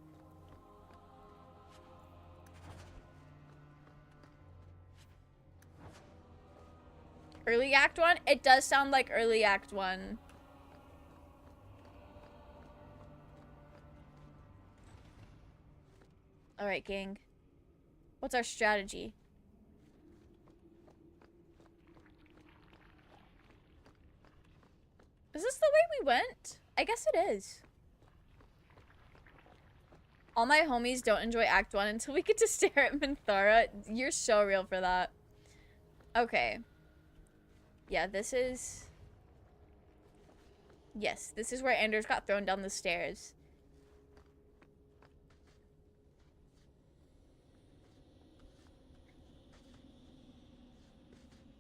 Early Act 1? It does sound like Early Act 1. Alright, gang. What's our strategy? Is this the way we went? I guess it is. All my homies don't enjoy Act 1 until we get to stare at Minthara. You're so real for that. Okay. Yeah, this is... Yes, this is where Anders got thrown down the stairs.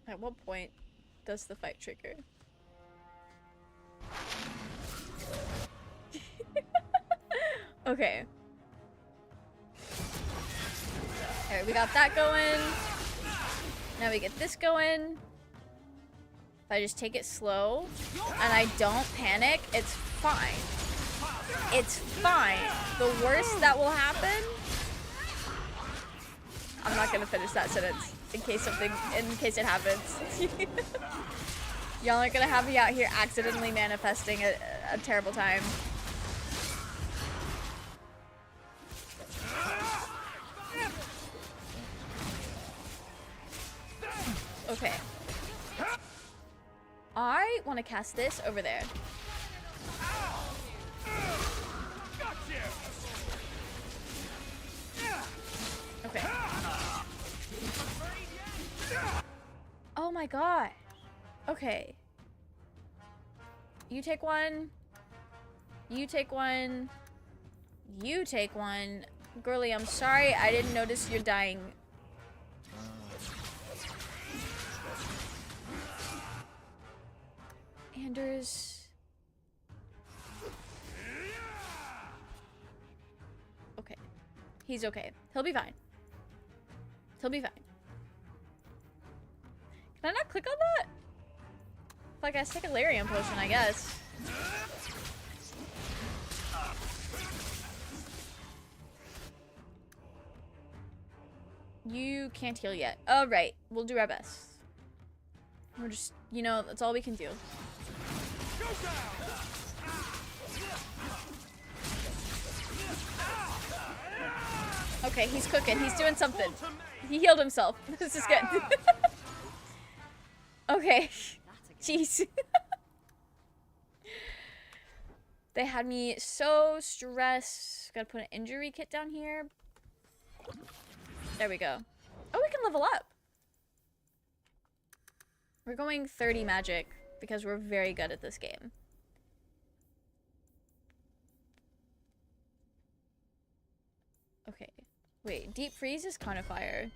At what point does the fight trigger? Okay. Alright, we got that going. Now we get this going. If I just take it slow and I don't panic, it's fine. It's fine. The worst that will happen... I'm not gonna finish that sentence. in case it happens. Y'all aren't gonna have me out here accidentally manifesting a terrible time. Okay. I want to cast this over there. Okay. Oh my god. Okay. You take one. You take one. You take one. Girly, I'm sorry. I didn't notice you're dying. Anders. Okay. He's okay. He'll be fine. He'll be fine. Can I not click on that? Like, I take a Larian potion, I guess. You can't heal yet. Oh, right. We'll do our best. We're just, you know, that's all we can do. Okay, he's cooking. He's doing something. He healed himself. This is good. Okay. Jeez. They had me so stressed. Gotta put an injury kit down here. There we go. Oh, we can level up. We're going 30 magic because we're very good at this game. Okay. Wait, deep freeze is kind of fire.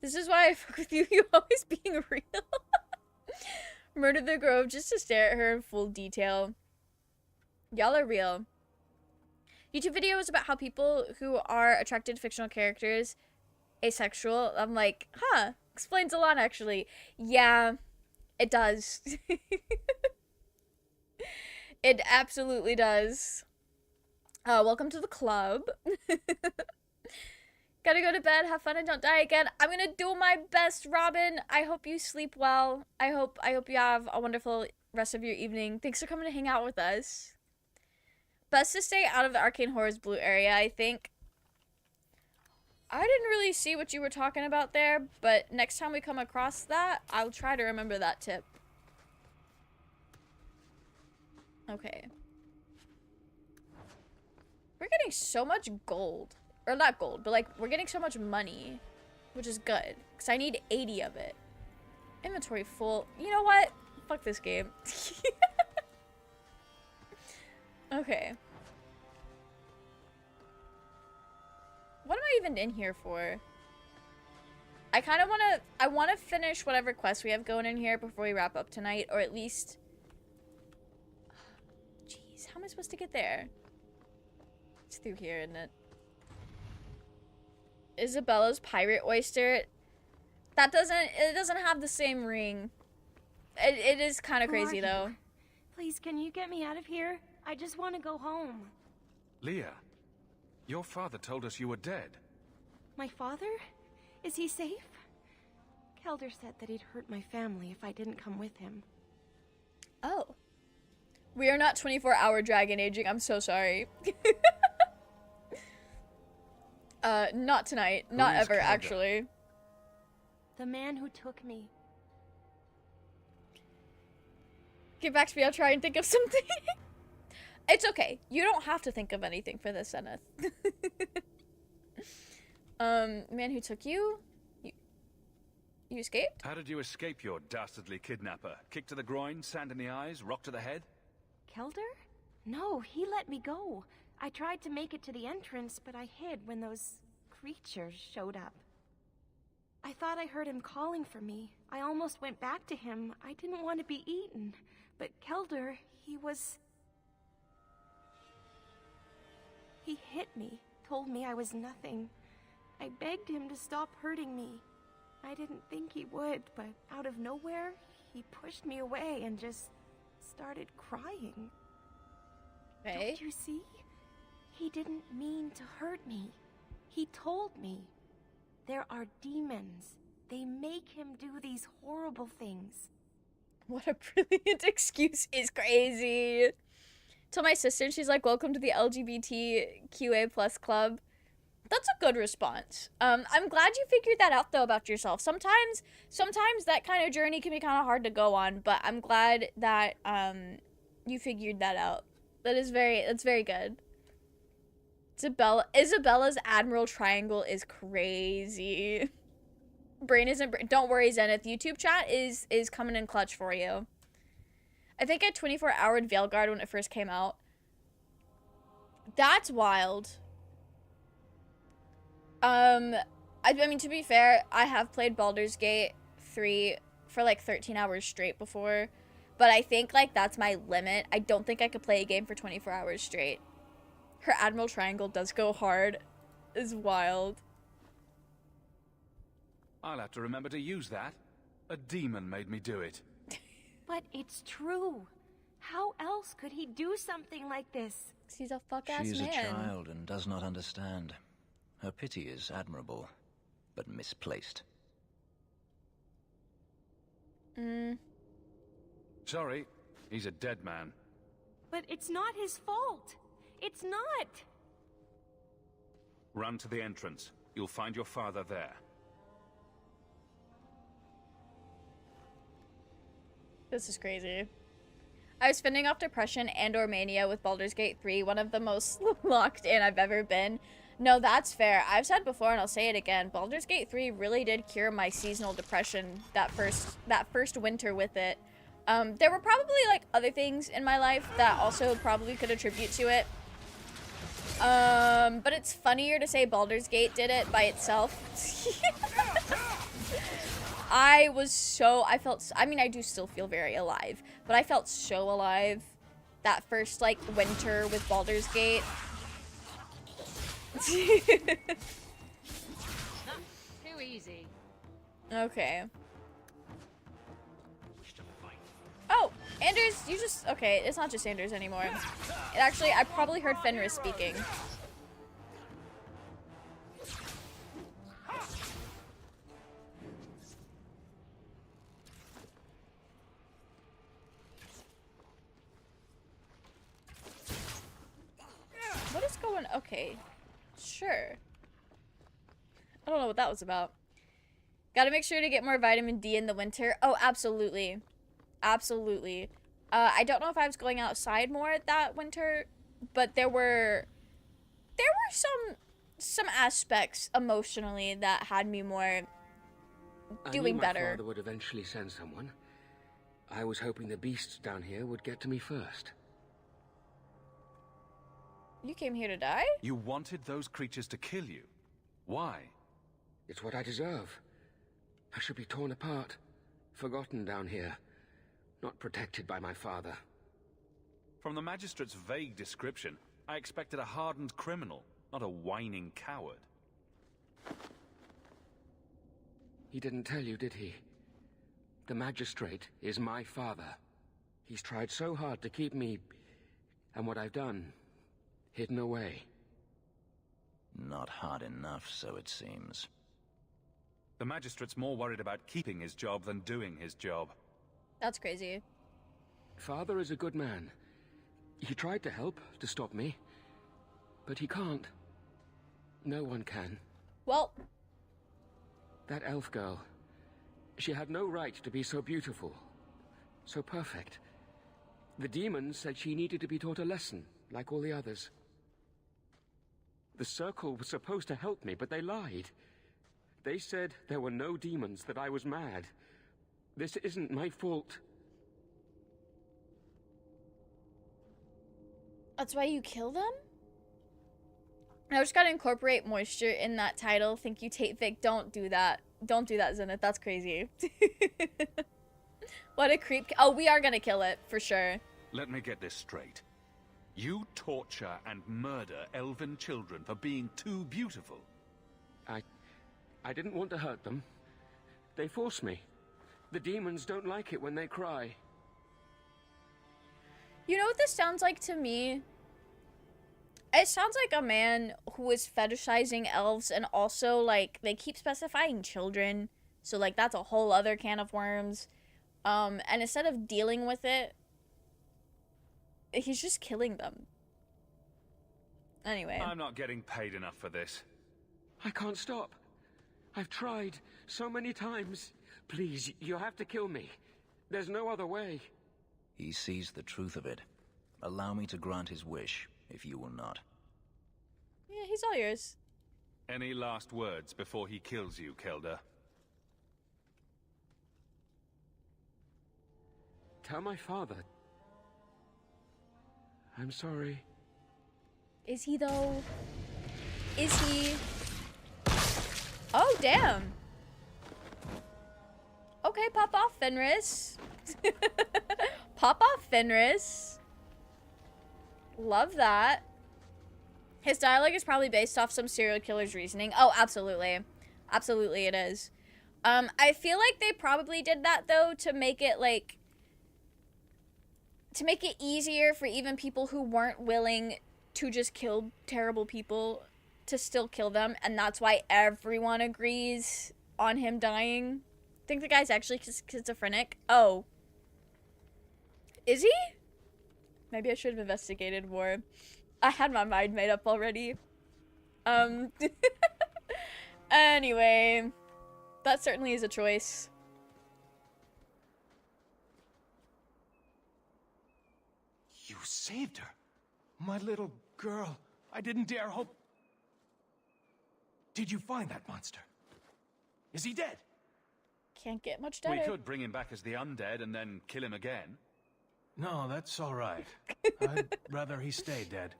This is why I fuck with you. You always being real. Murder the Grove just to stare at her in full detail. Y'all are real. YouTube videos about how people who are attracted to fictional characters asexual. I'm like, huh, explains a lot actually. Yeah, it does. It absolutely does. Welcome to the club. Gotta go to bed, have fun, and don't die again. I'm gonna do my best, Robin. I hope you sleep well. I hope you have a wonderful rest of your evening. Thanks for coming to hang out with us. Best to stay out of the Arcane Horrors blue area, I think. I didn't really see what you were talking about there, but next time we come across that, I'll try to remember that tip. Okay. We're getting so much gold. Or not gold, but like, we're getting so much money. Which is good. Because I need 80 of it. Inventory full. You know what? Fuck this game. Okay. What am I even in here for? I kind of want to finish whatever quest we have going in here before we wrap up tonight. Or at least... Jeez, how am I supposed to get there? It's through here, isn't it? Isabella's pirate oyster. That doesn't have the same ring. It is kind of crazy though. Please, can you get me out of here? I just want to go home. Leah, your father told us you were dead. My father? Is he safe? Kelder said that he'd hurt my family if I didn't come with him. Oh. We are not 24-hour dragon aging. I'm so sorry. Not tonight. Not ever, actually. The man who took me. Get back to me. I'll try and think of something. It's okay. You don't have to think of anything for this, Zenith. Man who took you? You escaped? How did you escape your dastardly kidnapper? Kick to the groin, sand in the eyes, rock to the head? Kelder? No, he let me go. I tried to make it to the entrance, but I hid when those creatures showed up. I thought I heard him calling for me. I almost went back to him. I didn't want to be eaten. But Kelder, he hit me, told me I was nothing. I begged him to stop hurting me. I didn't think he would, but out of nowhere, he pushed me away and just started crying. Okay. Don't you see? He didn't mean to hurt me. He told me. There are demons. They make him do these horrible things. What a brilliant excuse is crazy. To my sister, she's like, welcome to the LGBTQA plus club. That's a good response. I'm glad you figured that out though about yourself. Sometimes that kind of journey can be kind of hard to go on, but I'm glad that you figured that out. That's very good. Isabella's Admiral Triangle is crazy. Brain isn't. Don't worry, Zenith. YouTube chat is coming in clutch for you. I think I 24-houred Veilguard when it first came out. That's wild. I mean, to be fair, I have played Baldur's Gate 3 for like 13 hours straight before, but I think like that's my limit. I don't think I could play a game for 24 hours straight. Her Admiral Triangle does go hard. It's wild. I'll have to remember to use that. A demon made me do it. But it's true. How else could he do something like this? He's a fuck-ass man. She is a child and does not understand. Her pity is admirable, but misplaced. Sorry, he's a dead man. But it's not his fault. It's not. Run to the entrance. You'll find your father there. This is crazy. I was fending off depression and or mania with Baldur's Gate 3, one of the most locked in I've ever been. No, that's fair. I've said before and I'll say it again. Baldur's Gate 3 really did cure my seasonal depression that first winter with it. There were probably like other things in my life that also probably could attribute to it. But it's funnier to say Baldur's Gate did it by itself. I mean, I do still feel very alive, but I felt so alive that first, like, winter with Baldur's Gate. Not too easy. Okay. Oh, Anders, you just... Okay, it's not just Anders anymore. Actually, I probably heard Fenris speaking. What is going... Okay. Sure. I don't know what that was about. Gotta make sure to get more vitamin D in the winter. Oh, absolutely. Absolutely. I don't know if I was going outside more that winter, but there were some aspects emotionally that had me more doing better. My father would eventually send someone. I was hoping the beasts down here would get to me first. You came here to die? You wanted those creatures to kill you. Why? It's what I deserve. I should be torn apart, forgotten down here, not protected by my father. From the Magistrate's vague description, I expected a hardened criminal, not a whining coward. He didn't tell you, did he? The Magistrate is my father. He's tried so hard to keep me, and what I've done, hidden away. Not hard enough, so it seems. The Magistrate's more worried about keeping his job than doing his job. That's crazy. Father is a good man. He tried to help, to stop me. But he can't. No one can. Well... That elf girl. She had no right to be so beautiful. So perfect. The demons said she needed to be taught a lesson, like all the others. The Circle was supposed to help me, but they lied. They said there were no demons, that I was mad. This isn't my fault. That's why you kill them? I just gotta incorporate moisture in that title. Thank you, Tate Vic. Don't do that. Don't do that, Zenith. That's crazy. What a creep. Oh, we are gonna kill it, for sure. Let me get this straight. You torture and murder elven children for being too beautiful. I didn't want to hurt them. They forced me. The demons don't like it when they cry. You know what this sounds like to me? It sounds like a man who is fetishizing elves, and also, like, they keep specifying children. So, like, that's a whole other can of worms. And instead of dealing with it, he's just killing them. Anyway. I'm not getting paid enough for this. I can't stop. I've tried so many times. Please, you have to kill me. There's no other way. He sees the truth of it. Allow me to grant his wish, if you will not. Yeah, he's all yours. Any last words before he kills you, Kelda? Tell my father. I'm sorry. Is he, though? Is he? Oh, damn. Okay, pop off, Fenris. Pop off, Fenris. Love that. His dialogue is probably based off some serial killer's reasoning. Oh, absolutely. Absolutely it is. I feel like they probably did that, though, to make it, like... to make it easier for even people who weren't willing to just kill terrible people to still kill them, and that's why everyone agrees on him dying. I think the guy's actually schizophrenic. Oh. Is he? Maybe I should have investigated more. I had my mind made up already. Anyway, that certainly is a choice. You saved her. My little girl. I didn't dare hope. Did you find that monster? Is he dead? Can't get much better. We could bring him back as the undead and then kill him again. No, that's all right. I'd rather he stay dead.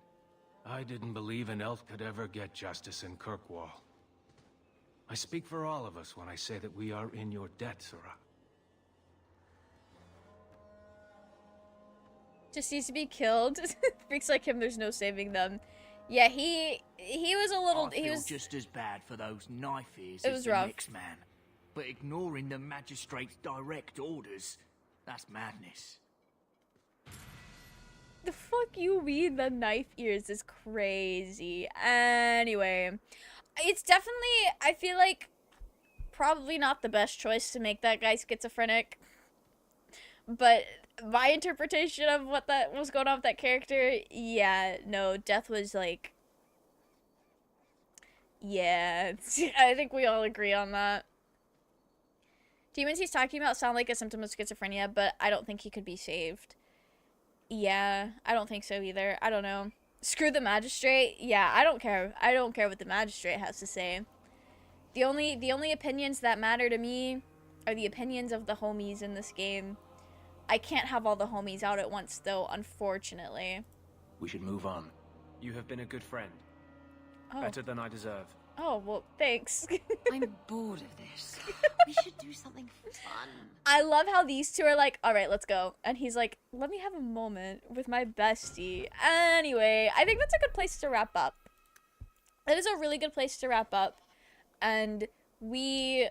I didn't believe an elf could ever get justice in Kirkwall. I speak for all of us when I say that we are in your debt, Sarah. Just needs to be killed. Freaks like him, there's no saving them. Yeah, he was a little. I he feel was just as bad for those knife ears It as was the rough. next man. But ignoring the magistrate's direct orders, that's madness. The fuck you mean the knife ears is crazy. Anyway, it's definitely, I feel like, probably not the best choice to make that guy schizophrenic. But my interpretation of what that was going on with that character, yeah, no, death was like, yeah, I think we all agree on that. Demons he's talking about sound like a symptom of schizophrenia, but I don't think he could be saved. Yeah, I don't think so either. I don't know. Screw the magistrate. Yeah, I don't care. I don't care what the magistrate has to say. The only opinions that matter to me are the opinions of the homies in this game. I can't have all the homies out at once, though, unfortunately. We should move on. You have been a good friend. Oh. Better than I deserve. Oh, well, thanks. I'm bored of this. We should do something fun. I love how these two are like, all right, let's go. And he's like, let me have a moment with my bestie. Anyway, I think that's a good place to wrap up. That is a really good place to wrap up. And we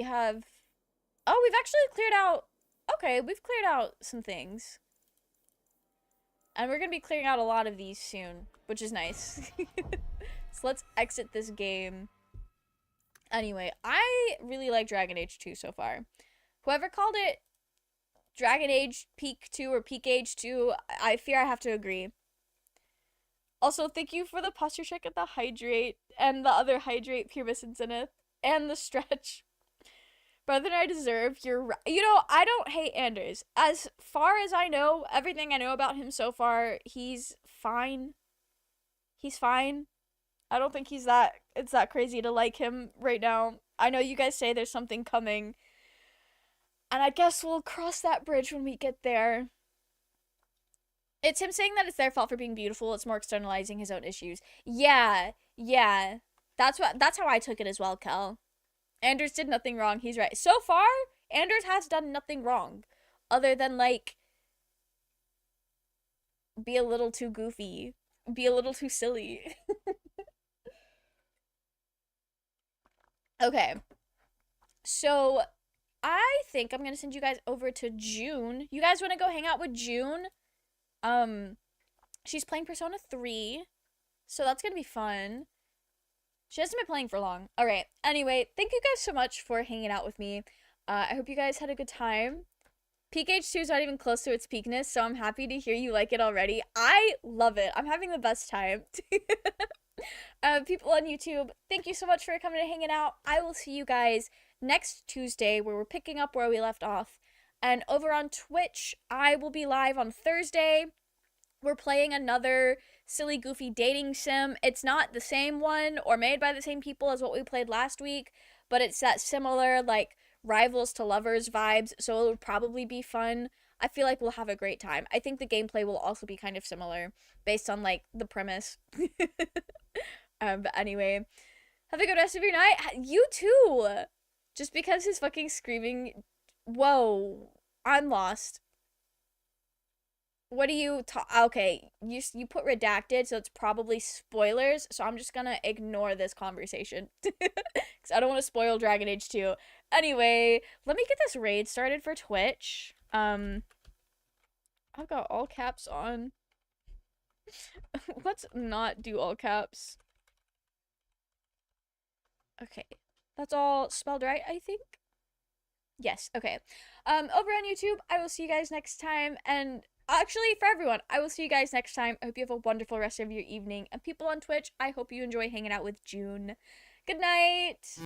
have... Oh, we've actually cleared out... Okay, we've cleared out some things. And we're going to be clearing out a lot of these soon, which is nice. So let's exit this game. Anyway, I really like Dragon Age 2 so far. Whoever called it Dragon Age Peak 2 or Peak Age 2, I fear I have to agree. Also, thank you for the posture check at the hydrate and the other hydrate Pyramus and Zenith and the stretch. Brother I deserve, you're right. You know, I don't hate Anders. As far as I know, everything I know about him so far, he's fine. He's fine. I don't think it's that crazy to like him right now. I know you guys say there's something coming. And I guess we'll cross that bridge when we get there. It's him saying that it's their fault for being beautiful. It's more externalizing his own issues. Yeah. That's how I took it as well, Kel. Anders did nothing wrong. He's right. So far, Anders has done nothing wrong. Other than, like, be a little too goofy. Be a little too silly. Okay. So, I think I'm gonna send you guys over to June. You guys want to go hang out with June? She's playing Persona 3, so that's gonna be fun. She hasn't been playing for long. All right. Anyway, thank you guys so much for hanging out with me. I hope you guys had a good time. Peak H2 is not even close to its peakness, so I'm happy to hear you like it already. I love it. I'm having the best time. People on YouTube, thank you so much for coming and hanging out. I will see you guys next Tuesday, where we're picking up where we left off. And over on Twitch, I will be live on Thursday. We're playing another silly, goofy dating sim. It's not the same one or made by the same people as what we played last week, but it's that similar, like, rivals to lovers vibes, so it'll probably be fun. I feel like we'll have a great time. I think the gameplay will also be kind of similar based on, like, the premise. But anyway, have a good rest of your night. You too! Just because his fucking screaming... Whoa. I'm lost. What do you okay, you put redacted, so it's probably spoilers, so I'm just gonna ignore this conversation. Because I don't want to spoil Dragon Age 2. Anyway, let me get this raid started for Twitch. I've got all caps on. Let's not do all caps. Okay. That's all spelled right, I think? Yes, okay. Over on YouTube, I will see you guys next time, and actually, for everyone, I will see you guys next time. I hope you have a wonderful rest of your evening, and people on Twitch, I hope you enjoy hanging out with June. Good night!